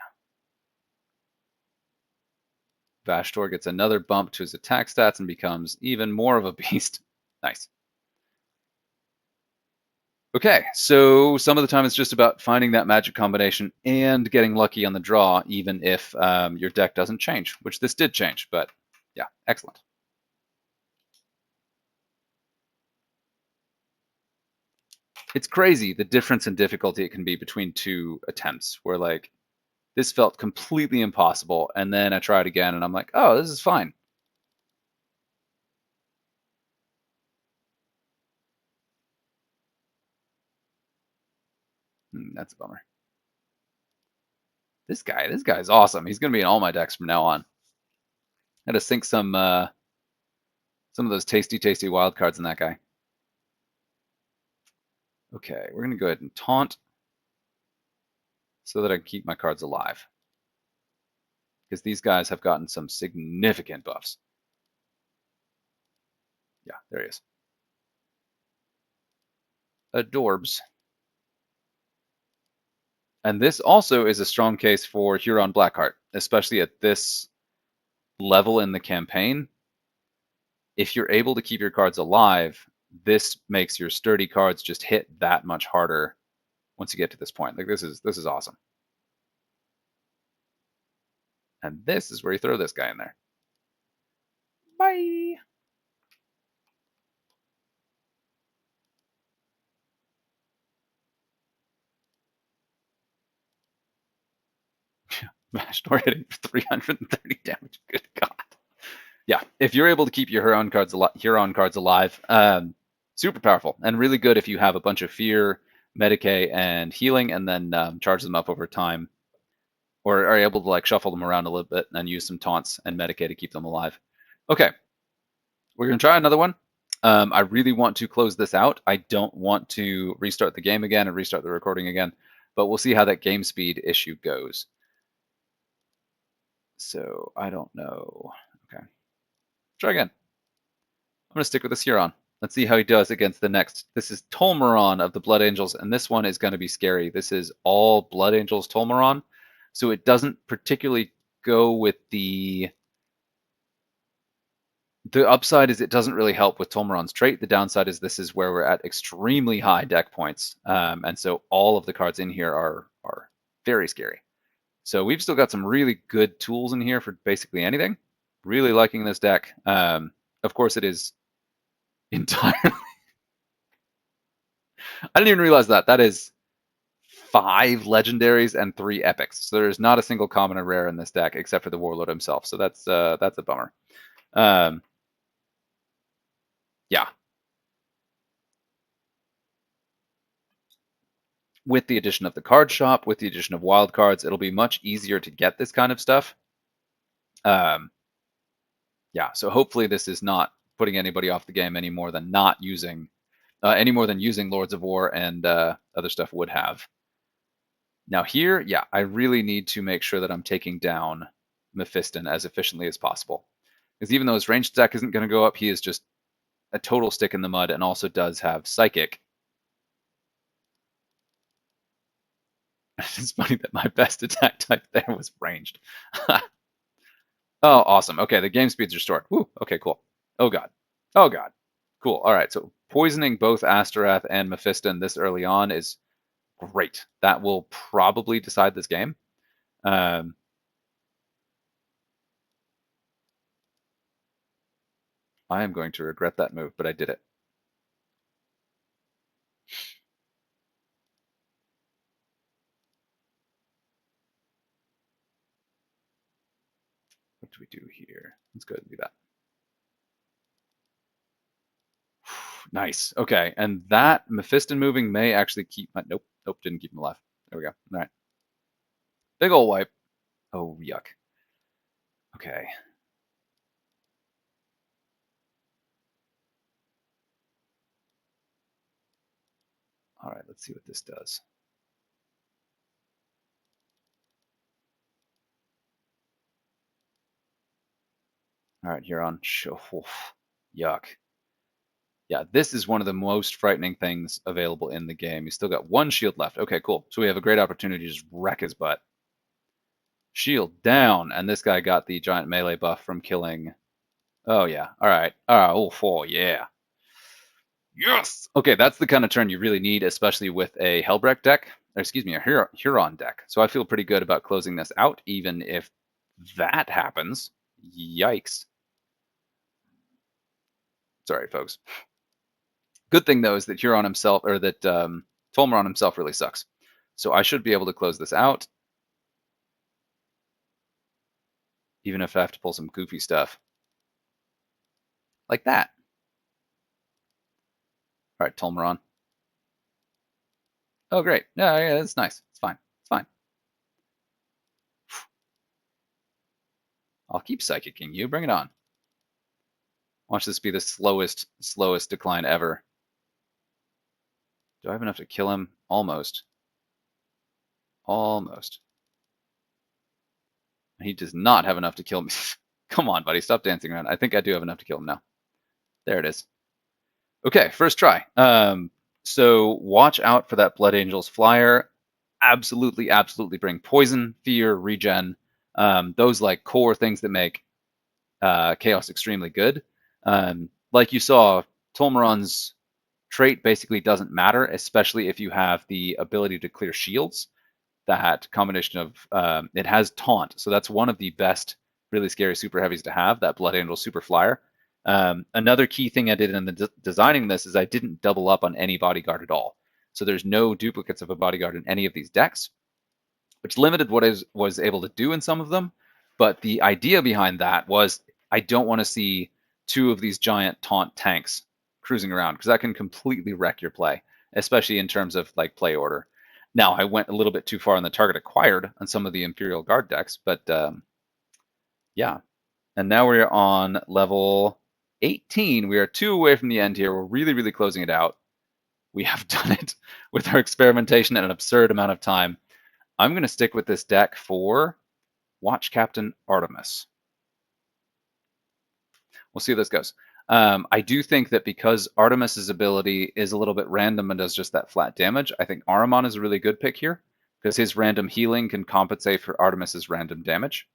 Vashtor gets another bump to his attack stats and becomes even more of a beast. Nice. Okay, so some of the time it's just about finding that magic combination and getting lucky on the draw, even if your deck doesn't change, which this did change, but yeah, excellent. It's crazy the difference in difficulty it can be between 2 attempts, where like this felt completely impossible, and then I tried again, and I'm like, oh, this is fine. That's a bummer. This guy's awesome. He's gonna be in all my decks from now on. I had to sink some of those tasty wild cards in that guy. Okay, we're gonna go ahead and taunt so that I can keep my cards alive, because these guys have gotten some significant buffs. Yeah, there he is. Adorbs. And this also is a strong case for Huron Blackheart, especially at this level in the campaign. If you're able to keep your cards alive, this makes your sturdy cards just hit that much harder once you get to this point. Like this is awesome. And this is where you throw this guy in there. Bye. Smash door hitting for 330 damage. Good God. Yeah, if you're able to keep your Huron cards alive, super powerful and really good if you have a bunch of fear, Medicae, and healing, and then charge them up over time, or are able to like shuffle them around a little bit and use some taunts and Medicae to keep them alive. Okay, we're gonna try another one. I really want to close this out. I don't want to restart the game again and restart the recording again, but we'll see how that game speed issue goes. So I don't know. Okay, try again. I'm going to stick with this Huron. Let's see how he does against the next. This is Tolmeron of the Blood Angels, and this one is going to be scary. This is all Blood Angels Tolmeron, so it doesn't particularly go with the upside is it doesn't really help with Tolmeron's trait. The downside is this is where we're at extremely high deck points, and so all of the cards in here are very scary. So we've still got some really good tools in here for basically anything. Really liking this deck. Of course, it is entirely. I didn't even realize that. That is 5 legendaries and 3 epics. So there's not a single common or rare in this deck except for the Warlord himself. So that's a bummer. Yeah. With the addition of the card shop, with the addition of wild cards, it'll be much easier to get this kind of stuff. Yeah. So hopefully this is not putting anybody off the game any more than not using, any more than using Lords of War and other stuff would have. Now here, yeah, I really need to make sure that I'm taking down Mephiston as efficiently as possible. Because even though his ranged attack isn't going to go up, he is just a total stick in the mud and also does have Psychic. It's funny that my best attack type there was ranged. Oh, awesome. Okay, the game speed's restored. Woo, okay, cool. Oh, God. Oh, God. Cool. All right, so poisoning both Asterath and Mephiston this early on is great. That will probably decide this game. I am going to regret that move, but I did it. What do we do here? Let's go ahead and do that. Nice. Okay, and that Mephiston moving may actually keep my... Nope, didn't keep him alive. There we go. All right. Big ol' wipe. Oh, yuck. Okay. All right, let's see what this does. All right, Huron. Yuck. Yeah, this is one of the most frightening things available in the game. He's still got 1 shield left. Okay, cool. So we have a great opportunity to just wreck his butt. Shield down, and this guy got the giant melee buff from killing... Oh, yeah. All right. Yeah. Yes! Okay, that's the kind of turn you really need, especially with a Helbrecht deck. Or excuse me, a Huron deck. So I feel pretty good about closing this out, even if that happens. Yikes. Sorry, folks. Good thing though is that Huron himself, or that Tolmeron himself, really sucks. So I should be able to close this out, even if I have to pull some goofy stuff like that. All right, Tolmeron. Oh, great. Yeah, that's nice. It's fine. It's fine. I'll keep psychicking you. Bring it on. Watch this be the slowest decline ever. Do I have enough to kill him? Almost. Almost. He does not have enough to kill me. Come on, buddy. Stop dancing around. I think I do have enough to kill him now. There it is. Okay, first try. So watch out for that Blood Angels flyer. Absolutely, absolutely bring poison, fear, regen. Those like core things that make chaos extremely good. Like you saw, Tolmeron's trait basically doesn't matter, especially if you have the ability to clear shields. That combination of it has taunt, so that's one of the best really scary super heavies to have, that Blood Angel super flyer. Another key thing I did in the designing this is I didn't double up on any bodyguard at all. So there's no duplicates of a bodyguard in any of these decks, which limited what I was able to do in some of them. But the idea behind that was I don't want to see two of these giant taunt tanks cruising around, because that can completely wreck your play, especially in terms of like play order. Now, I went a little bit too far on the target acquired on some of the Imperial Guard decks, but yeah. And now we're on level 18. We are 2 away from the end here. We're really, really closing it out. We have done it with our experimentation in an absurd amount of time. I'm going to stick with this deck for Watch Captain Artemis. We'll see how this goes. I do think that because Artemis's ability is a little bit random and does just that flat damage, I think Ahriman is a really good pick here, because his random healing can compensate for Artemis's random damage.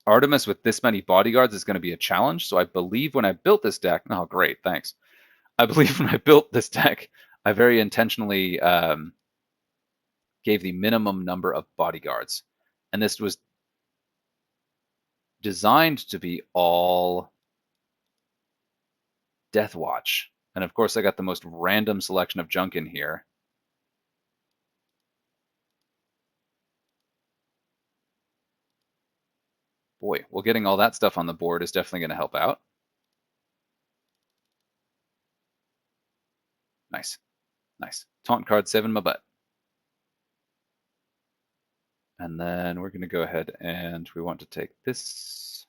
Artemis with this many bodyguards is going to be a challenge, so I believe when I built this deck... Oh, great, thanks. I believe when I built this deck, I very intentionally gave the minimum number of bodyguards. And this was designed to be all Death Watch. And of course, I got the most random selection of junk in here. Boy, well, getting all that stuff on the board is definitely going to help out. Nice. Nice. Taunt card 7 my butt. And then we're going to go ahead and we want to take this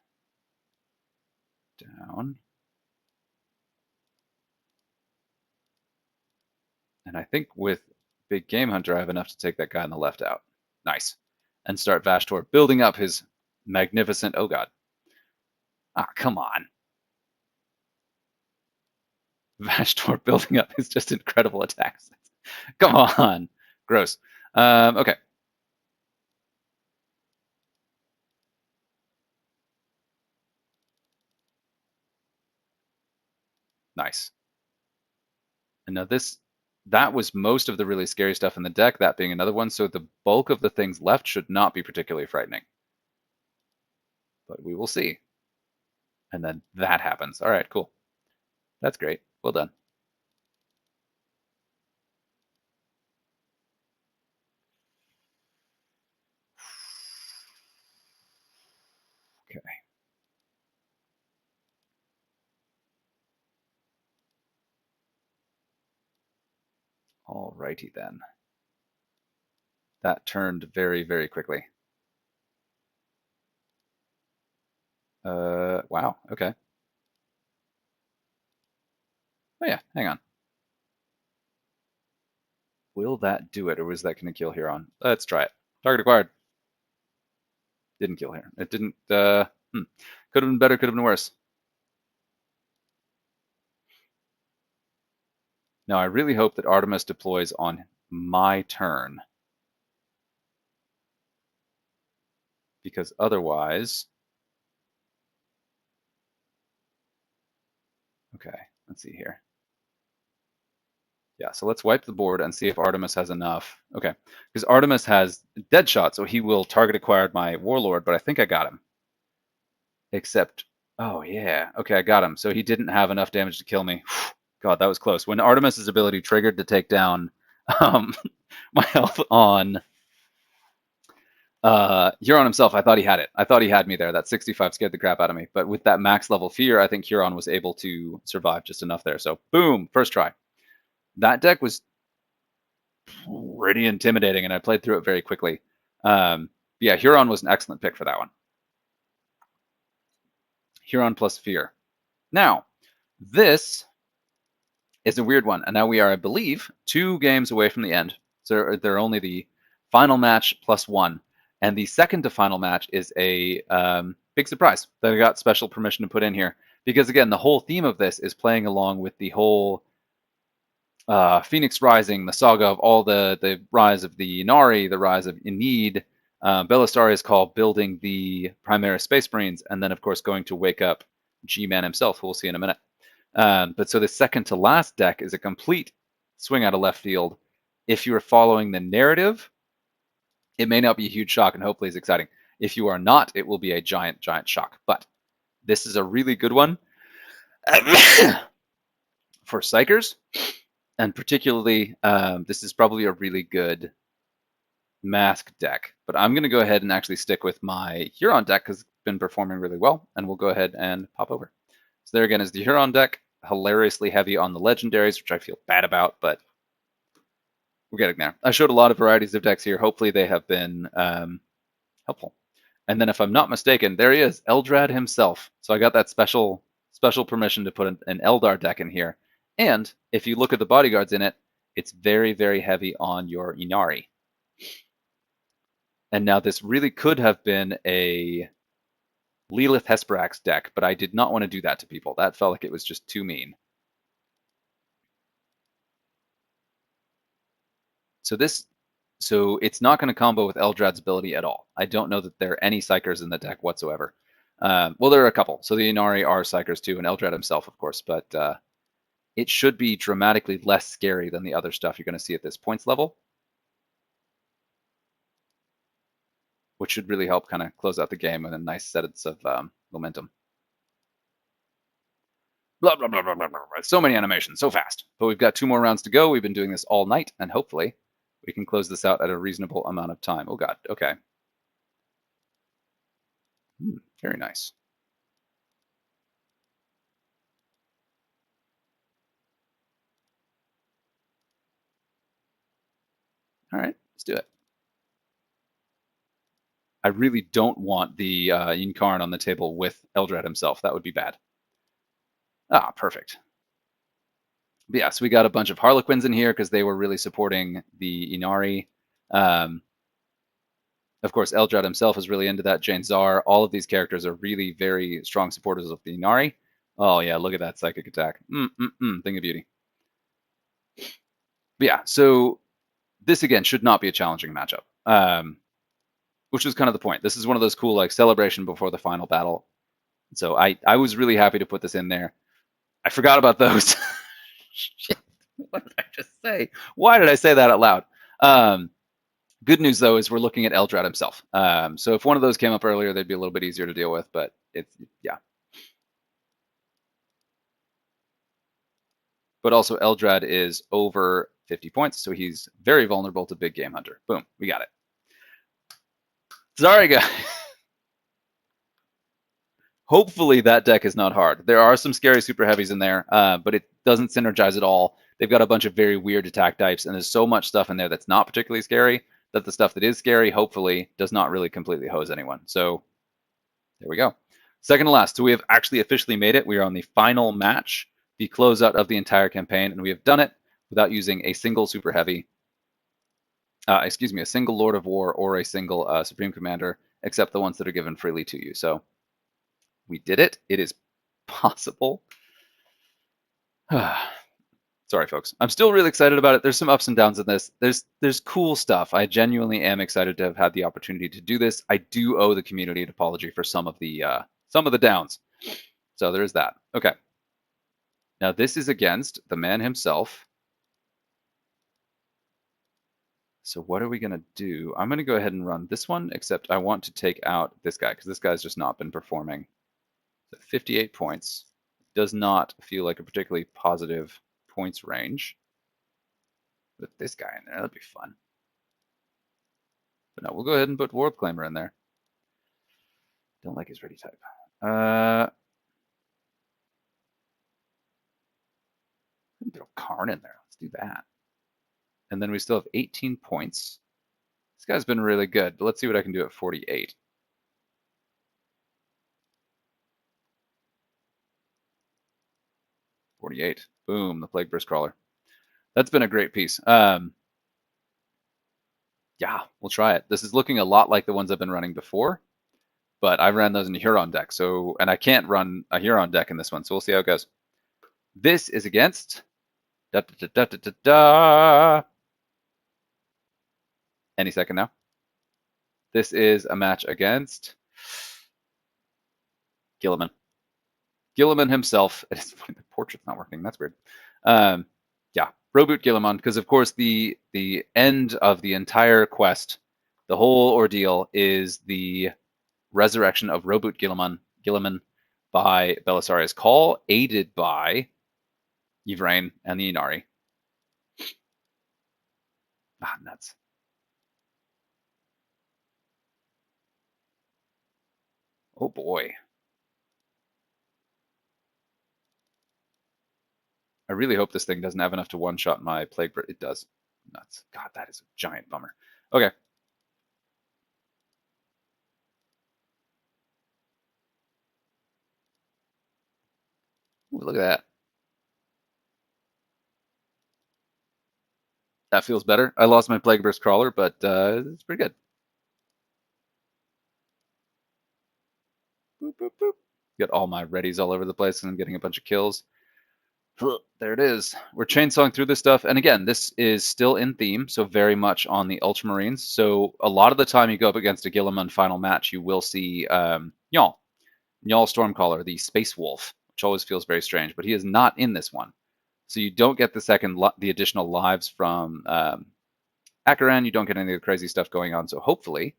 down. And I think with Big Game Hunter, I have enough to take that guy on the left out. Nice. And start Vashtor building up his magnificent... Oh, God. Ah, come on. Vashtor building up his just incredible attacks. Come on. Gross. Okay. Nice. And now that was most of the really scary stuff in the deck, that being another one, so the bulk of the things left should not be particularly frightening. But we will see. And then that happens. All right, cool. That's great. Well done. Okay. All righty then. That turned very, very quickly. Wow, okay. Oh yeah, hang on. Will that do it, or was that going to kill Huron? Let's try it. Target acquired. Didn't kill here. It didn't, could have been better, could have been worse. Now, I really hope that Artemis deploys on my turn, because otherwise... Okay, let's see here. Yeah, so let's wipe the board and see if Artemis has enough. Okay, because Artemis has Deadshot, so he will target acquired my Warlord, but I think I got him. Except, oh yeah, okay, I got him. So he didn't have enough damage to kill me. God, that was close. When Artemis' ability triggered to take down my health on Huron himself, I thought he had it. I thought he had me there. That 65 scared the crap out of me. But with that max level fear, I think Huron was able to survive just enough there. So boom, first try. That deck was pretty intimidating, and I played through it very quickly. Yeah, Huron was an excellent pick for that one. Huron plus fear. Now, this is a weird one, and now we are, I believe, 2 games away from the end. So they're only the final match plus 1. And the second to final match is a big surprise that I got special permission to put in here. Because again, the whole theme of this is playing along with the whole Phoenix Rising, the saga of all the rise of the Ynnari, the rise of Enid, Belistaria's Call, building the Primaris Space Marines, and then of course going to wake up G-Man himself, who we'll see in a minute. But so the second to last deck is a complete swing out of left field. If you are following the narrative, it may not be a huge shock, and hopefully it's exciting. If you are not, it will be a giant, giant shock. But this is a really good one for Psychers, and particularly, this is probably a really good mask deck. But I'm going to go ahead and actually stick with my Huron deck because it's been performing really well, and we'll go ahead and pop over. So there again is the Huron deck, hilariously heavy on the legendaries, which I feel bad about, but we're getting there. I showed a lot of varieties of decks here. Hopefully they have been helpful. And then if I'm not mistaken, there he is, Eldrad himself. So I got that special permission to put an Eldar deck in here. And if you look at the bodyguards in it, it's very, very heavy on your Ynnari. And now this really could have been a Lilith Hesperax deck, but I did not want to do that to people. That felt like it was just too mean. So it's not going to combo with Eldrad's ability at all. I don't know that there are any Psychers in the deck whatsoever. Well, there are a couple. So the Ynnari are Psychers too, and Eldrad himself, of course, but it should be dramatically less scary than the other stuff you're going to see at this points level, which should really help kind of close out the game with a nice set of momentum. Blah, blah, blah, blah, blah, blah. So many animations, so fast. But we've got 2 more rounds to go. We've been doing this all night, and hopefully we can close this out at a reasonable amount of time. Oh, God. Okay. Very nice. All right, let's do it. I really don't want the Yncarne on the table with Eldrad himself. That would be bad. Ah, perfect. But yeah, so we got a bunch of Harlequins in here because they were really supporting the Ynnari. Of course, Eldrad himself is really into that. Jane Czar. All of these characters are really very strong supporters of the Ynnari. Oh yeah, look at that psychic attack. Thing of beauty. But yeah, so this again should not be a challenging matchup, which was kind of the point. This is one of those cool like celebration before the final battle. So I was really happy to put this in there. I forgot about those. Shit, what did I just say? Why did I say that out loud? Good news, though, is we're looking at Eldrad himself. So if one of those came up earlier, they'd be a little bit easier to deal with, but it's, yeah. But also Eldrad is over 50 points, so he's very vulnerable to Big Game Hunter. Boom, we got it. Sorry, guys. Hopefully that deck is not hard. There are some scary super heavies in there, but it doesn't synergize at all. They've got a bunch of very weird attack types, and there's so much stuff in there that's not particularly scary that the stuff that is scary, hopefully, does not really completely hose anyone. So there we go. Second to last. So we have actually officially made it. We are on the final match, the closeout of the entire campaign, and we have done it without using a single super heavy, a single Lord of War or a single Supreme Commander, except the ones that are given freely to you. So we did it. It is possible. Sorry, folks. I'm still really excited about it. There's some ups and downs in this. There's cool stuff. I genuinely am excited to have had the opportunity to do this. I do owe the community an apology for some of the downs. So there is that. Okay. Now this is against the man himself. So what are we going to do? I'm going to go ahead and run this one, except I want to take out this guy because this guy's just not been performing. So 58 points. Does not feel like a particularly positive points range. Put this guy in there. That'd be fun. But no, we'll go ahead and put War Claimer in there. Don't like his ready type. Throw Karn in there. Let's do that. And then we still have 18 points. This guy's been really good, but let's see what I can do at 48. Boom, the Plague Burst Crawler. That's been a great piece. Yeah, we'll try it. This is looking a lot like the ones I've been running before, but I ran those in a Huron deck, so, and I can't run a Huron deck in this one, so we'll see how it goes. This is against any second now. This is a match against Guilliman. Guilliman himself. The portrait's not working. That's weird. Yeah, Roboot Guilliman, because of course the end of the entire quest, the whole ordeal, is the resurrection of Roboot Guilliman by Belisarius Cawl, aided by Yvraine and the Ynnari. Ah, nuts. Oh boy. I really hope this thing doesn't have enough to one-shot my Plague Burst. It does. Nuts. God, that is a giant bummer. Okay. Ooh, look at that. That feels better. I lost my Plague Burst Crawler, but it's pretty good. Boop, boop, boop. Got all my readies all over the place and I'm getting a bunch of kills. There it is. We're chainsawing through this stuff. And again, this is still in theme, so very much on the Ultramarines. So a lot of the time you go up against a Guilliman final match, you will see Yawl Stormcaller, the Space Wolf, which always feels very strange, but he is not in this one. So you don't get the additional lives from Acheran. You don't get any of the crazy stuff going on. So hopefully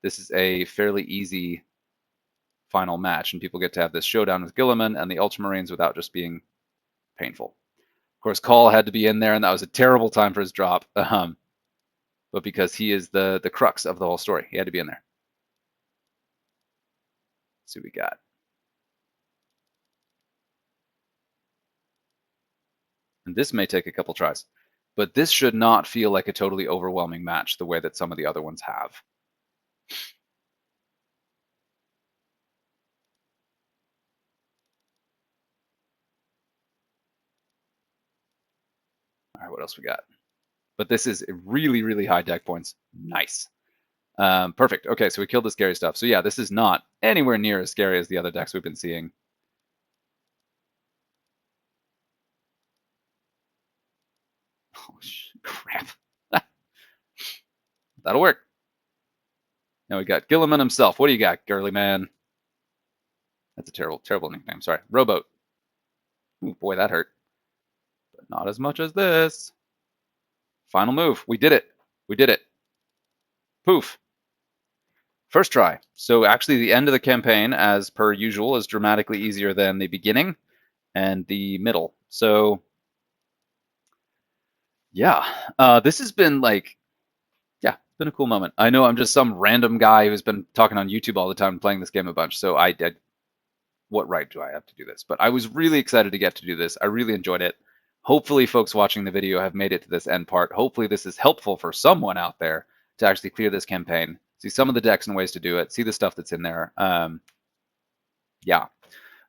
this is a fairly easy final match, and people get to have this showdown with Guilliman and the Ultramarines without just being painful. Of course, Cawl had to be in there, and that was a terrible time for his drop. But because he is the crux of the whole story, he had to be in there. Let's see what we got. And this may take a couple tries, but this should not feel like a totally overwhelming match the way that some of the other ones have. All right, what else we got? But this is really, really high deck points. Nice. Perfect. Okay, so we killed the scary stuff. So yeah, this is not anywhere near as scary as the other decks we've been seeing. Oh, crap. That'll work. Now we got Guilliman himself. What do you got, girly man? That's a terrible, terrible nickname. Sorry. Rowboat. Ooh, boy, that hurt. But not as much as this. Final move. We did it. We did it. Poof. First try. So actually the end of the campaign, as per usual, is dramatically easier than the beginning and the middle. So yeah, this has been like, yeah, it's been a cool moment. I know I'm just some random guy who's been talking on YouTube all the time playing this game a bunch. So what right do I have to do this? But I was really excited to get to do this. I really enjoyed it. Hopefully folks watching the video have made it to this end part. Hopefully this is helpful for someone out there to actually clear this campaign, see some of the decks and ways to do it, see the stuff that's in there. Yeah.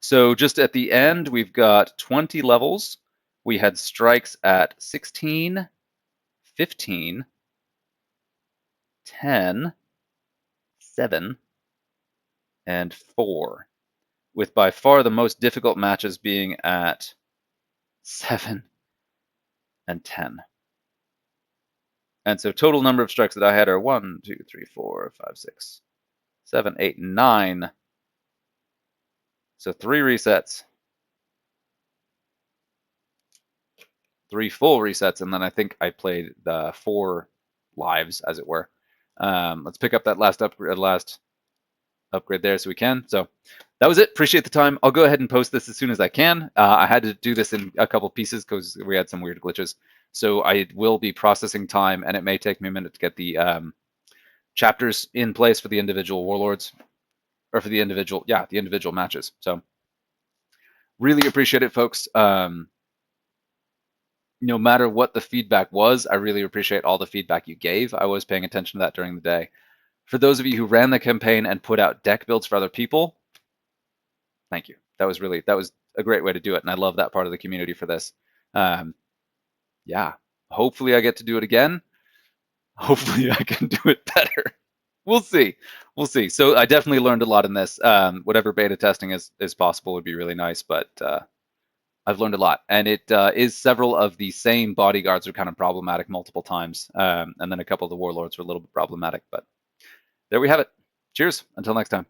So just at the end, we've got 20 levels. We had strikes at 16, 15, 10, 7, and 4. With by far the most difficult matches being at 7 and 10. And so total number of strikes that I had are 1, 2, 3, 4, 5, 6, 7, 8, 9. So 3 resets. 3 full resets, and then I think I played the 4 lives, as it were. Let's pick up that last upgrade there so we can. So that was it. Appreciate the time. I'll go ahead and post this as soon as I can. I had to do this in a couple pieces because we had some weird glitches. So I will be processing time, and it may take me a minute to get the chapters in place for the individual warlords, or for the individual matches. So really appreciate it, folks. No matter what the feedback was, I really appreciate all the feedback you gave. I was paying attention to that during the day. For those of you who ran the campaign and put out deck builds for other people, thank you. That was a great way to do it, and I love that part of the community for this. Yeah, hopefully I get to do it again. Hopefully I can do it better. We'll see. We'll see. So I definitely learned a lot in this. Whatever beta testing is possible would be really nice, but I've learned a lot. And it is several of the same bodyguards are kind of problematic multiple times. And then a couple of the warlords were a little bit problematic, but there we have it. Cheers. Until next time.